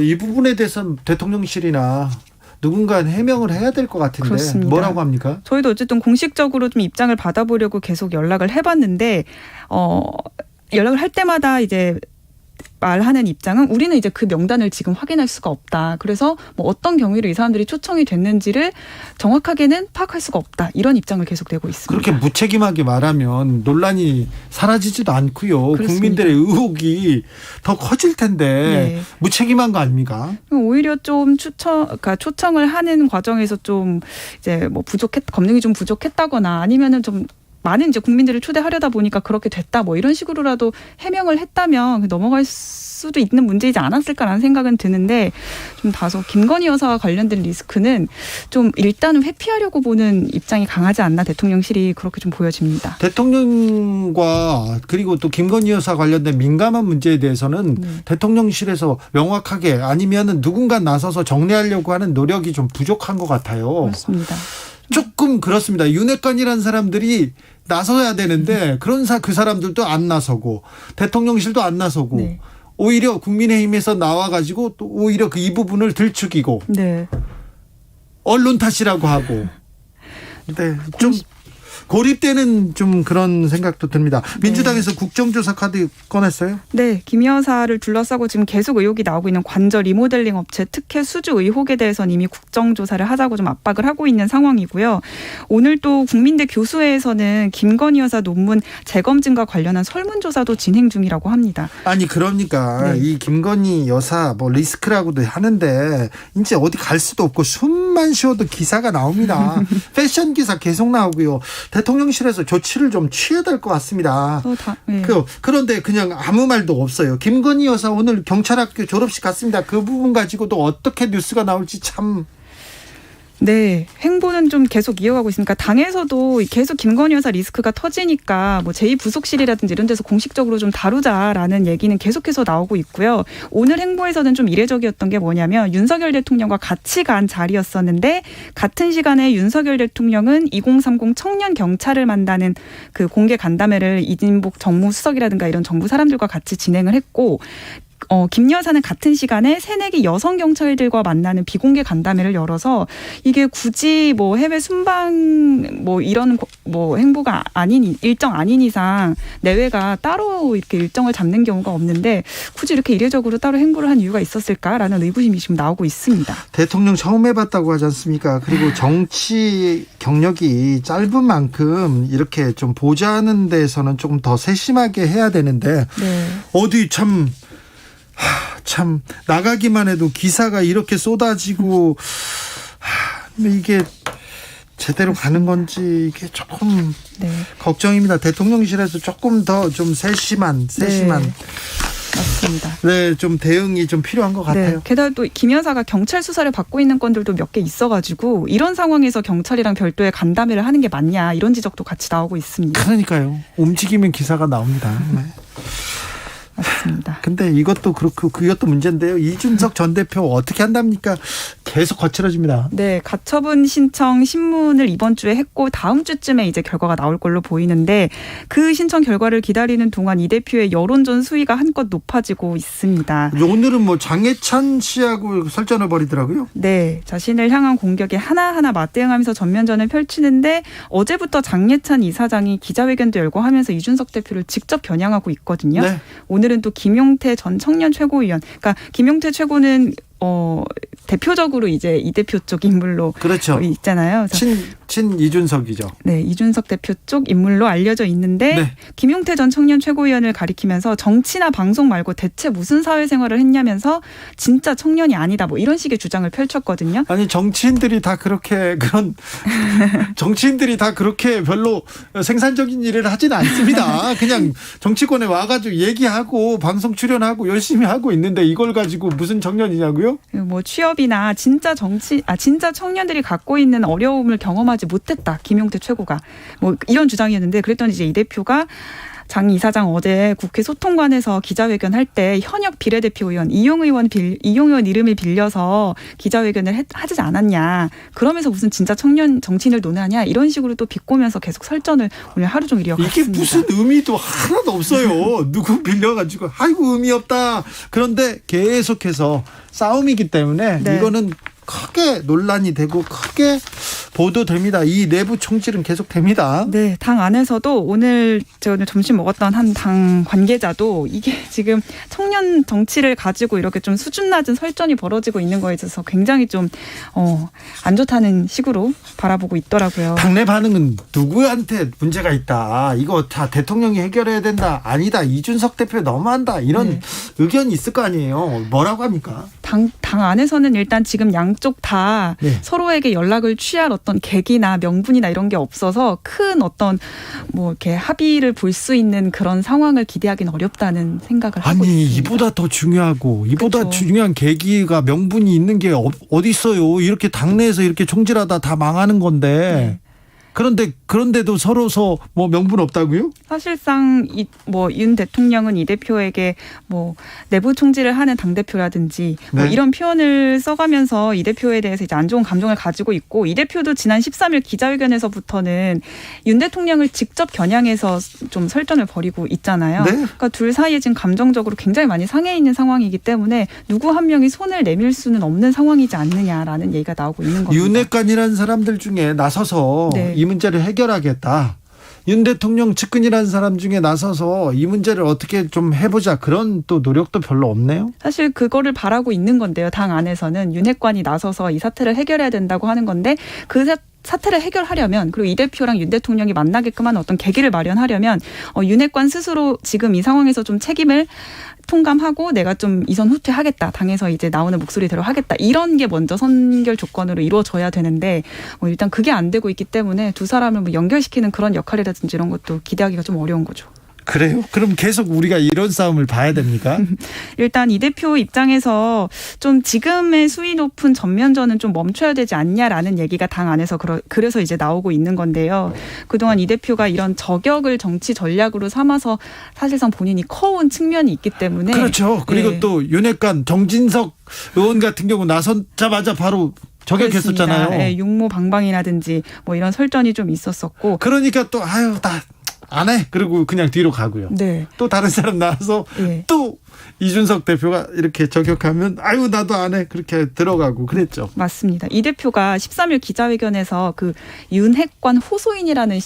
이 부분에 대해서는 대통령실이나 누군가 해명을 해야 될 것 같은데. 그렇습니다. 뭐라고 합니까? 저희도 어쨌든 공식적으로 좀 입장을 받아보려고 계속 연락을 해봤는데 연락을 할 때마다 이제 말하는 입장은 우리는 이제 그 명단을 지금 확인할 수가 없다. 그래서 뭐 어떤 경위로 이 사람들이 초청이 됐는지를 정확하게는 파악할 수가 없다. 이런 입장을 계속 내고 있습니다. 그렇게 무책임하게 말하면 논란이 사라지지도 않고요. 그렇습니다. 국민들의 의혹이 더 커질 텐데 네. 무책임한 거 아닙니까? 오히려 좀 초청을 하는 과정에서 좀 이제 뭐 검증이 좀 부족했다거나 아니면은 좀 많은 이제 국민들을 초대하려다 보니까 그렇게 됐다 뭐 이런 식으로라도 해명을 했다면 넘어갈 수도 있는 문제이지 않았을까라는 생각은 드는데 좀 다소 김건희 여사와 관련된 리스크는 좀 일단은 회피하려고 보는 입장이 강하지 않나 대통령실이 그렇게 좀 보여집니다. 대통령과 그리고 또 김건희 여사 관련된 민감한 문제에 대해서는 대통령실에서 명확하게 아니면은 누군가 나서서 정리하려고 하는 노력이 좀 부족한 것 같아요. 그렇습니다. 조금 그렇습니다. 윤핵관이라는 사람들이 나서야 되는데 그런 그 사람들도 안 나서고 대통령실도 안 나서고 네. 오히려 국민의힘에서 나와가지고 또 오히려 그 이 부분을 들추기고 네. 언론 탓이라고 하고 네, 좀 고립되는 좀 그런 생각도 듭니다. 민주당에서 국정조사 카드 꺼냈어요? 네, 김 여사를 둘러싸고 지금 계속 의혹이 나오고 있는 관저 리모델링 업체 특혜 수주 의혹에 대해서는 이미 국정조사를 하자고 좀 압박을 하고 있는 상황이고요. 오늘 또 국민대 교수회에서는 김건희 여사 논문 재검증과 관련한 설문조사도 진행 중이라고 합니다. 아니 그러니까 네. 이 김건희 여사 뭐 리스크라고도 하는데 이제 어디 갈 수도 없고 숨만 쉬어도 기사가 나옵니다. 패션 기사 계속 나오고요. 대통령실에서 조치를 좀 취해야 될 것 같습니다. 네. 그런데 그냥 아무 말도 없어요. 김건희 여사 오늘 경찰학교 졸업식 갔습니다. 그 부분 가지고도 어떻게 뉴스가 나올지 참. 네, 행보는 좀 계속 이어가고 있으니까 당에서도 계속 김건희 여사 리스크가 터지니까 뭐 제2부속실이라든지 이런 데서 공식적으로 좀 다루자라는 얘기는 계속해서 나오고 있고요. 오늘 행보에서는 좀 이례적이었던 게 뭐냐면 윤석열 대통령과 같이 간 자리였었는데 같은 시간에 윤석열 대통령은 2030 청년 경찰을 만나는 그 공개 간담회를 이진복 정무수석이라든가 이런 정부 사람들과 같이 진행을 했고 김 여사는 같은 시간에 새내기 여성 경찰들과 만나는 비공개 간담회를 열어서 이게 굳이 뭐 해외 순방 뭐 이런 뭐 행보가 아닌 일정 아닌 이상 내외가 따로 이렇게 일정을 잡는 경우가 없는데 굳이 이렇게 이례적으로 따로 행보를 한 이유가 있었을까라는 의구심이 지금 나오고 있습니다. 대통령 처음 해봤다고 하지 않습니까? 그리고 정치 경력이 짧은 만큼 이렇게 좀 보좌하는 데서는 조금 더 세심하게 해야 되는데 네. 어디 참 나가기만 해도 기사가 이렇게 쏟아지고 이게 제대로 가는 건지 이게 조금 걱정입니다. 대통령실에서 조금 더 좀 세심한 맞습니다. 네, 좀 대응이 좀 필요한 것 같아요. 네, 게다가 또 김 여사가 경찰 수사를 받고 있는 건들도 몇 개 있어가지고 이런 상황에서 경찰이랑 별도의 간담회를 하는 게 맞냐 이런 지적도 같이 나오고 있습니다. 그러니까요. 움직이면 기사가 나옵니다. 네. 맞습니다. 근데 이것도 그렇고 그것도 문제인데요. 이준석 전 대표 어떻게 한답니까? 계속 거칠어집니다. 네, 가처분 신청 신문을 이번 주에 했고 다음 주쯤에 이제 결과가 나올 걸로 보이는데 그 신청 결과를 기다리는 동안 이 대표의 여론전 수위가 한껏 높아지고 있습니다. 오늘은 뭐 장해찬 씨하고 설전을 벌이더라고요. 네, 자신을 향한 공격에 하나하나 맞대응하면서 전면전을 펼치는데 어제부터 장해찬 이사장이 기자회견도 열고 하면서 이준석 대표를 직접 겨냥하고 있거든요. 네. 오늘은 또 김용태 전 청년 최고위원, 그러니까 김용태 최고는 대표적으로 이제 이 대표 쪽 인물로 그렇죠. 있잖아요. 친 이준석이죠. 네, 이준석 대표 쪽 인물로 알려져 있는데 네. 김용태 전 청년 최고위원을 가리키면서 정치나 방송 말고 대체 무슨 사회생활을 했냐면서 진짜 청년이 아니다 뭐 이런 식의 주장을 펼쳤거든요. 아니 정치인들이 다 그렇게 별로 생산적인 일을 하지는 않습니다. 그냥 정치권에 와가지고 얘기하고 방송 출연하고 열심히 하고 있는데 이걸 가지고 무슨 청년이냐고요? 뭐 취업이나 진짜 청년들이 갖고 있는 어려움을 경험하지 못했다. 김용태 최고가 뭐 이런 주장이었는데 그랬더니 이제 이 대표가 장 이사장 어제 국회 소통관에서 기자회견 할 때 현역 비례대표 의원 이용 의원 이름을 빌려서 기자회견을 하지 않았냐. 그러면서 무슨 진짜 청년 정치인을 논하냐. 이런 식으로 또 비꼬면서 계속 설전을 오늘 하루 종일 이어갔습니다. 이게 무슨 의미도 하나도 없어요. 누구 빌려가지고 아이고 의미 없다. 그런데 계속해서 싸움이기 때문에 네. 이거는 크게 논란이 되고 크게 보도됩니다. 이 내부 총질은 계속됩니다. 네, 당 안에서도 제가 오늘 점심 먹었던 한 당 관계자도 이게 지금 청년 정치를 가지고 이렇게 좀 수준 낮은 설전이 벌어지고 있는 거에 있어서 굉장히 좀 안 좋다는 식으로 바라보고 있더라고요. 당내 반응은 누구한테 문제가 있다. 이거 다 대통령이 해결해야 된다. 아니다. 이준석 대표 너무한다. 이런 의견이 있을 거 아니에요. 뭐라고 합니까? 당 안에서는 일단 지금 양쪽 다 서로에게 연락을 취할 어떤 계기나 명분이나 이런 게 없어서 큰 어떤 뭐 이렇게 합의를 볼 수 있는 그런 상황을 기대하기는 어렵다는 생각을 하고 있습니다. 이보다 더 중요하고 이보다 중요한 계기가 명분이 있는 게 어디 있어요. 이렇게 당내에서 이렇게 총질하다 다 망하는 건데. 그런데도 서로서 뭐 명분 없다고요? 사실상 윤 대통령은 이 대표에게 내부 총질을 하는 당 대표라든지 이런 표현을 써가면서 이 대표에 대해서 이제 안 좋은 감정을 가지고 있고, 이 대표도 지난 13일 기자회견에서부터는 윤 대통령을 직접 겨냥해서 좀 설전을 벌이고 있잖아요. 그러니까 둘 사이에 지금 감정적으로 굉장히 많이 상해 있는 상황이기 때문에 누구 한 명이 손을 내밀 수는 없는 상황이지 않느냐라는 얘기가 나오고 있는 겁니다. 윤핵관이라는 사람들 중에 나서서 이 문제를 해결하겠다. 윤 대통령 측근이라는 사람 중에 나서서 이 문제를 어떻게 좀 해보자. 그런 또 노력도 별로 없네요. 사실 그거를 바라고 있는 건데요. 당 안에서는 윤핵관이 나서서 이 사태를 해결해야 된다고 하는 건데, 그 사태를 해결하려면, 그리고 이 대표랑 윤 대통령이 만나게끔 하는 어떤 계기를 마련하려면 윤핵관 스스로 지금 이 상황에서 좀 책임을 통감하고 내가 좀 이선 후퇴하겠다. 당에서 이제 나오는 목소리대로 하겠다. 이런 게 먼저 선결 조건으로 이루어져야 되는데 일단 그게 안 되고 있기 때문에 두 사람을 연결시키는 그런 역할이라든지 이런 것도 기대하기가 좀 어려운 거죠. 그래요? 그럼 계속 우리가 이런 싸움을 봐야 됩니까? 일단 이 대표 입장에서 좀 지금의 수위 높은 전면전은 좀 멈춰야 되지 않냐라는 얘기가 당 안에서 그래서 이제 나오고 있는 건데요. 그동안 이 대표가 이런 저격을 정치 전략으로 삼아서 사실상 본인이 커온 측면이 있기 때문에. 그렇죠. 그리고 또 윤핵관 정진석 의원 같은 경우 나서자마자 바로 저격했었잖아요. 네, 육모 방방이라든지 이런 설전이 좀 있었었고. 그러니까 또 나 안 해. 그리고 그냥 뒤로 가고요. 또 다른 사람 나와서 또 이준석 대표가 이렇게 저격하면 나도 안 해. 그렇게 들어가고 그랬죠. 맞습니다. 이 대표가 13일 기자회견에서 그 윤핵관 호소인이라는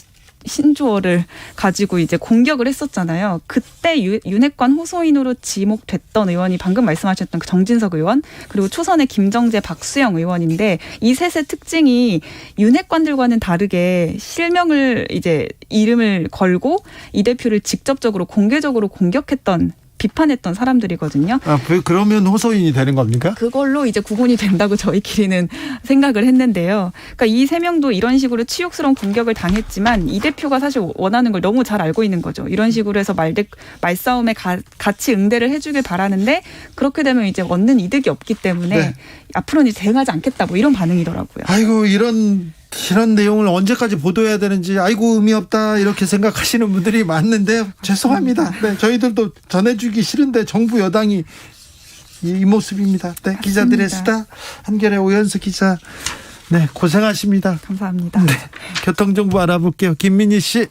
신조어를 가지고 이제 공격을 했었잖아요. 그때 윤핵관 호소인으로 지목됐던 의원이 방금 말씀하셨던 그 정진석 의원, 그리고 초선의 김정재, 박수영 의원인데, 이 셋의 특징이 윤핵관들과는 다르게 실명을 이제 이름을 걸고 이 대표를 직접적으로 공개적으로 공격했던, 비판했던 사람들이거든요. 그러면 호소인이 되는 겁니까? 그걸로 이제 구분이 된다고 저희끼리는 생각을 했는데요. 그러니까 이 세 명도 이런 식으로 치욕스러운 공격을 당했지만 이 대표가 사실 원하는 걸 너무 잘 알고 있는 거죠. 이런 식으로 해서 말싸움에 같이 응대를 해주길 바라는데, 그렇게 되면 이제 얻는 이득이 없기 때문에 앞으로는 이제 대응하지 않겠다, 이런 반응이더라고요. 이런 내용을 언제까지 보도해야 되는지 의미 없다 이렇게 생각하시는 분들이 많은데요. 죄송합니다. 저희들도 전해주기 싫은데 정부 여당이 이 모습입니다. 기자들의 수다, 한겨레 오연수 기자. 고생하십니다. 감사합니다. 교통정보 알아볼게요. 김민희 씨.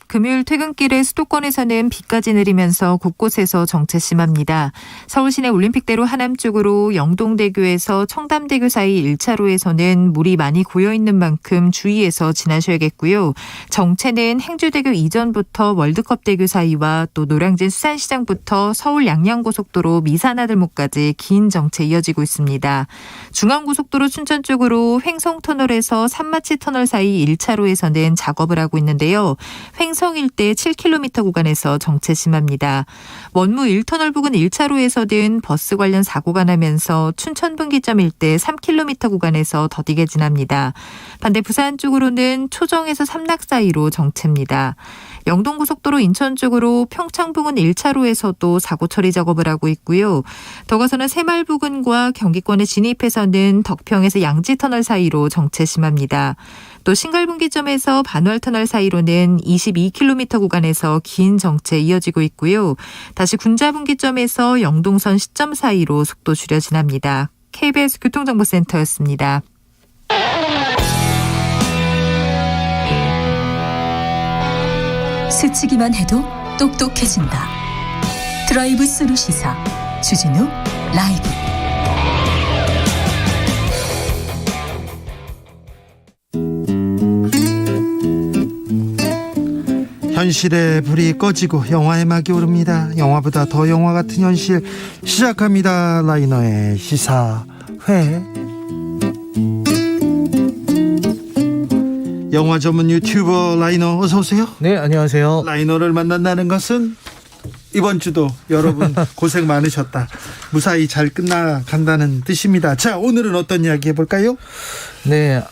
금요일 퇴근길에 수도권에서는 비까지 내리면서 곳곳에서 정체 심합니다. 서울 시내 올림픽대로 하남 쪽으로 영동대교에서 청담대교 사이 1차로에서는 물이 많이 고여있는 만큼 주의해서 지나셔야겠고요. 정체는 행주대교 이전부터 월드컵대교 사이와 또 노량진 수산시장부터 서울 양양고속도로 미사나들목까지 긴 정체 이어지고 있습니다. 중앙고속도로 춘천 쪽으로 횡성터널에서 산마치터널 사이 1차로에서는 작업을 하고 있는데요. 횡성 일대 7km 구간에서 정체 심합니다. 원무 1터널 부근 1차로에서는 버스 관련 사고가 나면서 춘천 분기점 일대 3km 구간에서 더디게 지납니다. 반대 부산 쪽으로는 초정에서 삼락 사이로 정체입니다. 영동고속도로 인천 쪽으로 평창 부근 1차로에서도 사고 처리 작업을 하고 있고요. 더 가서는 새마을 부근과 경기권에 진입해서는 덕평에서 양지터널 사이로 정체 심합니다. 또 신갈분기점에서 반월터널 사이로는 22km 구간에서 긴 정체 이어지고 있고요. 다시 군자분기점에서 영동선 시점 사이로 속도 줄여 지납니다. KBS 교통정보센터였습니다. 스치기만 해도 똑똑해진다. 드라이브 스루 시사 주진우 라이브. 현실의 불이 꺼지고 영화의 막이 오릅니다. 영화보다 더 영화 같은 현실 시작합니다. 라이너의 시사회. 영화 전문 유튜버 라이너 어서 오세요. 네, 안녕하세요. 라이너를 만난다는 것은 이번 주도 여러분 고생 많으셨다. 무사히 잘 끝나간다는 뜻입니다. 자, 오늘은 어떤 이야기 해볼까요? 네,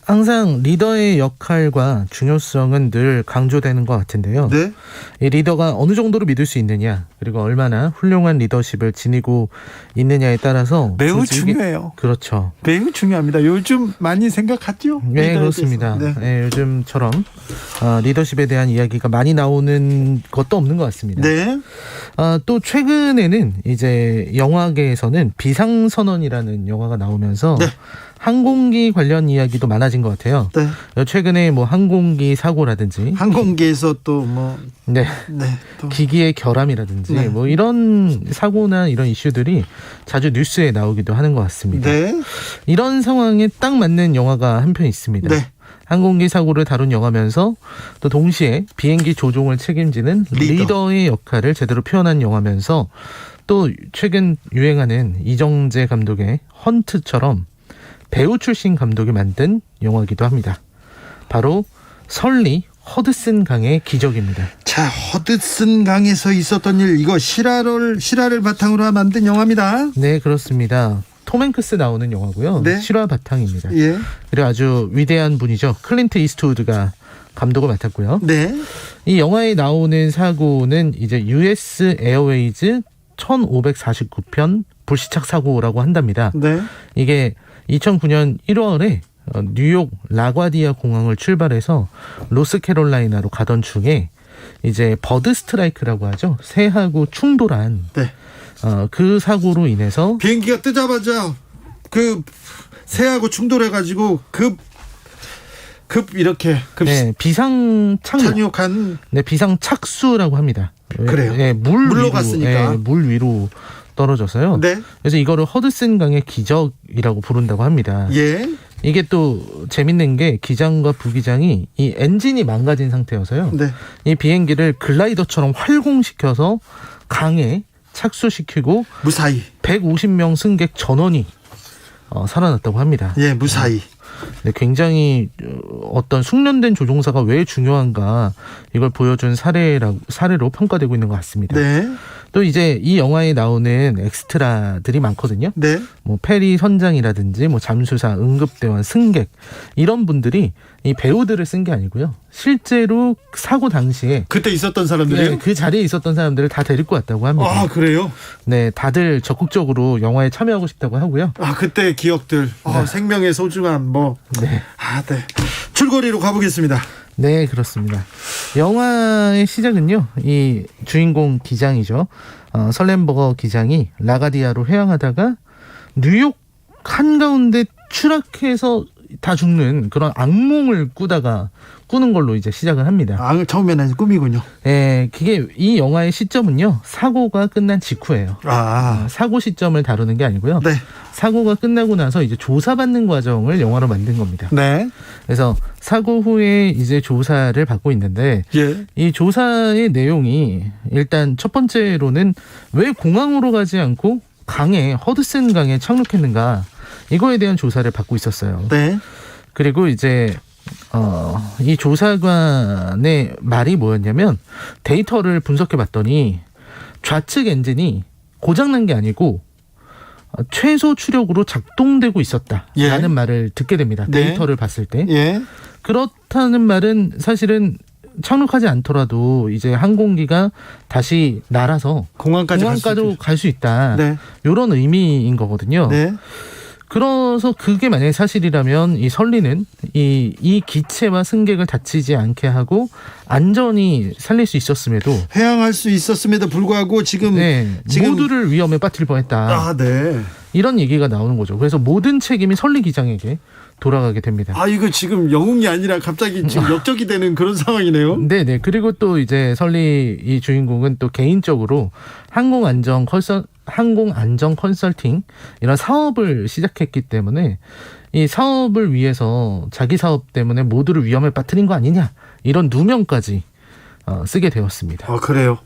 항상 리더의 역할과 중요성은 늘 강조되는 것 같은데요. 네. 이 리더가 어느 정도로 믿을 수 있느냐, 그리고 얼마나 훌륭한 리더십을 지니고 있느냐에 따라서 매우 중요해요. 그렇죠. 매우 중요합니다. 요즘 많이 생각하죠? 네, 그렇습니다. 네. 네, 요즘처럼 리더십에 대한 이야기가 많이 나오는 것도 없는 것 같습니다. 네. 또 최근에는 이제 영화계에서는 비상선언이라는 영화가 나오면서 네. 항공기 관련 이야기도 많아진 것 같아요. 네. 최근에 뭐 항공기 사고라든지 항공기에서 또 뭐 네. 또. 기기의 결함이라든지 네. 뭐 이런 사고나 이런 이슈들이 자주 뉴스에 나오기도 하는 것 같습니다. 네. 이런 상황에 딱 맞는 영화가 한 편 있습니다. 네. 항공기 사고를 다룬 영화면서 또 동시에 비행기 조종을 책임지는 리더의 역할을 제대로 표현한 영화면서 또 최근 유행하는 이정재 감독의 헌트처럼 배우 출신 감독이 만든 영화이기도 합니다. 바로 설리 허드슨 강의 기적입니다. 자, 허드슨 강에서 있었던 일, 이거 실화를 바탕으로 만든 영화입니다. 네, 그렇습니다. 톰 행크스 나오는 영화고요. 네. 실화 바탕입니다. 예. 그리고 아주 위대한 분이죠. 클린트 이스트우드가 감독을 맡았고요. 네. 이 영화에 나오는 사고는 이제 US 에어웨이즈 1549편 불시착 사고라고 한답니다. 네. 이게 2009년 1월에 뉴욕 라과디아 공항을 출발해서 노스캐롤라이나로 가던 중에 이제 버드 스트라이크라고 하죠. 새하고 충돌한 네. 그 사고로 인해서 비행기가 뜨자마자 그 새하고 충돌해가지고 이렇게 네, 비상 착륙한 비상 착수라고 합니다. 그래요. 네, 물로 갔으니까. 물 위로 떨어져서요. 네. 그래서 이거를 허드슨 강의 기적이라고 부른다고 합니다. 예. 이게 또 재밌는 게 기장과 부기장이 이 엔진이 망가진 상태여서요. 네. 이 비행기를 글라이더처럼 활공시켜서 강에 착수시키고 무사히 150명 승객 전원이 살아났다고 합니다. 예, 무사히. 네, 굉장히 어떤 숙련된 조종사가 왜 중요한가 이걸 보여준 사례로 평가되고 있는 것 같습니다. 네. 또 이제 이 영화에 나오는 엑스트라들이 많거든요. 네. 뭐 페리 선장이라든지 뭐 잠수사, 응급대원, 승객 이런 분들이 이 배우들을 쓴 게 아니고요. 실제로 사고 당시에 그때 있었던 사람들이요? 네, 그 자리에 있었던 사람들을 다 데리고 왔다고 합니다. 아, 그래요? 네, 다들 적극적으로 영화에 참여하고 싶다고 하고요. 아, 그때 기억들. 네. 생명의 소중함 뭐. 네. 네. 출거리로 가보겠습니다. 네, 그렇습니다. 영화의 시작은요, 이 주인공 기장이죠. 설렌버거 기장이 라가디아로 회항하다가 뉴욕 한가운데 추락해서 다 죽는 그런 악몽을 꾸는 걸로 이제 시작을 합니다. 처음에는 꿈이군요. 네, 그게 이 영화의 시점은요, 사고가 끝난 직후예요. 사고 시점을 다루는 게 아니고요. 네. 사고가 끝나고 나서 이제 조사받는 과정을 영화로 만든 겁니다. 네. 그래서 사고 후에 이제 조사를 받고 있는데, 예. 이 조사의 내용이 일단 첫 번째로는 왜 공항으로 가지 않고 허드슨 강에 착륙했는가, 이거에 대한 조사를 받고 있었어요. 네. 그리고 이제 이 조사관의 말이 뭐였냐면, 데이터를 분석해 봤더니 좌측 엔진이 고장난 게 아니고 최소 추력으로 작동되고 있었다라는 말을 듣게 됩니다. 데이터를 봤을 때. 예. 그렇다는 말은 사실은 착륙하지 않더라도 이제 항공기가 다시 날아서 공항까지 갈 수 있다. 네. 이런 의미인 거거든요. 네. 그래서 그게 만약에 사실이라면 이 설리는 이 기체와 승객을 다치지 않게 하고 안전히 살릴 수 있었음에도, 회항할 수 있었음에도 불구하고 지금 모두를 위험에 빠뜨릴 뻔했다. 네. 이런 얘기가 나오는 거죠. 그래서 모든 책임이 설리 기장에게 돌아가게 됩니다. 이거 지금 영웅이 아니라 갑자기 지금 역적이 되는 그런 상황이네요. 네네. 그리고 또 이제 설리 이 주인공은 또 개인적으로 항공안전 컨설팅 이런 사업을 시작했기 때문에 이 사업을 위해서 자기 사업 때문에 모두를 위험에 빠뜨린 거 아니냐, 이런 누명까지 쓰게 되었습니다. 아, 그래요?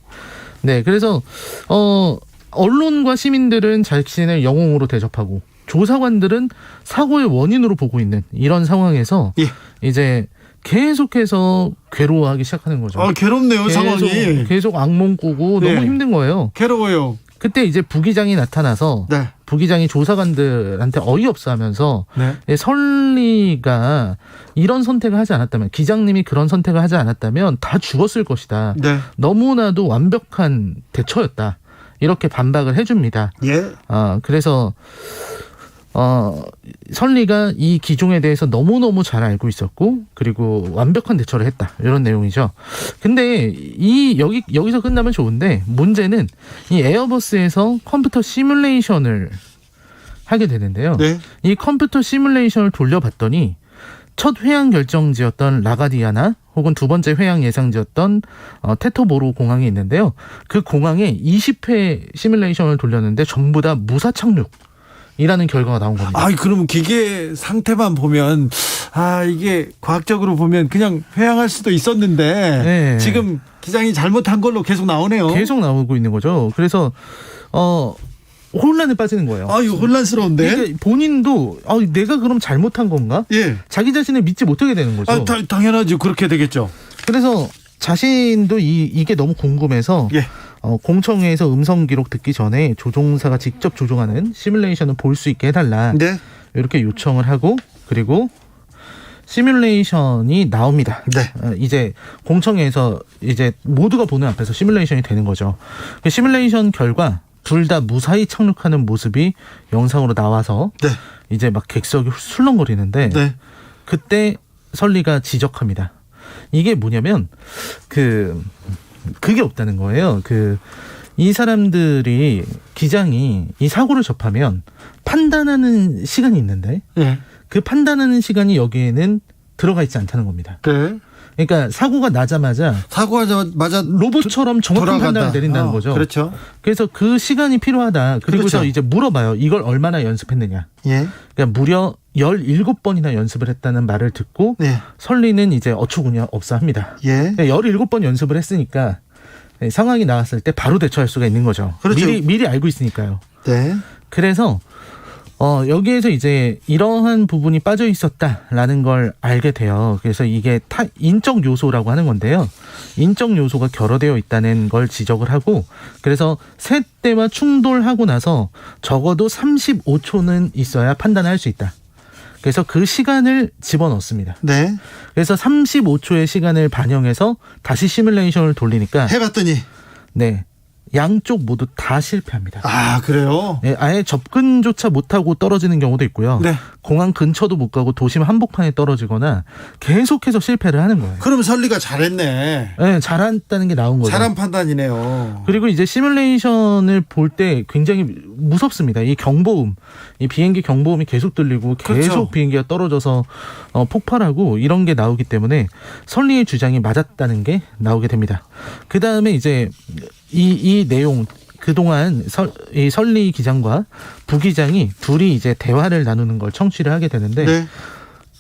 네, 그래서 언론과 시민들은 자신을 영웅으로 대접하고 조사관들은 사고의 원인으로 보고 있는 이런 상황에서 이제 계속해서 괴로워하기 시작하는 거죠. 아, 괴롭네요, 상황이. 계속 악몽 꾸고 너무 힘든 거예요. 괴로워요. 그때 이제 부기장이 나타나서 부기장이 조사관들한테 어이없어 하면서 설리가 이런 선택을 하지 않았다면, 기장님이 그런 선택을 하지 않았다면 다 죽었을 것이다. 너무나도 완벽한 대처였다. 이렇게 반박을 해줍니다. 그래서 설리가 이 기종에 대해서 너무너무 잘 알고 있었고, 그리고 완벽한 대처를 했다. 이런 내용이죠. 근데 여기서 끝나면 좋은데, 문제는 이 에어버스에서 컴퓨터 시뮬레이션을 하게 되는데요. 이 컴퓨터 시뮬레이션을 돌려봤더니 첫 회항 결정지였던 라가디아나 혹은 두 번째 회항 예상지였던 테토보로 공항이 있는데요. 그 공항에 20회 시뮬레이션을 돌렸는데 전부 다 무사 착륙. 이라는 결과가 나온 겁니다. 아, 그러면 기계 상태만 보면 이게 과학적으로 보면 그냥 회항할 수도 있었는데 지금 기장이 잘못한 걸로 계속 나오네요. 계속 나오고 있는 거죠. 그래서 혼란에 빠지는 거예요. 이거 혼란스러운데. 그러니까 본인도 내가 그럼 잘못한 건가? 자기 자신을 믿지 못하게 되는 거죠. 당연하죠. 그렇게 되겠죠. 그래서 자신도 이게 너무 궁금해서 공청회에서 음성 기록 듣기 전에 조종사가 직접 조종하는 시뮬레이션을 볼 수 있게 해달라. 이렇게 요청을 하고, 그리고 시뮬레이션이 나옵니다. 이제 공청회에서 이제 모두가 보는 앞에서 시뮬레이션이 되는 거죠. 그 시뮬레이션 결과 둘 다 무사히 착륙하는 모습이 영상으로 나와서 이제 막 객석이 술렁거리는데 그때 설리가 지적합니다. 이게 뭐냐면 그게 없다는 거예요. 이 사람들이, 기장이 이 사고를 접하면 판단하는 시간이 있는데 그 판단하는 시간이 여기에는 들어가 있지 않다는 겁니다. 그러니까 사고가 나자마자 로봇처럼 정확한 판단을 내린다는 거죠. 그렇죠. 그래서 그 시간이 필요하다. 그리고서 이제 물어봐요. 이걸 얼마나 연습했느냐. 그러니까 무려 17번이나 연습을 했다는 말을 듣고 설리는 이제 어처구니 없어 합니다. 17번 연습을 했으니까 상황이 나왔을 때 바로 대처할 수가 있는 거죠. 그렇죠. 미리 알고 있으니까요. 그래서 여기에서 이제 이러한 부분이 빠져 있었다라는 걸 알게 돼요. 그래서 이게 인적 요소라고 하는 건데요. 인적 요소가 결여되어 있다는 걸 지적을 하고, 그래서 세 대와 충돌하고 나서 적어도 35초는 있어야 판단을 할 수 있다. 그래서 그 시간을 집어넣습니다. 그래서 35초의 시간을 반영해서 다시 시뮬레이션을 돌리니까 해봤더니 양쪽 모두 다 실패합니다. 아, 그래요? 아예 접근조차 못하고 떨어지는 경우도 있고요. 공항 근처도 못 가고 도심 한복판에 떨어지거나 계속해서 실패를 하는 거예요. 그럼 설리가 잘했네. 잘했다는 게 나온 거죠. 잘한 판단이네요. 그리고 이제 시뮬레이션을 볼 때 굉장히 무섭습니다. 이 경보음, 이 비행기 경보음이 계속 들리고 계속 비행기가 떨어져서 폭발하고 이런 게 나오기 때문에 설리의 주장이 맞았다는 게 나오게 됩니다. 그 다음에 이제 이 내용, 그동안 이 설리 기장과 부기장이 둘이 이제 대화를 나누는 걸 청취를 하게 되는데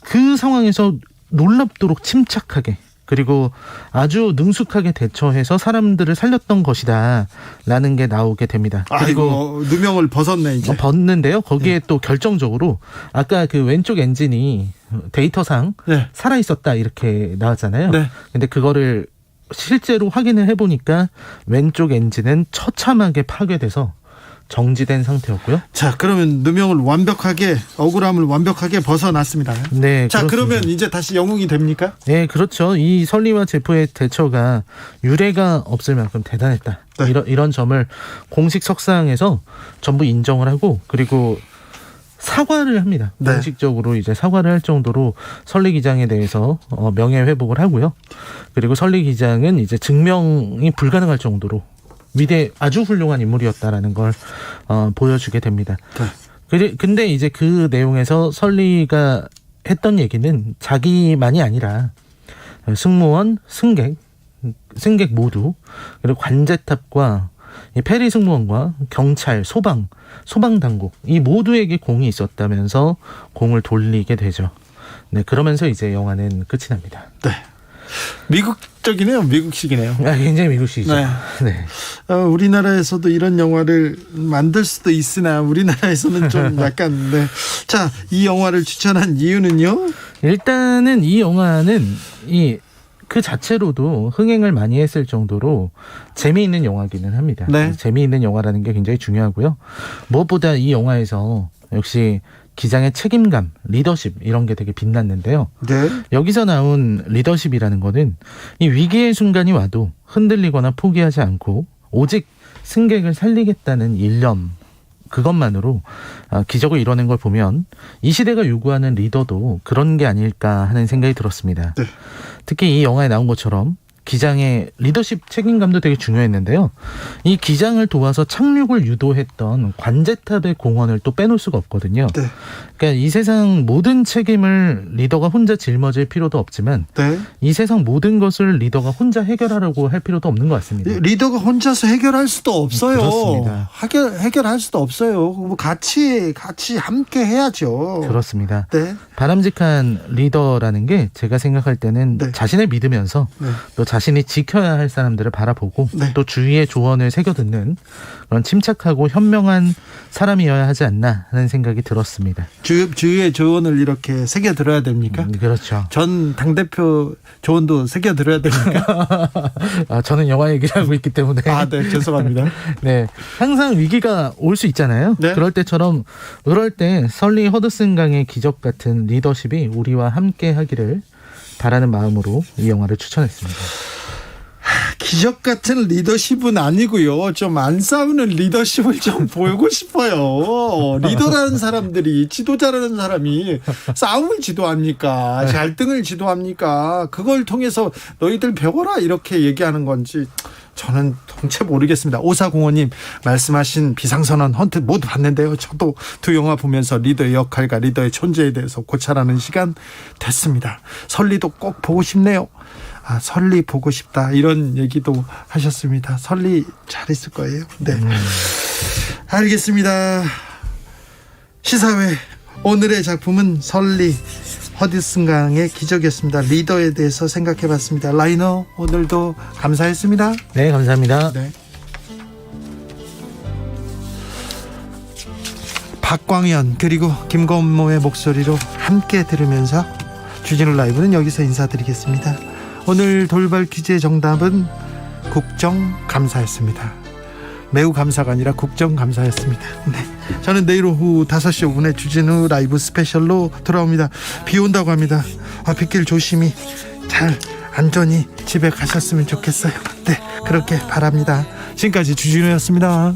그 상황에서 놀랍도록 침착하게, 그리고 아주 능숙하게 대처해서 사람들을 살렸던 것이다 라는 게 나오게 됩니다. 그리고 누명을 벗었네 이제. 벗는데요. 거기에 또 결정적으로 아까 그 왼쪽 엔진이 데이터상 살아있었다 이렇게 나왔잖아요. 근데 그거를 실제로 확인을 해보니까 왼쪽 엔진은 처참하게 파괴돼서 정지된 상태였고요. 자, 그러면 누명을 완벽하게, 억울함을 완벽하게 벗어났습니다. 자, 그렇습니다. 그러면 이제 다시 영웅이 됩니까? 네, 그렇죠. 이 설리와 제프의 대처가 유례가 없을 만큼 대단했다. 이런 점을 공식 석상에서 전부 인정을 하고, 그리고 사과를 합니다. 공식적으로 이제 사과를 할 정도로 설리 기장에 대해서 명예 회복을 하고요. 그리고 설리 기장은 이제 증명이 불가능할 정도로 아주 훌륭한 인물이었다라는 걸 보여주게 됩니다. 근데 이제 그 내용에서 설리가 했던 얘기는 자기만이 아니라 승무원, 승객 모두, 그리고 관제탑과 페리 승무원과 경찰, 소방당국 이 모두에게 공이 있었다면서 공을 돌리게 되죠. 그러면서 이제 영화는 끝이 납니다. 미국적이네요. 미국식이네요. 굉장히 미국식이죠. 네. 네. 우리나라에서도 이런 영화를 만들 수도 있으나 우리나라에서는 좀 약간 네. 자, 이 영화를 추천한 이유는요? 일단은 이 영화는 그 자체로도 흥행을 많이 했을 정도로 재미있는 영화기는 합니다. 네. 재미있는 영화라는 게 굉장히 중요하고요. 무엇보다 이 영화에서 역시 기장의 책임감, 리더십 이런 게 되게 빛났는데요. 네. 여기서 나온 리더십이라는 거는 이 위기의 순간이 와도 흔들리거나 포기하지 않고 오직 승객을 살리겠다는 일념, 그것만으로 기적을 이뤄낸 걸 보면 이 시대가 요구하는 리더도 그런 게 아닐까 하는 생각이 들었습니다. 네. 특히 이 영화에 나온 것처럼 기장의 리더십 책임감도 되게 중요했는데요. 이 기장을 도와서 착륙을 유도했던 관제탑의 공헌을 또 빼놓을 수가 없거든요. 네. 그러니까 이 세상 모든 책임을 리더가 혼자 жил머질 필요도 없지만 네. 이 세상 모든 것을 리더가 혼자 해결하라고 할 필요도 없는 것 같습니다. 리더가 혼자서 해결할 수도 없어요. 그렇습니다. 해결할 수도 없어요. 뭐 같이 함께 해야죠. 그렇습니다. 네. 바람직한 리더라는 게 제가 생각할 때는 네. 자신을 믿으면서 네. 또 자신이 지켜야 할 사람들을 바라보고 네. 또 주위의 조언을 새겨듣는 그런 침착하고 현명한 사람이어야 하지 않나 하는 생각이 들었습니다. 주위의 조언을 이렇게 새겨 들어야 됩니까? 그렇죠. 전 당대표 조언도 새겨 들어야 됩니까? 저는 영화 얘기를 하고 있기 때문에. 네, 죄송합니다. 네, 항상 위기가 올 수 있잖아요. 네. 그럴 때 설리 허드슨 강의 기적 같은 리더십이 우리와 함께 하기를 바라는 마음으로 이 영화를 추천했습니다. 기적 같은 리더십은 아니고요. 좀 안 싸우는 리더십을 좀 보고 싶어요. 리더라는 사람들이, 지도자라는 사람이 싸움을 지도합니까? 잘등을 지도합니까? 그걸 통해서 너희들 배워라 이렇게 얘기하는 건지 저는 통째 모르겠습니다. 5405님 말씀하신 비상선언 헌트 모두 봤는데요. 저도 두 영화 보면서 리더의 역할과 리더의 존재에 대해서 고찰하는 시간 됐습니다. 설리도 꼭 보고 싶네요. 설리 보고 싶다 이런 얘기도 하셨습니다. 설리 잘 있을 거예요. 네, 알겠습니다. 시사회 오늘의 작품은 설리 허드슨 강의 기적이었습니다. 리더에 대해서 생각해봤습니다. 라이너 오늘도 감사했습니다. 네, 감사합니다. 네. 박광현 그리고 김건모의 목소리로 함께 들으면서 주진우 라이브는 여기서 인사드리겠습니다. 오늘 돌발 퀴즈의 정답은 국정감사였습니다. 매우 감사가 아니라 국정감사였습니다. 네. 저는 내일 오후 5시 5분에 주진우 라이브 스페셜로 돌아옵니다. 비 온다고 합니다. 빗길 조심히 잘 안전히 집에 가셨으면 좋겠어요. 네, 그렇게 바랍니다. 지금까지 주진우였습니다.